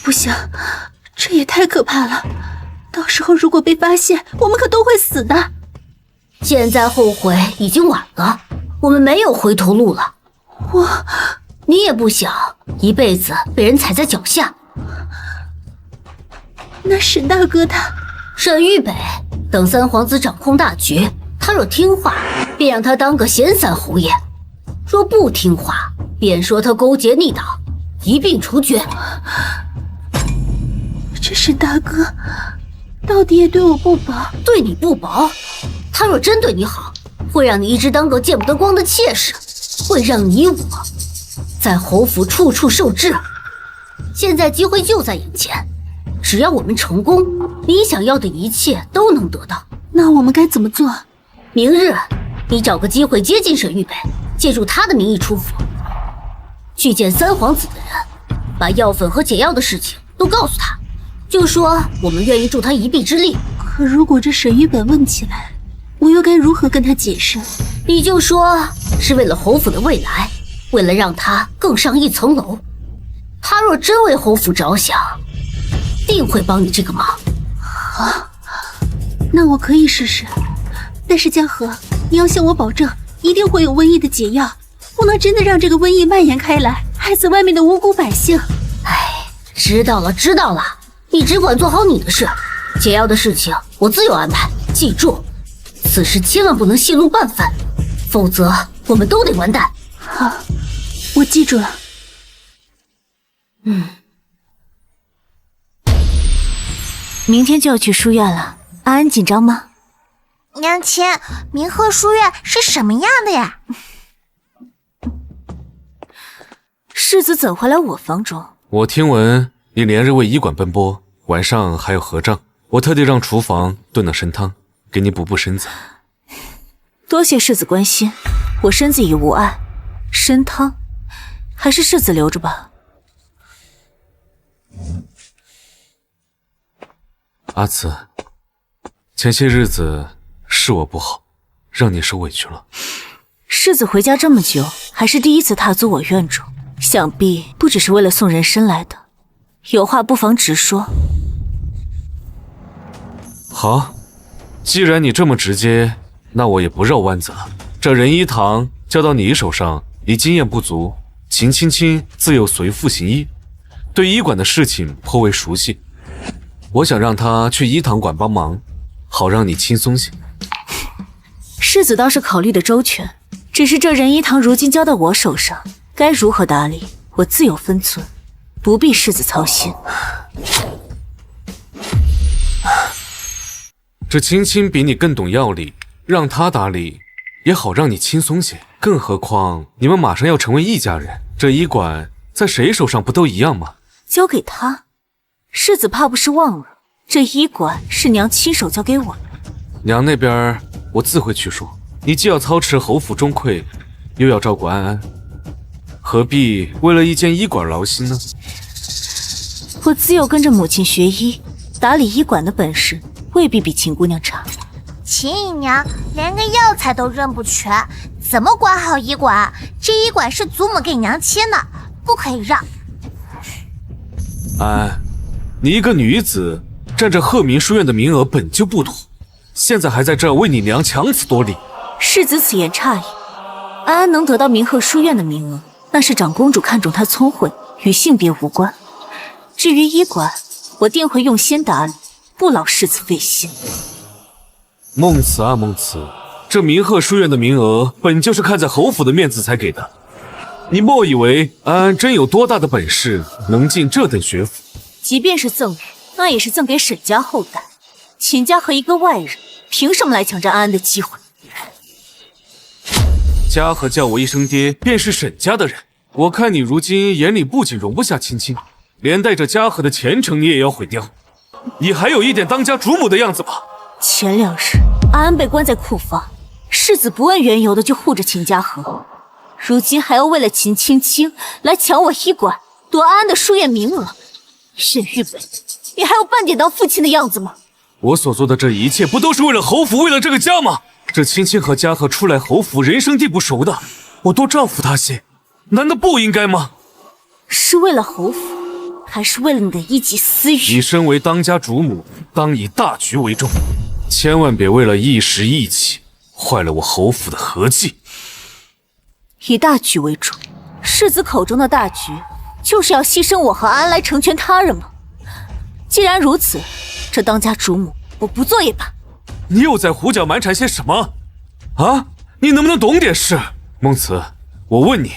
不行，这也太可怕了，到时候如果被发现，我们可都会死的。现在后悔已经晚了，我们没有回头路了。你也不想一辈子被人踩在脚下。那沈大哥他……沈玉北等三皇子掌控大局，他若听话，便让他当个闲散侯爷；若不听话，便说他勾结逆党，一并处决。这沈大哥到底也对我不薄？对你不薄，他若真对你好，会让你一直当个见不得光的妾室，会让你我在侯府处处受制。现在机会就在眼前，只要我们成功，你想要的一切都能得到。那我们该怎么做？明日你找个机会接近沈玉北，借助他的名义出府，去见三皇子的人，把药粉和解药的事情都告诉他，就说我们愿意助他一臂之力。可如果这沈玉北问起来，我又该如何跟他解释？你就说是为了侯府的未来，为了让他更上一层楼。他若真为侯府着想，定会帮你这个忙。好，那我可以试试。但是江河，你要向我保证，一定会有瘟疫的解药，不能真的让这个瘟疫蔓延开来，害死外面的无辜百姓。哎，知道了知道了，你只管做好你的事，解药的事情我自有安排。记住，此事千万不能泄露半分，否则我们都得完蛋。好，我记住了。明天就要去书院了，安安紧张吗？娘亲，明鹤书院是什么样的呀？世子怎会来我房中？我听闻你连日为医馆奔波，晚上还有合帐，我特地让厨房炖了参汤，给你补补身子。多谢世子关心，我身子已无碍，参汤还是世子留着吧。阿慈，前些日子是我不好，让你受委屈了。世子回家这么久，还是第一次踏足我院中，想必不只是为了送人参来的，有话不妨直说。好，既然你这么直接，那我也不绕弯子了。这仁医堂交到你手上，你经验不足，秦青青自幼随父行医，对医馆的事情颇为熟悉。我想让他去医堂馆帮忙，好让你轻松些。世子倒是考虑的周全，只是这仁医堂如今交到我手上，该如何打理，我自有分寸，不必世子操心。这青青比你更懂药理，让她打理也好让你轻松些。更何况你们马上要成为一家人，这医馆在谁手上不都一样吗？交给他，世子怕不是忘了，这医馆是娘亲手交给我的。娘那边我自会去说，你既要操持侯府中馈，又要照顾安安，何必为了一间医馆劳心呢？我自幼跟着母亲学医，打理医馆的本事未必比秦姑娘差。秦姨娘连个药材都认不全，怎么管好医馆？这医馆是祖母给娘亲的，不可以让。安安，你一个女子占着鹤鸣书院的名额本就不妥，现在还在这儿为你娘强词夺理。世子此言差矣，安安能得到明鹤书院的名额，那是长公主看中她聪慧，与性别无关。至于医馆，我定会用心打理，不劳世子费心。孟慈啊孟慈，这明鹤书院的名额本就是看在侯府的面子才给的，你莫以为安安真有多大的本事能进这等学府。即便是赠予，那也是赠给沈家后代，秦家和一个外人凭什么来抢占安安的机会？嘉禾叫我一声爹，便是沈家的人，我看你如今眼里不仅容不下青青，连带着嘉禾的前程你也要毁掉，你还有一点当家主母的样子吧？前2日，安安被关在库房，世子不问缘由的就护着秦嘉禾，如今还要为了秦青青来抢我医馆，夺安安的书院名额。沈玉北，你还有半点当父亲的样子吗？我所做的这一切，不都是为了侯府，为了这个家吗？这青青和嘉禾初来侯府，人生地不熟的，我多照顾他些，难道不应该吗？是为了侯府，还是为了你的一己私欲？你身为当家主母，当以大局为重，千万别为了一时义气，坏了我侯府的和气。以大局为重，世子口中的大局，就是要牺牲我和安安来成全他人吗？既然如此，这当家主母我不做也罢。你又在胡搅蛮缠些什么？啊，你能不能懂点事？孟慈，我问你，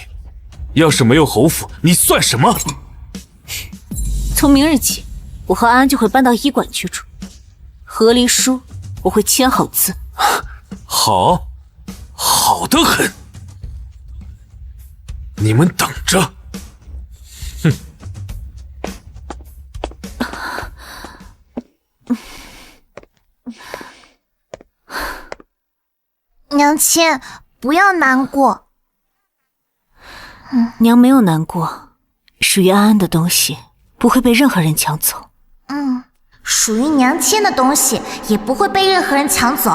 要是没有侯府，你算什么？从明日起，我和安安就会搬到医馆居住，和离书我会签好字。好，好得很。你们等着。哼。娘亲，不要难过。娘没有难过，属于安安的东西不会被任何人抢走。属于娘亲的东西也不会被任何人抢走。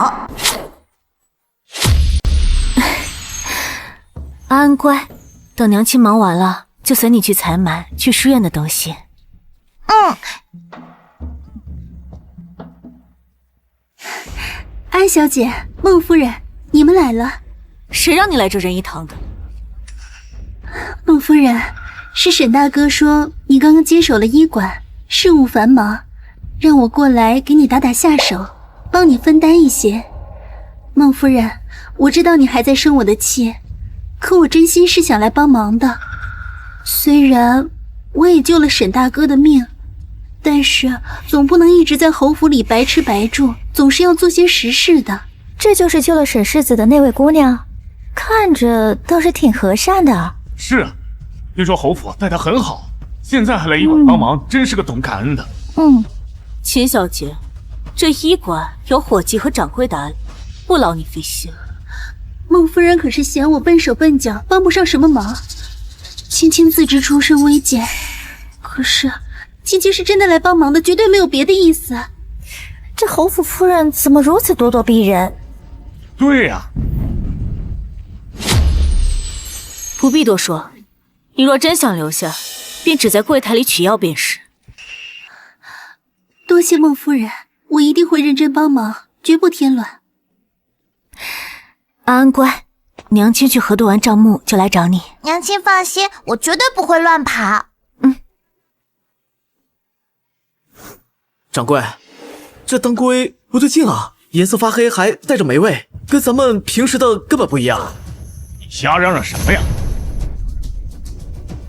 安安乖，等娘亲忙完了，就随你去采买去书院的东西。安小姐，孟夫人，你们来了。谁让你来这仁医堂的？孟夫人，是沈大哥说你刚刚接手了医馆，事务繁忙，让我过来给你打打下手，帮你分担一些。孟夫人，我知道你还在生我的气，可我真心是想来帮忙的。虽然我也救了沈大哥的命，但是总不能一直在侯府里白吃白住，总是要做些实事的。这就是救了沈世子的那位姑娘，看着倒是挺和善的。是啊，听说侯府待她很好，现在还来医馆帮忙，真是个懂感恩的。秦小姐，这医馆由伙计和掌柜打理，不劳你费心。孟夫人可是嫌我笨手笨脚，帮不上什么忙。青青自知出身微贱，可是青青是真的来帮忙的，绝对没有别的意思。这侯府夫人怎么如此咄咄逼人？对呀，不必多说，你若真想留下，便只在柜台里取药便是。多谢孟夫人，我一定会认真帮忙，绝不添乱。安安乖，娘亲去核对完账目就来找你。娘亲放心，我绝对不会乱跑。掌柜，这当归不对劲啊，颜色发黑，还带着霉味，跟咱们平时的根本不一样。瞎嚷嚷什么呀？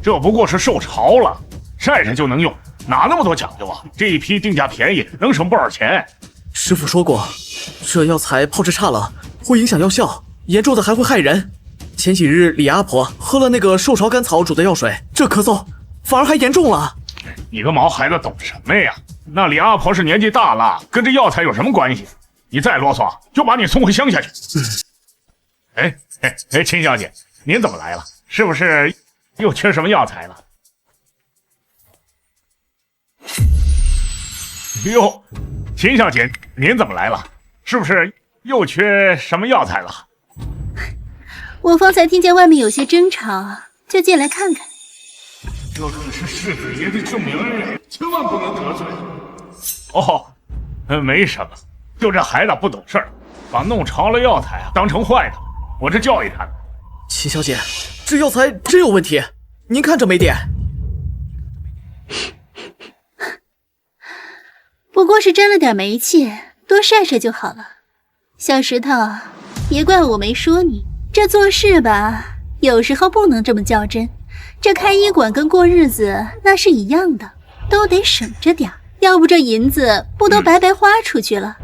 这不过是受潮了，晒晒就能用，哪那么多讲究啊？这一批定价便宜，能省不少钱。师傅说过，这药材泡制差了会影响药效，严重的还会害人。前几日李阿婆喝了那个寿潮甘草煮的药水，这咳嗽反而还严重了。你个毛孩子懂什么呀？那李阿婆是年纪大了，跟这药材有什么关系？你再啰嗦，就把你送回乡下去。秦小姐，您怎么来了？是不是又缺什么药材了？哟，秦小姐，您怎么来了？是不是又缺什么药材了？我方才听见外面有些争吵，就进来看看。这可是世子爷的救命恩人，千万不能得罪。哦，没什么，就这孩子不懂事儿，把弄潮了药材当成坏的，我这教育他呢。秦小姐，这药材真有问题，您看着没点？不过是沾了点霉气，多晒晒就好了。小石头，别怪我没说你，这做事吧，有时候不能这么较真。这开医馆跟过日子那是一样的，都得省着点，要不这银子不都白白花出去了。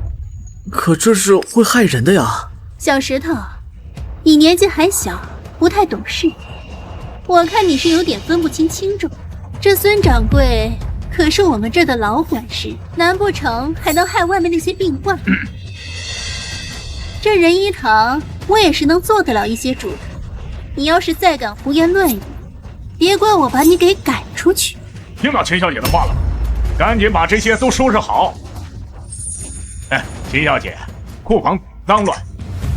可这是会害人的呀。小石头，你年纪还小，不太懂事，我看你是有点分不清轻重。这孙掌柜可是我们这儿的老管事，难不成还能害外面那些病患？这仁医堂我也是能做得了一些主的，你要是再敢胡言乱语，别怪我把你给赶出去。听到秦小姐的话了吗？赶紧把这些都收拾好。秦小姐，库房脏乱，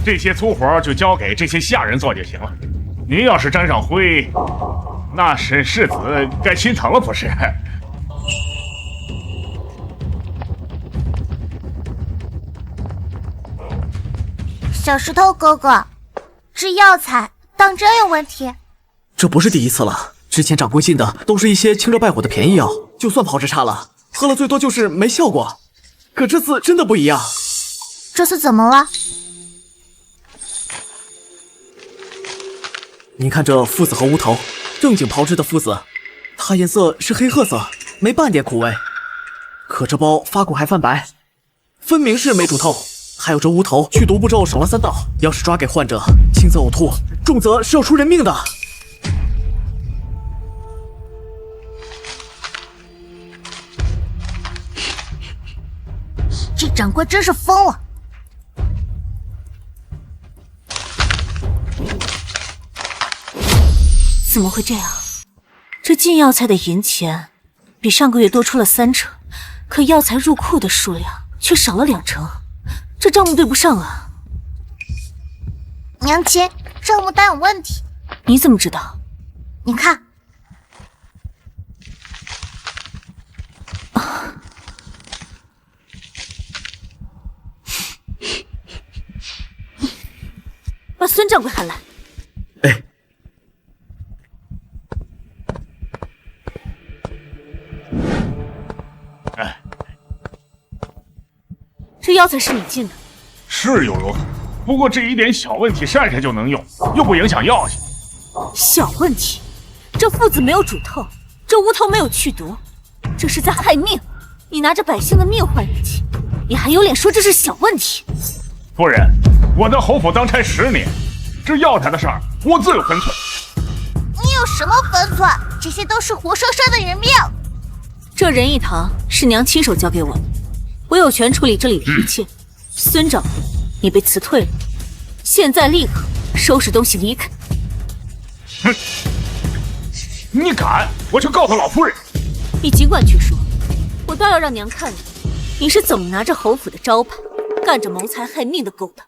这些粗活就交给这些下人做就行了。您要是沾上灰，那是世子该心疼了不是？小石头哥哥，这药材当真有问题？这不是第一次了，之前掌柜进的都是一些清热败火的便宜药，就算炮制差了，喝了最多就是没效果。可这次真的不一样。这次怎么了？您看这附子和乌头，正经炮制的附子，它颜色是黑褐色，没半点苦味。可这包发苦还泛白，分明是没煮透。还有这乌头去毒步骤省了3道，要是抓给患者，轻则呕吐，重则是要出人命的。这掌柜真是疯了！怎么会这样？这进药材的银钱比上个月多出了3成，可药材入库的数量却少了2成，这账目对不上啊！娘亲，账目单有问题。你怎么知道？你看。把孙掌柜喊来。这药材是你进的？是有如此，不过这一点小问题晒晒就能用，又不影响药性。小问题？这附子没有煮透，这乌头没有去毒，这是在害命！你拿着百姓的命换人气，你还有脸说这是小问题？夫人，我在侯府当差10年，这药材的事儿我自有分寸。你有什么分寸？这些都是活生生的人命。这仁义堂是娘亲手交给我的，我有权处理这里的一切。孙掌柜，你被辞退了，现在立刻收拾东西离开。哼！你敢，我就告诉老夫人。你尽管去说，我倒要让娘看看你是怎么拿着侯府的招牌，干着谋财害命的勾当。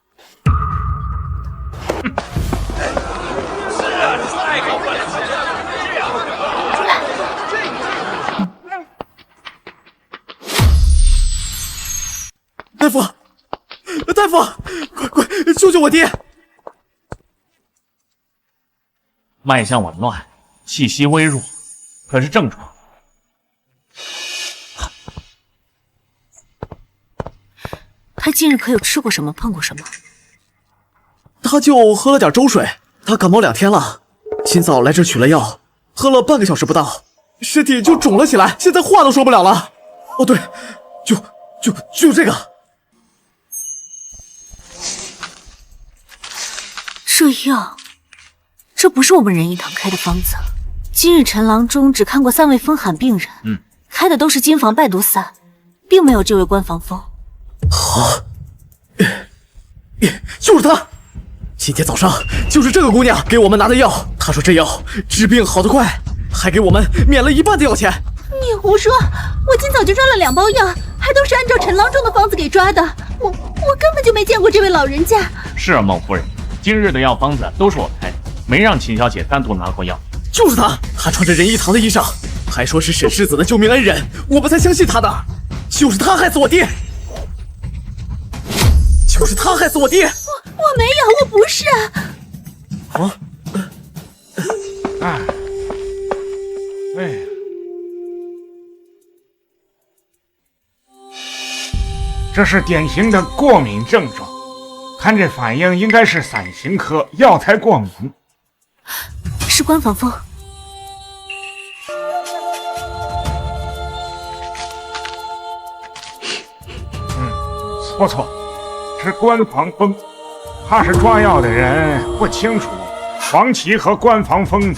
大夫，大夫，快救救我爹！脉象紊乱，气息微弱，可是症状？他近日可有吃过什么，碰过什么？他就喝了点粥水，他感冒2天了，今早来这取了药，喝了半个小时不到，身体就肿了起来，现在话都说不了了。哦对，就这个。这药，这不是我们仁义堂开的方子。今日陈郎中只看过3位风寒病人，开的都是金防败毒散，并没有这位关防风。就是他！今天早上就是这个姑娘给我们拿的药，她说这药治病好得快，还给我们免了1半的药钱。你胡说！我今早就抓了2包药，还都是按照陈郎中的方子给抓的。我根本就没见过这位老人家。是啊，孟夫人，今日的药方子都是我开的，没让秦小姐单独拿过药。就是他，他穿着仁义堂的衣裳，还说是沈世子的救命恩人，我们才相信他的。就是他害死我爹！就是他害死我爹！我没有，我不是。这是典型的过敏症状，看这反应应该是伞形科药材过敏。是关防风。错，是关防风。怕是抓药的人不清楚，黄芪和关防风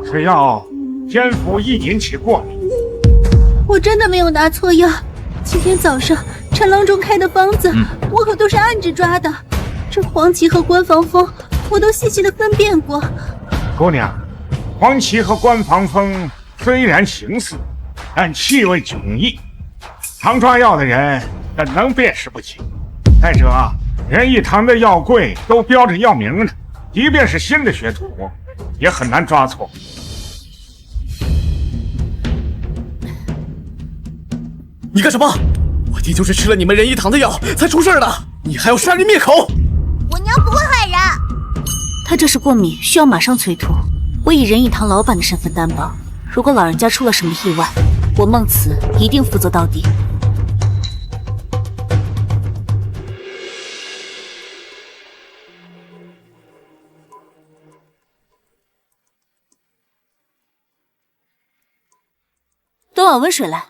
是药天赋易引起过敏。我真的没有拿错药，今天早上陈郎中开的方子，我可都是按着抓的。这黄芪和关防风，我都细细的分辨过。姑娘，黄芪和关防风虽然形似，但气味迥异，常抓药的人怎能辨识不清？再者，仁义堂的药柜都标着药名呢，即便是新的学徒，也很难抓错。你干什么？我爹就是吃了你们仁义堂的药才出事的，你还要杀人灭口！我娘不会害人。他这是过敏，需要马上催吐。我以仁义堂老板的身份担保，如果老人家出了什么意外，我孟慈一定负责到底。端碗温水来。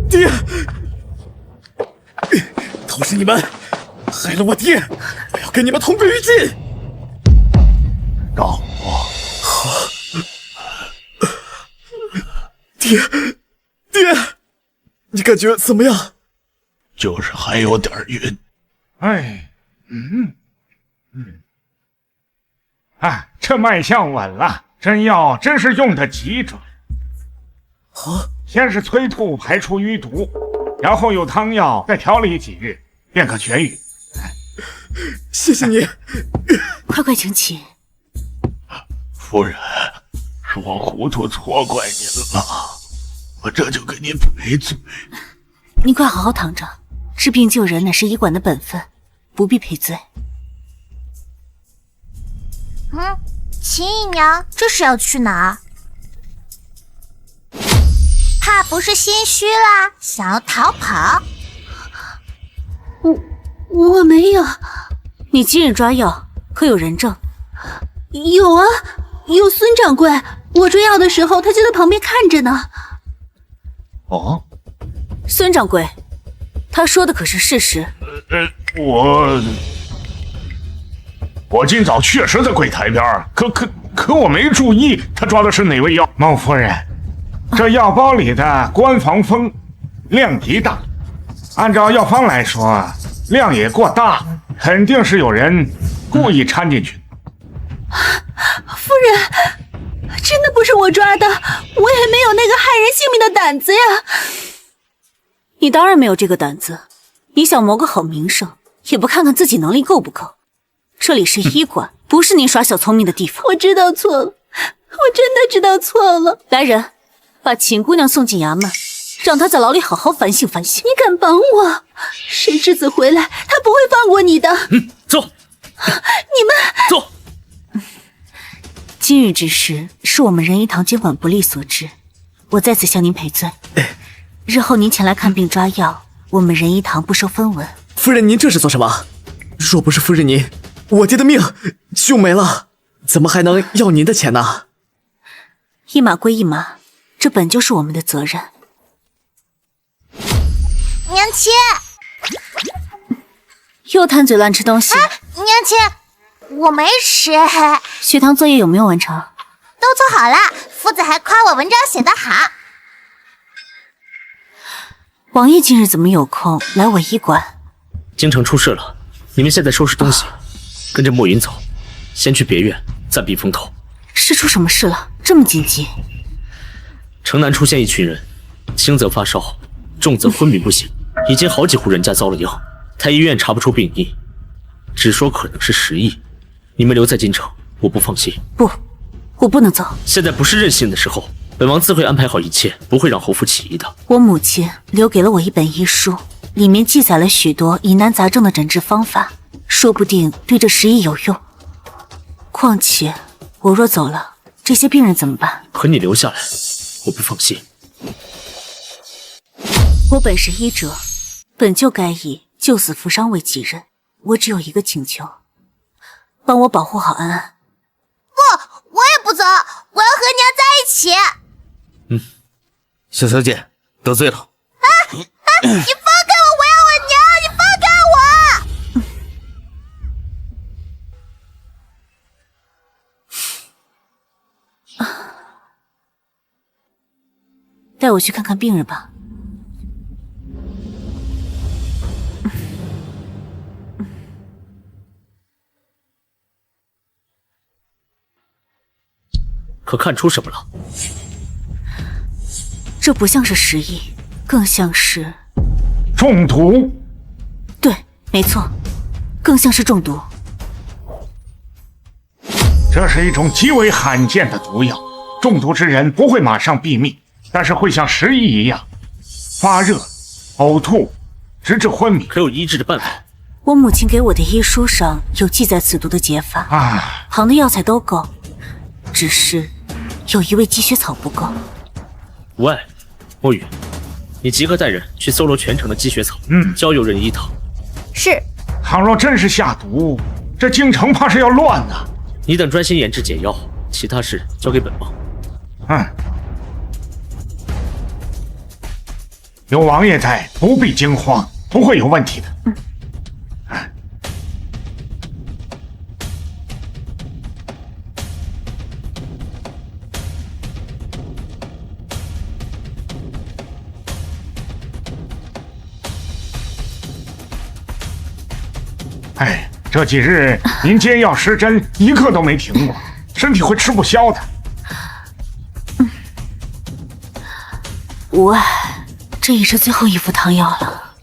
爹，都是你们害了我爹，我要跟你们同归于尽！让我，爹，你感觉怎么样？就是还有点晕。这脉象稳了，真药真是用得极准。先是催吐排出淤毒，然后有汤药再调理几日，便可痊愈。谢谢你，快请起。夫人，是我糊涂错怪您了，我这就给您赔罪。你快好好躺着，治病救人乃是医馆的本分，不必赔罪。秦姨娘这是要去哪儿？怕不是心虚啦，想要逃跑？我没有。你今日抓药可有人证？有啊，有孙掌柜，我抓药的时候他就在旁边看着呢。孙掌柜，他说的可是事实？我今早确实在柜台边，可我没注意他抓的是哪味药。孟夫人，这药包里的关防风量极大，按照药方来说，量也过大，肯定是有人故意掺进去。夫人，真的不是我抓的，我也没有那个害人性命的胆子呀。你当然没有这个胆子，你想谋个好名声，也不看看自己能力够不够。这里是医馆，不是您耍小聪明的地方。我知道错了，我真的知道错了。来人，把秦姑娘送进衙门，让她在牢里好好反省反省。你敢帮我？沈世子回来，他不会放过你的。走。你们走。今日之事是我们仁医堂监管不力所致，我在此向您赔罪。日后您前来看病抓药，我们仁医堂不收分文。夫人，您这是做什么？若不是夫人您，我爹的命就没了，怎么还能要您的钱呢？一码归一码，这本就是我们的责任。娘亲，又贪嘴乱吃东西。娘亲，我没吃。学堂作业有没有完成？都做好了，夫子还夸我文章写得好。王爷今日怎么有空来我医馆？京城出事了，你们现在收拾东西，跟着墨云走，先去别院暂避风头。是出什么事了？这么紧急？城南出现一群人，轻则发烧，重则昏迷不醒，已经好几户人家遭了殃。太医院查不出病因，只说可能是食疫。你们留在京城，我不放心。不，我不能走。现在不是任性的时候，本王自会安排好一切，不会让侯府起疑的。我母亲留给了我一本医书，里面记载了许多疑难杂症的诊治方法，说不定对这食疫有用。况且我若走了，这些病人怎么办？可你留下来，我不放心。我本是医者，本就该以救死扶伤为己任。我只有一个请求，帮我保护好安安。不，我也不走，我要和娘在一起。小小姐得罪了。你放开我，我要我娘！你放开我！带我去看看病人吧。可看出什么了？这不像是食疫，更像是中毒。对，没错，更像是中毒。这是一种极为罕见的毒药，中毒之人不会马上毙命，但是会像食疫一样发热、呕吐，直至昏迷。可有医治的办法？我母亲给我的医书上有记载此毒的解法，行的药材都够，只是有一味积雪草不够。喂，墨雨，你即刻带人去搜罗全城的积雪草，交由仁医堂。是。倘若真是下毒，这京城怕是要乱啊！你等专心研制解药，其他事交给本王。有王爷在，不必惊慌，不会有问题的。这几日您接药施针一刻都没停过，身体会吃不消的。无碍，这已是最后一副汤药了。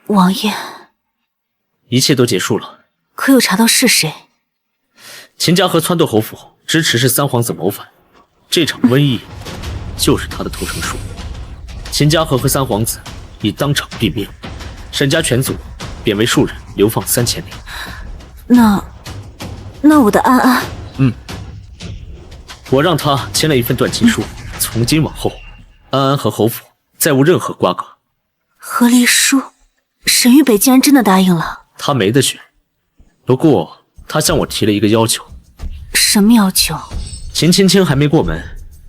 王爷，一切都结束了，可有查到是谁？秦家河撺掇侯府支持是三皇子谋反，这场瘟疫就是他的投诚术。秦家河和三皇子已当场毙命，沈家全族贬为庶人，流放3000里。那我的安安，我让他签了一份断亲书，从今往后，安安和侯府再无任何瓜葛。和离书，沈玉北竟然真的答应了。他没得选，不过他向我提了一个要求。什么要求？秦青青还没过门，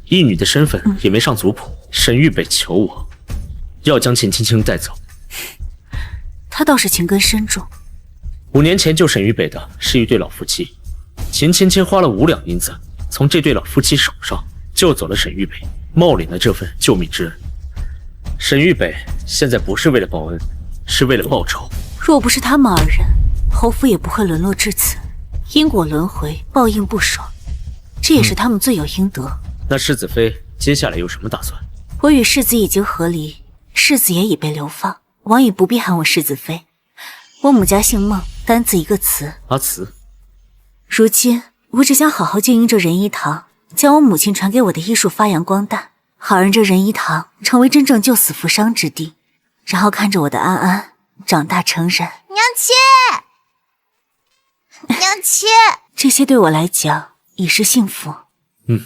义女的身份也没上族谱。沈玉北求我要将秦青青带走。他倒是情根深重。 5年前救沈玉北的是一对老夫妻，秦青青花了5两银子从这对老夫妻手上救走了沈玉北，冒领了这份救命之恩。沈玉北现在不是为了报恩，是为了报仇。若不是他们2人，侯府也不会沦落至此。因果轮回，报应不爽。这也是他们罪有应得。那世子妃接下来有什么打算？我与世子已经和离，世子也已被流放，王爷不必喊我世子妃。我母家姓孟，单字一个词。阿慈。如今我只想好好经营这仁医堂，将我母亲传给我的医术发扬光大，好让这仁医堂成为真正救死扶伤之地，然后看着我的安安长大成人。娘亲，娘亲，这些对我来讲已是幸福。嗯。